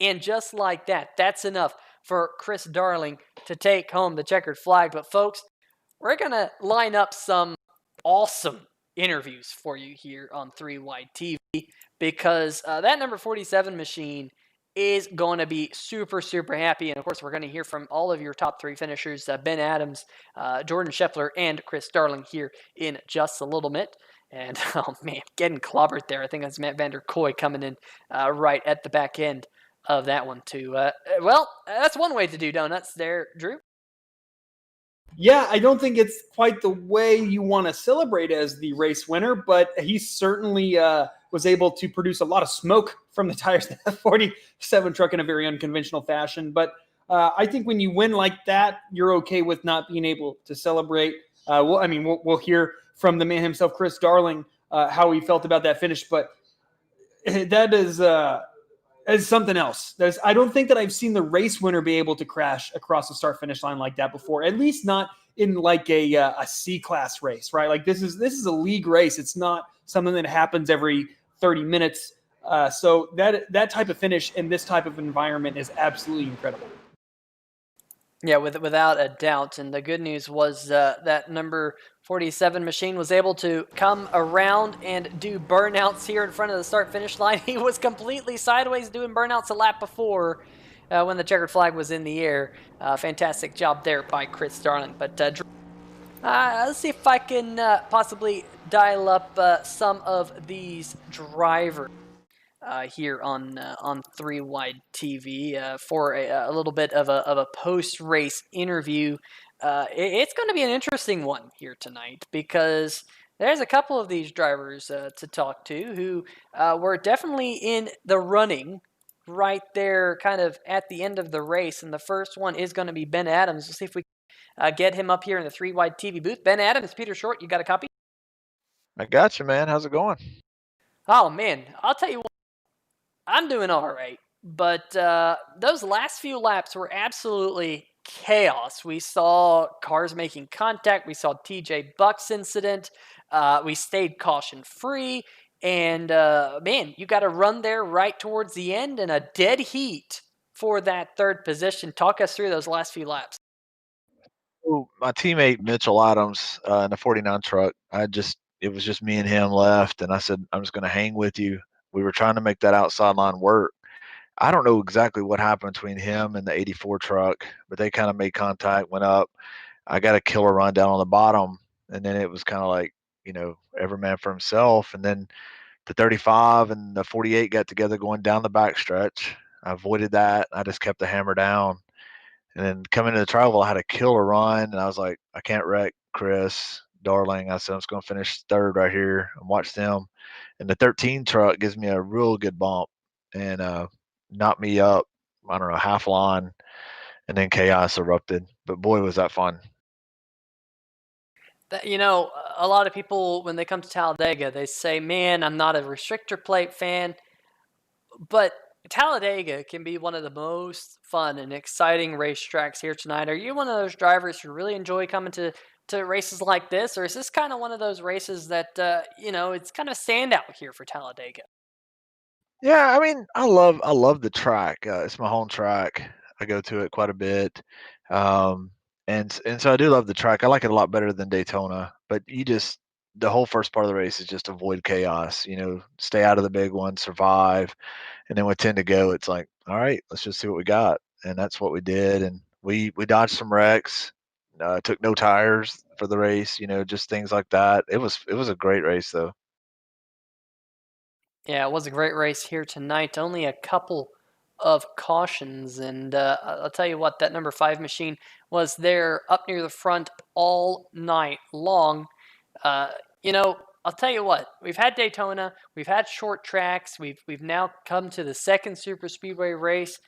And just like that, that's enough for Chris Darling to take home the checkered flag. But folks, we're going to line up some awesome interviews for you here on 3 Wide TV, because that number 47 machine is going to be super, super happy. And of course, we're going to hear from all of your top 3 finishers, Ben Adams, Jordan Scheffler, and Chris Darling here in just a little bit. And oh man, getting clobbered there. I think that's Matt Vander Kooi coming in right at the back end of that one too. Well, that's one way to do donuts there, Drew. Yeah, I don't think it's quite the way you want to celebrate as the race winner, but he certainly was able to produce a lot of smoke from the tires of that 47 truck in a very unconventional fashion. But I think when you win like that, you're okay with not being able to celebrate. We'll hear from the man himself, Chris Darling, how he felt about that finish. But that is something else. I don't think that I've seen the race winner be able to crash across the start finish line like that before. At least not in like a C-class race, right? Like this is a league race. It's not something that happens every 30 minutes. So that type of finish in this type of environment is absolutely incredible. Yeah, without a doubt. And the good news was that number 47 machine was able to come around and do burnouts here in front of the start-finish line. He was completely sideways doing burnouts a lap before when the checkered flag was in the air. Fantastic job there by Chris Darling. But let's see if I can possibly dial up some of these drivers here on 3 Wide TV for a little bit of a post-race interview. It's going to be an interesting one here tonight, because there's a couple of these drivers to talk to who were definitely in the running right there kind of at the end of the race. And the first one is going to be Ben Adams. We'll see if we can get him up here in the 3 Wide TV booth. Ben Adams, Peter Short, you got a copy? I got you, man. How's it going? Oh, man, I'll tell you what. I'm doing all right, but those last few laps were absolutely chaos. We saw cars making contact. We saw TJ Buck's incident. We stayed caution-free. And, man, you got to run there right towards the end in a dead heat for that third position. Talk us through those last few laps. Well, my teammate Mitchell Adams in the 49 truck, it was just me and him left, and I said, I'm just going to hang with you. We were trying to make that outside line work. I don't know exactly what happened between him and the 84 truck, but they kind of made contact, went up. I got a killer run down on the bottom, and then it was kind of like, every man for himself. And then the 35 and the 48 got together going down the back stretch. I avoided that. I just kept the hammer down. And then coming to the travel, I had a killer run, and I was like, I can't wreck Chris Darling. I said, I'm just going to finish third right here and watch them. And the 13 truck gives me a real good bump and knocked me up, I don't know, half line, and then chaos erupted. But boy, was that fun. You know, a lot of people, when they come to Talladega, they say, man, I'm not a restrictor plate fan. But Talladega can be one of the most fun and exciting racetracks here tonight. Are you one of those drivers who really enjoy coming to races like this? Or is this kind of one of those races that, you know, it's kind of a standout here for Talladega? Yeah, I mean, I love the track. It's my home track. I go to it quite a bit, um, and so I do love the track. I like it a lot better than Daytona. But the whole first part of the race is just avoid chaos. You know, stay out of the big one, survive, and then with 10 to go, it's like, all right, let's just see what we got, and that's what we did. And we dodged some wrecks, took no tires for the race. You know, just things like that. It was a great race though. Yeah, it was a great race here tonight. Only a couple of cautions, and I'll tell you what, that number 5 machine was there up near the front all night long. Uh, you know, I'll tell you what, we've had Daytona, we've had short tracks, we've now come to the second super speedway race.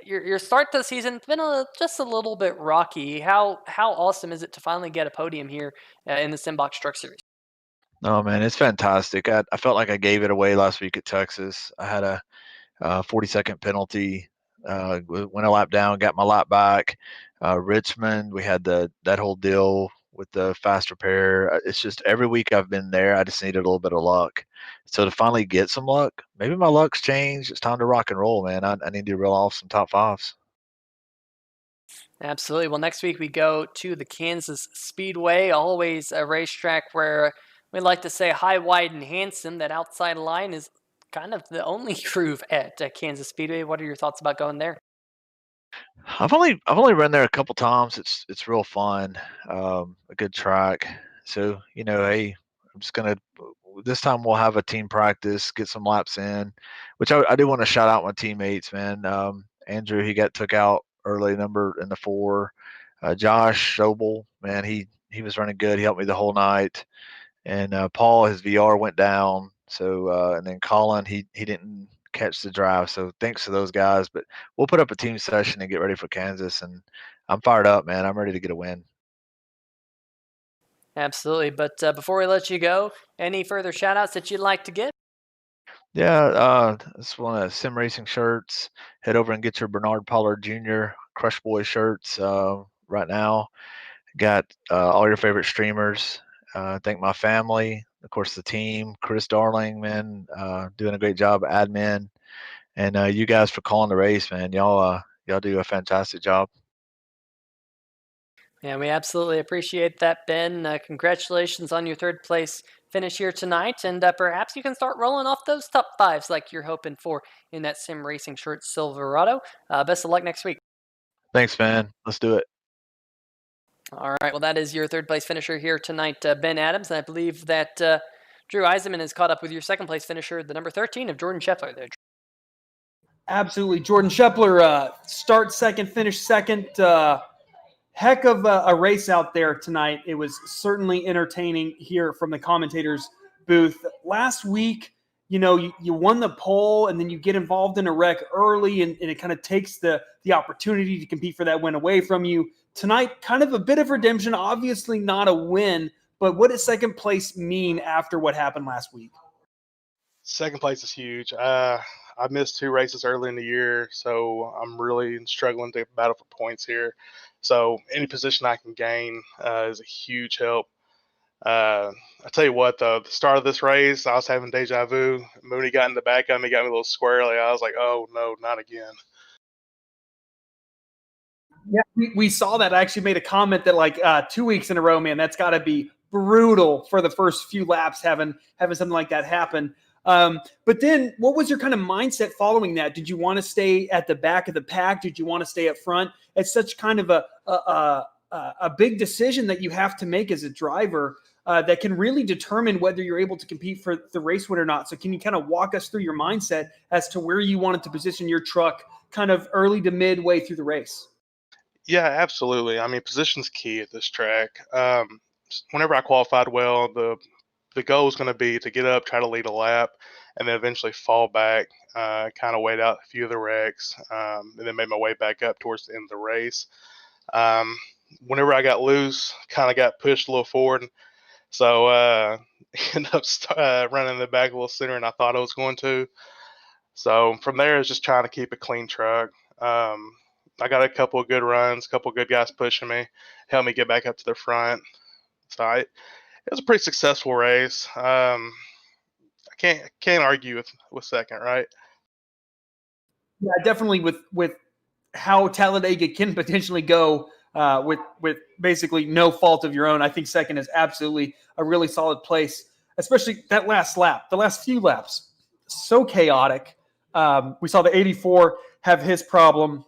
Your start to the season's been just a little bit rocky. How awesome is it to finally get a podium here in the Simbox Truck Series? Oh man, it's fantastic. I felt like I gave it away last week at Texas. I had a 40-second penalty. Went a lap down, got my lap back. Richmond, we had that whole deal with the fast repair. It's just every week I've been there, I just needed a little bit of luck. So to finally get some luck, maybe my luck's changed. It's time to rock and roll, man. I need to reel off some top fives. Absolutely. Well, next week we go to the Kansas Speedway, always a racetrack where we like to say high, wide, and handsome. That outside line is kind of the only groove at Kansas Speedway. What are your thoughts about going there? I've only run there a couple times. It's real fun, a good track. So you know, hey, I'm just gonna this time we'll have a team practice, get some laps in, which I do want to shout out my teammates, man. Andrew, he got took out early, number in the 4. Josh Schobel, man, he was running good. He helped me the whole night. And Paul, his VR went down. So and then Colin, he didn't catch the drive. So thanks to those guys. But we'll put up a team session and get ready for Kansas. And I'm fired up, man. I'm ready to get a win. Absolutely. But before we let you go, any further shout outs that you'd like to give? Yeah, this one of Sim Racing shirts. Head over and get your Bernard Pollard Jr. Crush Boy shirts right now. Got all your favorite streamers. Thank my family, of course, the team, Chris Darling, man, doing a great job, admin, and you guys for calling the race, man. Y'all do a fantastic job. Yeah, we absolutely appreciate that, Ben. Congratulations on your third place finish here tonight, and perhaps you can start rolling off those top fives like you're hoping for in that Sim Racing Shirt Silverado. Best of luck next week. Thanks, man. Let's do it. All right, well, that is your third place finisher here tonight, Ben Adams, and I believe that Drew Eisenman is caught up with your second place finisher, the number 13 of Jordan Scheffler there. Absolutely. Jordan Scheffler, start second, finish second. Heck of a race out there tonight. It was certainly entertaining here from the commentators' booth. Last week, you know, you won the pole and then you get involved in a wreck early and it kind of takes the opportunity to compete for that win away from you. Tonight, kind of a bit of redemption, obviously not a win, but what does second place mean after what happened last week? Second place is huge. I missed 2 races early in the year, so I'm really struggling to battle for points here. So any position I can gain is a huge help. I tell you what, though, the start of this race, I was having deja vu. Mooney got in the back of me, got me a little squirrely. I was like, oh, no, not again. Yeah, we saw that. I actually made a comment that like 2 weeks in a row, man, that's got to be brutal for the first few laps having something like that happen. But then what was your kind of mindset following that? Did you want to stay at the back of the pack? Did you want to stay up front? It's such kind of a big decision that you have to make as a driver that can really determine whether you're able to compete for the race win or not. So can you kind of walk us through your mindset as to where you wanted to position your truck kind of early to midway through the race? Yeah, absolutely. I mean, position's key at this track. Whenever I qualified well, the the goal was going to be to get up, try to lead a lap, and then eventually fall back, kind of wait out a few of the wrecks, and then made my way back up towards the end of the race. Whenever I got loose, kind of got pushed a little forward, so ended up running in the back a little sooner than I thought I was going to. So from there, it's just trying to keep a clean truck. I got a couple of good runs, a couple of good guys pushing me, helped me get back up to the front. So it was a pretty successful race. I can't argue with second, right? Yeah, definitely with how Talladega can potentially go with basically no fault of your own. I think second is absolutely a really solid place, especially that last lap, the last few laps, so chaotic. We saw the 84 have his problem,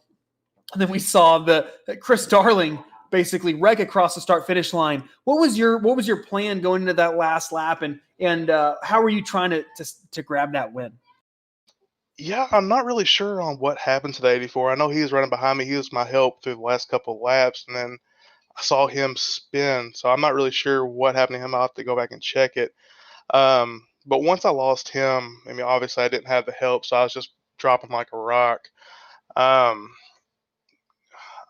and then we saw the Chris Darling basically wreck across the start finish line. What was your plan going into that last lap, and how were you trying to grab that win? Yeah, I'm not really sure on what happened to the 84. I know he was running behind me. He was my help through the last couple of laps, and then I saw him spin. So I'm not really sure what happened to him. I'll have to go back and check it. But once I lost him, I mean, obviously I didn't have the help, so I was just dropping like a rock. Um,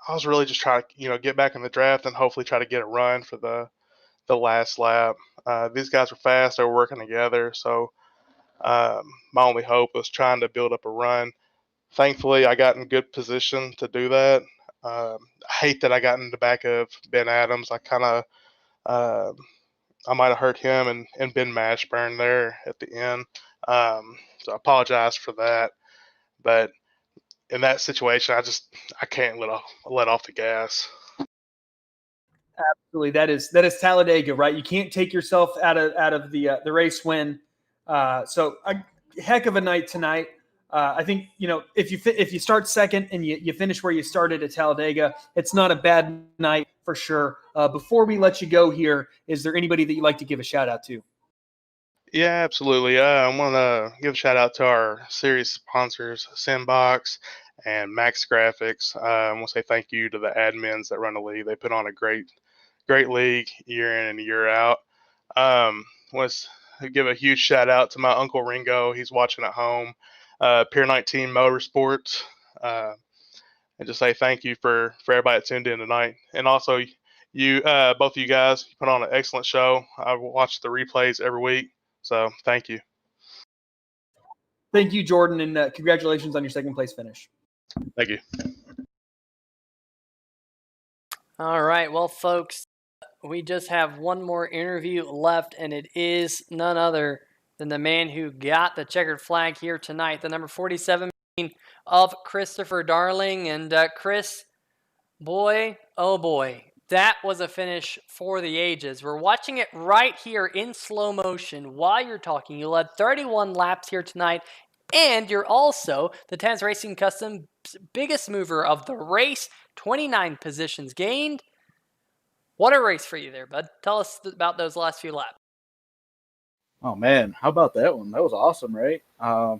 I was really just trying to, get back in the draft and hopefully try to get a run for the last lap. These guys were fast; they were working together. So my only hope was trying to build up a run. Thankfully, I got in good position to do that. I hate that I got in the back of Ben Adams. I might have hurt him and Ben Mashburn there at the end. So I apologize for that. But in that situation, I can't let off the gas. Absolutely, that is Talladega, right? You can't take yourself out of the race win. So a heck of a night tonight. I think if you start second and you finish where you started at Talladega, it's not a bad night for sure. Before we let you go here, is there anybody that you'd like to give a shout out to? Yeah, absolutely. I want to give a shout out to our series sponsors, Simbox and Max Grafix. I want to say thank you to the admins that run the league. They put on a great league year in and year out. Want to give a huge shout out to my Uncle Ringo. He's watching at home. Pier 19 Motorsports. And just say thank you for everybody that tuned in tonight. And also, you both of you guys, you put on an excellent show. I watch the replays every week. So thank you. Thank you, Jordan, and congratulations on your second place finish. Thank you. All right. Well, folks, we just have one more interview left, and it is none other than the man who got the checkered flag here tonight, the number 47 of Christopher Darling. And Chris, boy, oh boy, that was a finish for the ages. We're watching it right here in slow motion while you're talking. You led 31 laps here tonight, and you're also the Taz Racing Customs biggest mover of the race, 29 positions gained. What a race for you there, bud. Tell us about those last few laps. Oh man, how about that one? That was awesome, right? I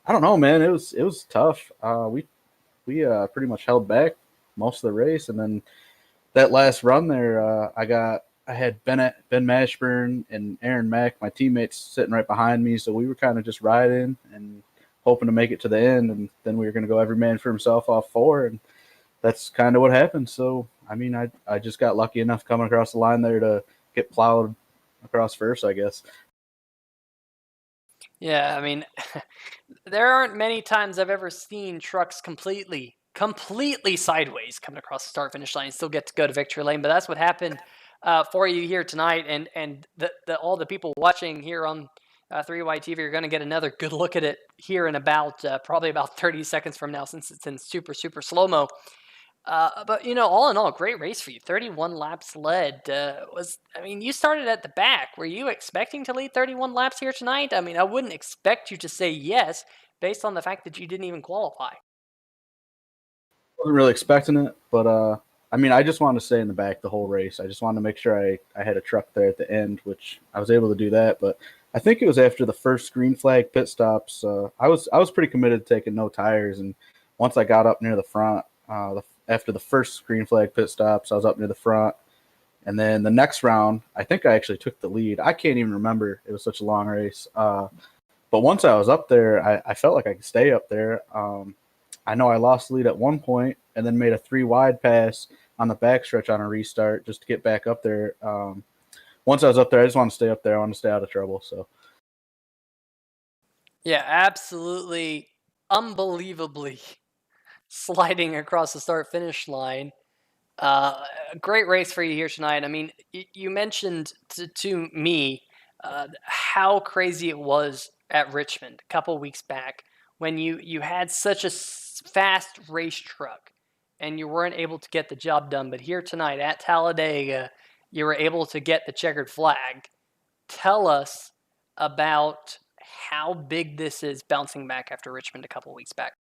don't know, man. It was tough. We pretty much held back most of the race, and then that last run there, I had Ben Mashburn and Aaron Mack, my teammates, sitting right behind me, so we were kind of just riding and hoping to make it to the end, and then we were going to go every man for himself off 4, and that's kind of what happened. So I mean, I just got lucky enough coming across the line there to get plowed across first, I guess. Yeah, I mean, there aren't many times I've ever seen trucks completely sideways coming across the start-finish line and still get to go to victory lane, but that's what happened for you here tonight, and all the people watching here on 3Y TV are going to get another good look at it here in about probably about 30 seconds from now, since it's in super slow-mo. But, all in all, great race for you. 31 laps led. You started at the back. Were you expecting to lead 31 laps here tonight? I mean, I wouldn't expect you to say yes based on the fact that you didn't even qualify. Wasn't really expecting it, but I just wanted to stay in the back the whole race. I just wanted to make sure I had a truck there at the end, which I was able to do that. But I think it was after the first green flag pit stops. I was pretty committed to taking no tires, and once I got up near the front, after the first green flag pit stops, I was up near the front, And then the next round, I think I actually took the lead. I can't even remember. It was such a long race. But once I was up there, I felt like I could stay up there. I know I lost the lead at one point and then made a 3 wide pass on the backstretch on a restart just to get back up there. Once I was up there, I just want to stay up there. I want to stay out of trouble. So, Yeah, absolutely unbelievably sliding across the start-finish line. A great race for you here tonight. I mean, you mentioned to me how crazy it was at Richmond a couple weeks back when you had such a fast race truck and you weren't able to get the job done. But here tonight at Talladega, you were able to get the checkered flag. Tell us about how big this is bouncing back after Richmond a couple weeks back.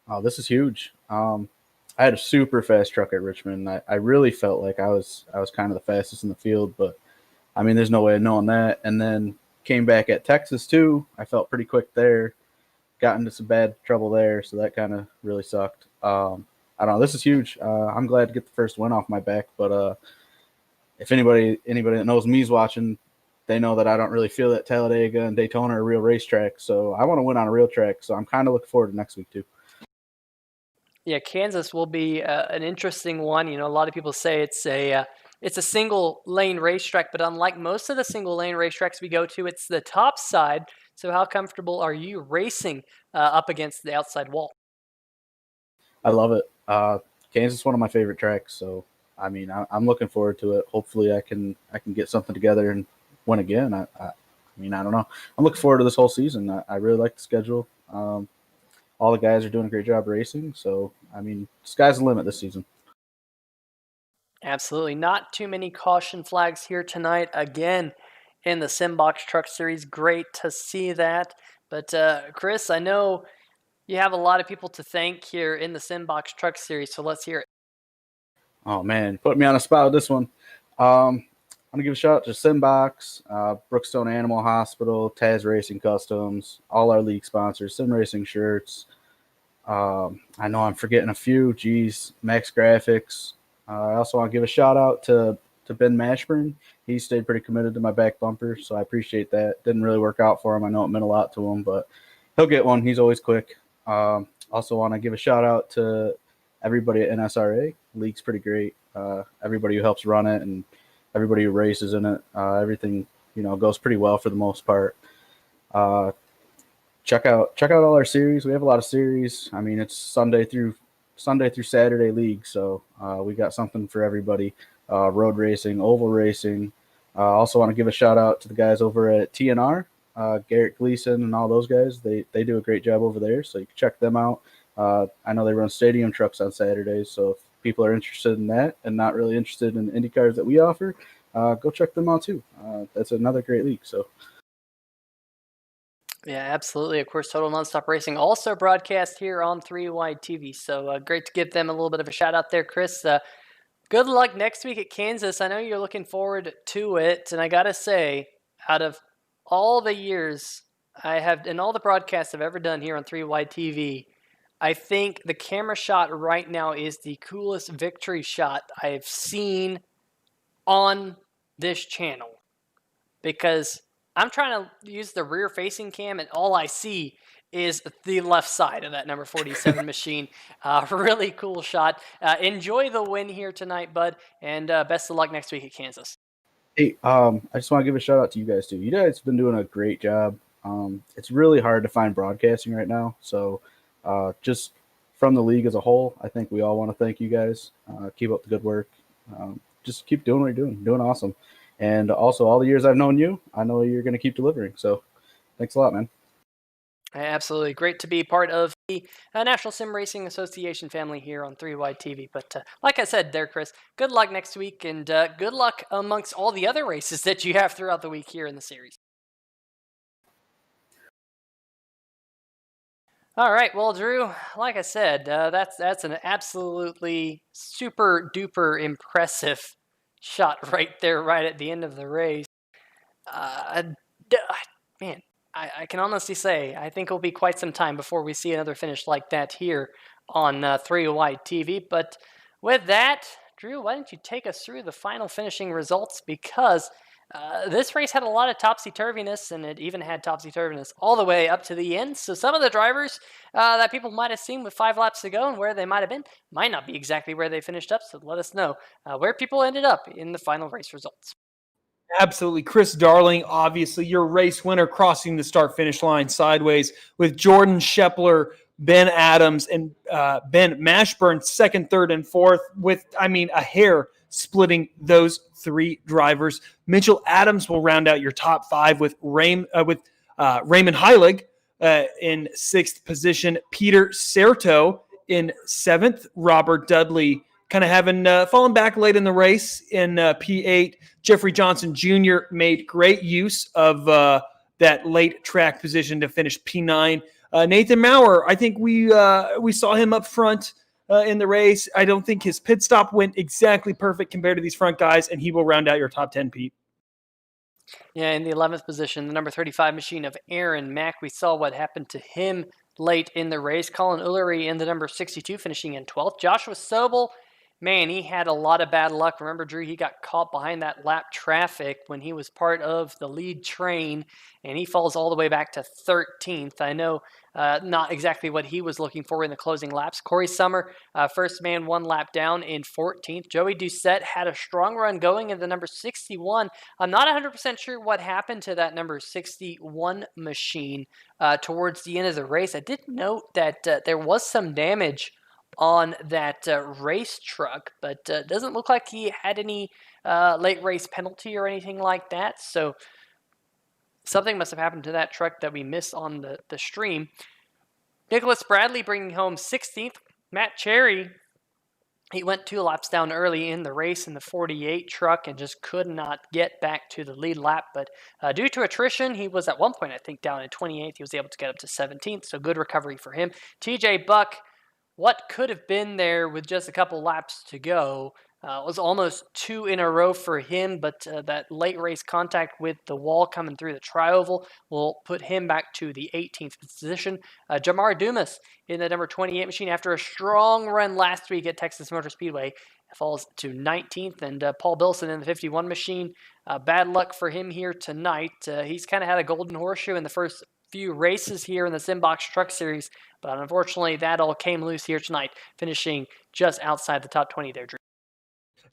oh, this is huge. I had a super fast truck at Richmond. I really felt like I was kind of the fastest in the field, but I mean, there's no way of knowing that. And then came back at Texas too. I felt pretty quick there. Got into some bad trouble there, so that kind of really sucked. I don't know. This is huge. I'm glad to get the first win off my back, but if anybody that knows me is watching, they know that I don't really feel that Talladega and Daytona are real racetracks. So I want to win on a real track. So I'm kind of looking forward to next week too. Yeah, Kansas will be an interesting one. You know, a lot of people say it's a single lane racetrack, but unlike most of the single lane racetracks we go to, it's the top side. So how comfortable are you racing up against the outside wall? I love it. Kansas is one of my favorite tracks. So I mean, I'm looking forward to it. Hopefully, I can get something together and win again. I mean, I don't know. I'm looking forward to this whole season. I really like the schedule. All the guys are doing a great job racing. So, I mean, sky's the limit this season. Absolutely. Not too many caution flags here tonight. Again, in the Simbox Truck Series. Great to see that. But, Chris, I know you have a lot of people to thank here in the Simbox Truck Series, so let's hear it. Oh, man. Put me on a spot with this one. I'm going to give a shout out to Simbox, Brookstone Animal Hospital, Taz Racing Customs, all our league sponsors, Sim Racing shirts. I know I'm forgetting a few. Geez, Max Grafix. I also want to give a shout out to Ben Mashburn. He stayed pretty committed to my back bumper, so I appreciate that. Didn't really work out for him. I know it meant a lot to him, but he'll get one. He's always quick. Also want to give a shout out to everybody at NSRA. League's pretty great. Everybody who helps run it and everybody who races in it. Everything goes pretty well for the most part. Check out all our series. We have a lot of series. I mean, it's Sunday through Saturday league, so we got something for everybody. Road racing, oval racing. Also want to give a shout out to the guys over at TNR, Garrett Gleason and all those guys. They do a great job over there, so you can check them out. I know they run stadium trucks on Saturdays, so if people are interested in that and not really interested in Indy cars that we offer, go check them out too. That's another great league. So. Yeah, absolutely. Of course, Total Nonstop Racing also broadcast here on 3 Wide TV. So great to give them a little bit of a shout out there, Chris. Good luck next week at Kansas. I know you're looking forward to it. And I got to say, out of all the years I have and all the broadcasts I've ever done here on 3 Wide TV, I think the camera shot right now is the coolest victory shot I've seen on this channel. Because I'm trying to use the rear-facing cam, and all I see is the left side of that number 47 machine. Really cool shot. Enjoy the win here tonight, bud, and best of luck next week at Kansas. Hey, I just want to give a shout out to you guys too. You guys have been doing a great job. It's really hard to find broadcasting right now, so just from the league as a whole, I think we all want to thank you guys. Keep up the good work. Just keep doing what you're doing awesome. And also, all the years I've known you, I know you're going to keep delivering. So, thanks a lot, man. Absolutely. Great to be part of the National Sim Racing Association family here on 3 Wide TV. But like I said there, Chris, good luck next week, and good luck amongst all the other races that you have throughout the week here in the series. All right. Well, Drew, like I said, that's an absolutely super-duper impressive shot right there, right at the end of the race. Man, I can honestly say I think it'll be quite some time before we see another finish like that here on 3 Wide TV. But with that, Drew, why don't you take us through the final finishing results? Because this race had a lot of topsy-turviness, and it even had topsy-turviness all the way up to the end. So some of the drivers that people might have seen with 5 laps to go and where they might have been might not be exactly where they finished up. So let us know where people ended up in the final race results. Absolutely. Chris Darling, obviously your race winner, crossing the start-finish line sideways with Jordan Shepler, Ben Adams, and Ben Mashburn second, third, and fourth with, a hair splitting those 3 drivers. Mitchell Adams will round out your top 5 with Raymond Heilig in 6th position. Peter Certo in 7th. Robert Dudley kind of having fallen back late in the race in P8. Jeffrey Johnson Jr. made great use of that late track position to finish P9. Nathan Maurer, I think we saw him up front in the race. I don't think his pit stop went exactly perfect compared to these front guys, and he will round out your top 10, Pete. Yeah, in the 11th position, the number 35 machine of Aaron Mack. We saw what happened to him late in the race. Colin Ullery in the number 62 finishing in 12th. Joshua Sobel, man, he had a lot of bad luck. Remember, Drew, he got caught behind that lap traffic when he was part of the lead train, and he falls all the way back to 13th. I know not exactly what he was looking for in the closing laps. Corey Summer, first man 1 lap down in 14th. Joey Doucette had a strong run going in the number 61. I'm not 100% sure what happened to that number 61 machine towards the end of the race. I did note that there was some damage on that race truck, but doesn't look like he had any late race penalty or anything like that. So something must have happened to that truck that we missed on the stream. Nicholas Bradley bringing home 16th. Matt Cherry, he went 2 laps down early in the race in the 48 truck and just could not get back to the lead lap. But due to attrition, he was at one point, I think, down in 28th. He was able to get up to 17th, so good recovery for him. TJ Buck, what could have been there with just a couple laps to go, was almost 2 in a row for him, but that late race contact with the wall coming through the tri-oval will put him back to the 18th position. Jamar Dumas in the number 28 machine after a strong run last week at Texas Motor Speedway falls to 19th, and Paul Bilson in the 51 machine. Bad luck for him here tonight. He's kind of had a golden horseshoe in the first few races here in the Simbox Truck Series, but unfortunately that all came loose here tonight, finishing just outside the top 20 there, Drew.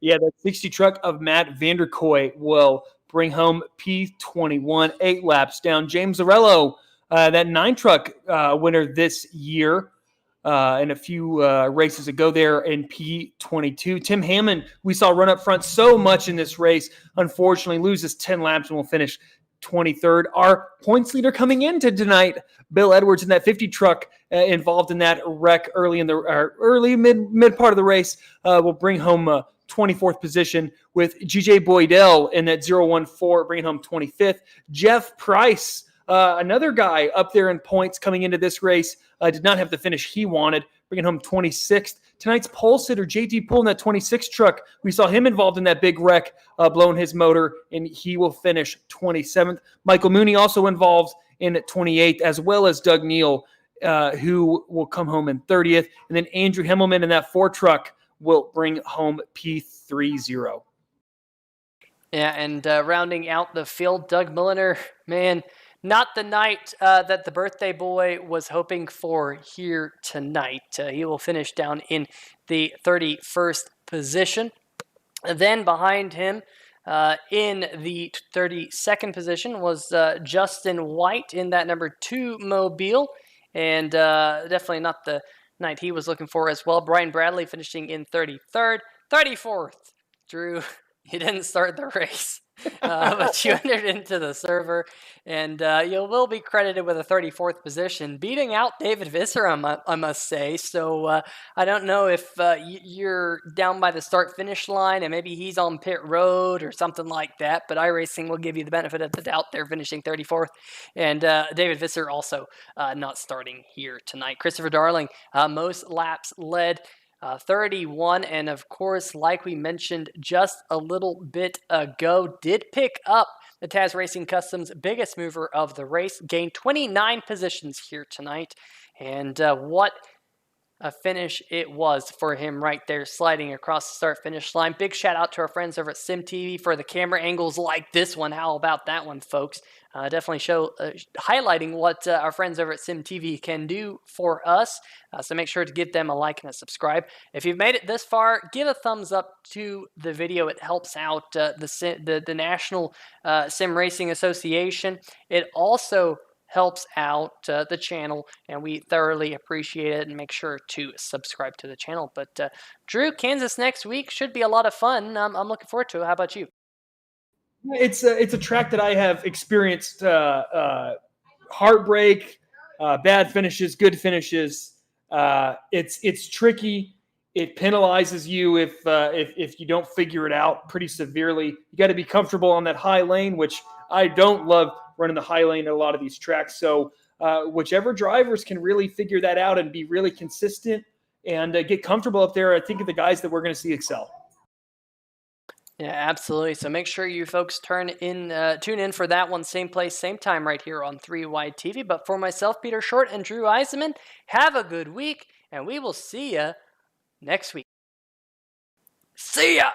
Yeah, that 60 truck of Matt Vanderkoy will bring home P21, 8 laps down. James Zarello, that 9 truck winner this year, and a few races ago there in P22. Tim Hammond, we saw run up front so much in this race, unfortunately loses 10 laps and will finish 23rd. Our points leader coming into tonight, Bill Edwards in that 50 truck, involved in that wreck early in the mid part of the race, will bring home 24th position, with GJ Boydell in that 014 bringing home 25th. Jeff Price, another guy up there in points coming into this race, did not have the finish he wanted, bringing home 26th. Tonight's pole sitter, JT Poole in that 26 truck, we saw him involved in that big wreck, blowing his motor, and he will finish 27th. Michael Mooney also involved in 28th, as well as Doug Neal, who will come home in 30th. And then Andrew Himmelman in that 4 truck will bring home P30. Yeah, and rounding out the field, Doug Milliner, man, not the night that the birthday boy was hoping for here tonight. He will finish down in the 31st position. And then behind him, in the 32nd position, was Justin White in that number 2 Mobile, and definitely not the night he was looking for as well. Brian Bradley finishing in 33rd. 34th, Drew, you didn't start the race, but you entered into the server, and you will be credited with a 34th position, beating out David Visser, I must say. So I don't know if you're down by the start-finish line and maybe he's on pit road or something like that, but iRacing will give you the benefit of the doubt. They're finishing 34th, and David Visser also not starting here tonight. Christopher Darling, most laps led, 31, and of course, like we mentioned just a little bit ago, did pick up the Taz Racing Customs biggest mover of the race, gained 29 positions here tonight, and what finish it was for him right there, sliding across the start-finish line. Big shout out to our friends over at SimTV for the camera angles like this one. How about that one, folks? Definitely highlighting what our friends over at SimTV can do for us. So make sure to give them a like and a subscribe. If you've made it this far, give a thumbs up to the video. It helps out the National Sim Racing Association. It also helps out the channel, and we thoroughly appreciate it, and make sure to subscribe to the channel. But Drew, Kansas next week should be a lot of fun. I'm looking forward to it. How about you? It's a track that I have experienced heartbreak, bad finishes, good finishes. It's tricky. It penalizes you if you don't figure it out pretty severely. You got to be comfortable on that high lane, which I don't love running the high lane at a lot of these tracks. So whichever drivers can really figure that out and be really consistent and get comfortable up there, I think are the guys that we're going to see excel. Yeah, absolutely. So make sure you folks tune in for that one, same place, same time, right here on 3 Wide TV. But for myself, Peter Short, and Drew Eisenman, have a good week, and we will see you next week. See ya!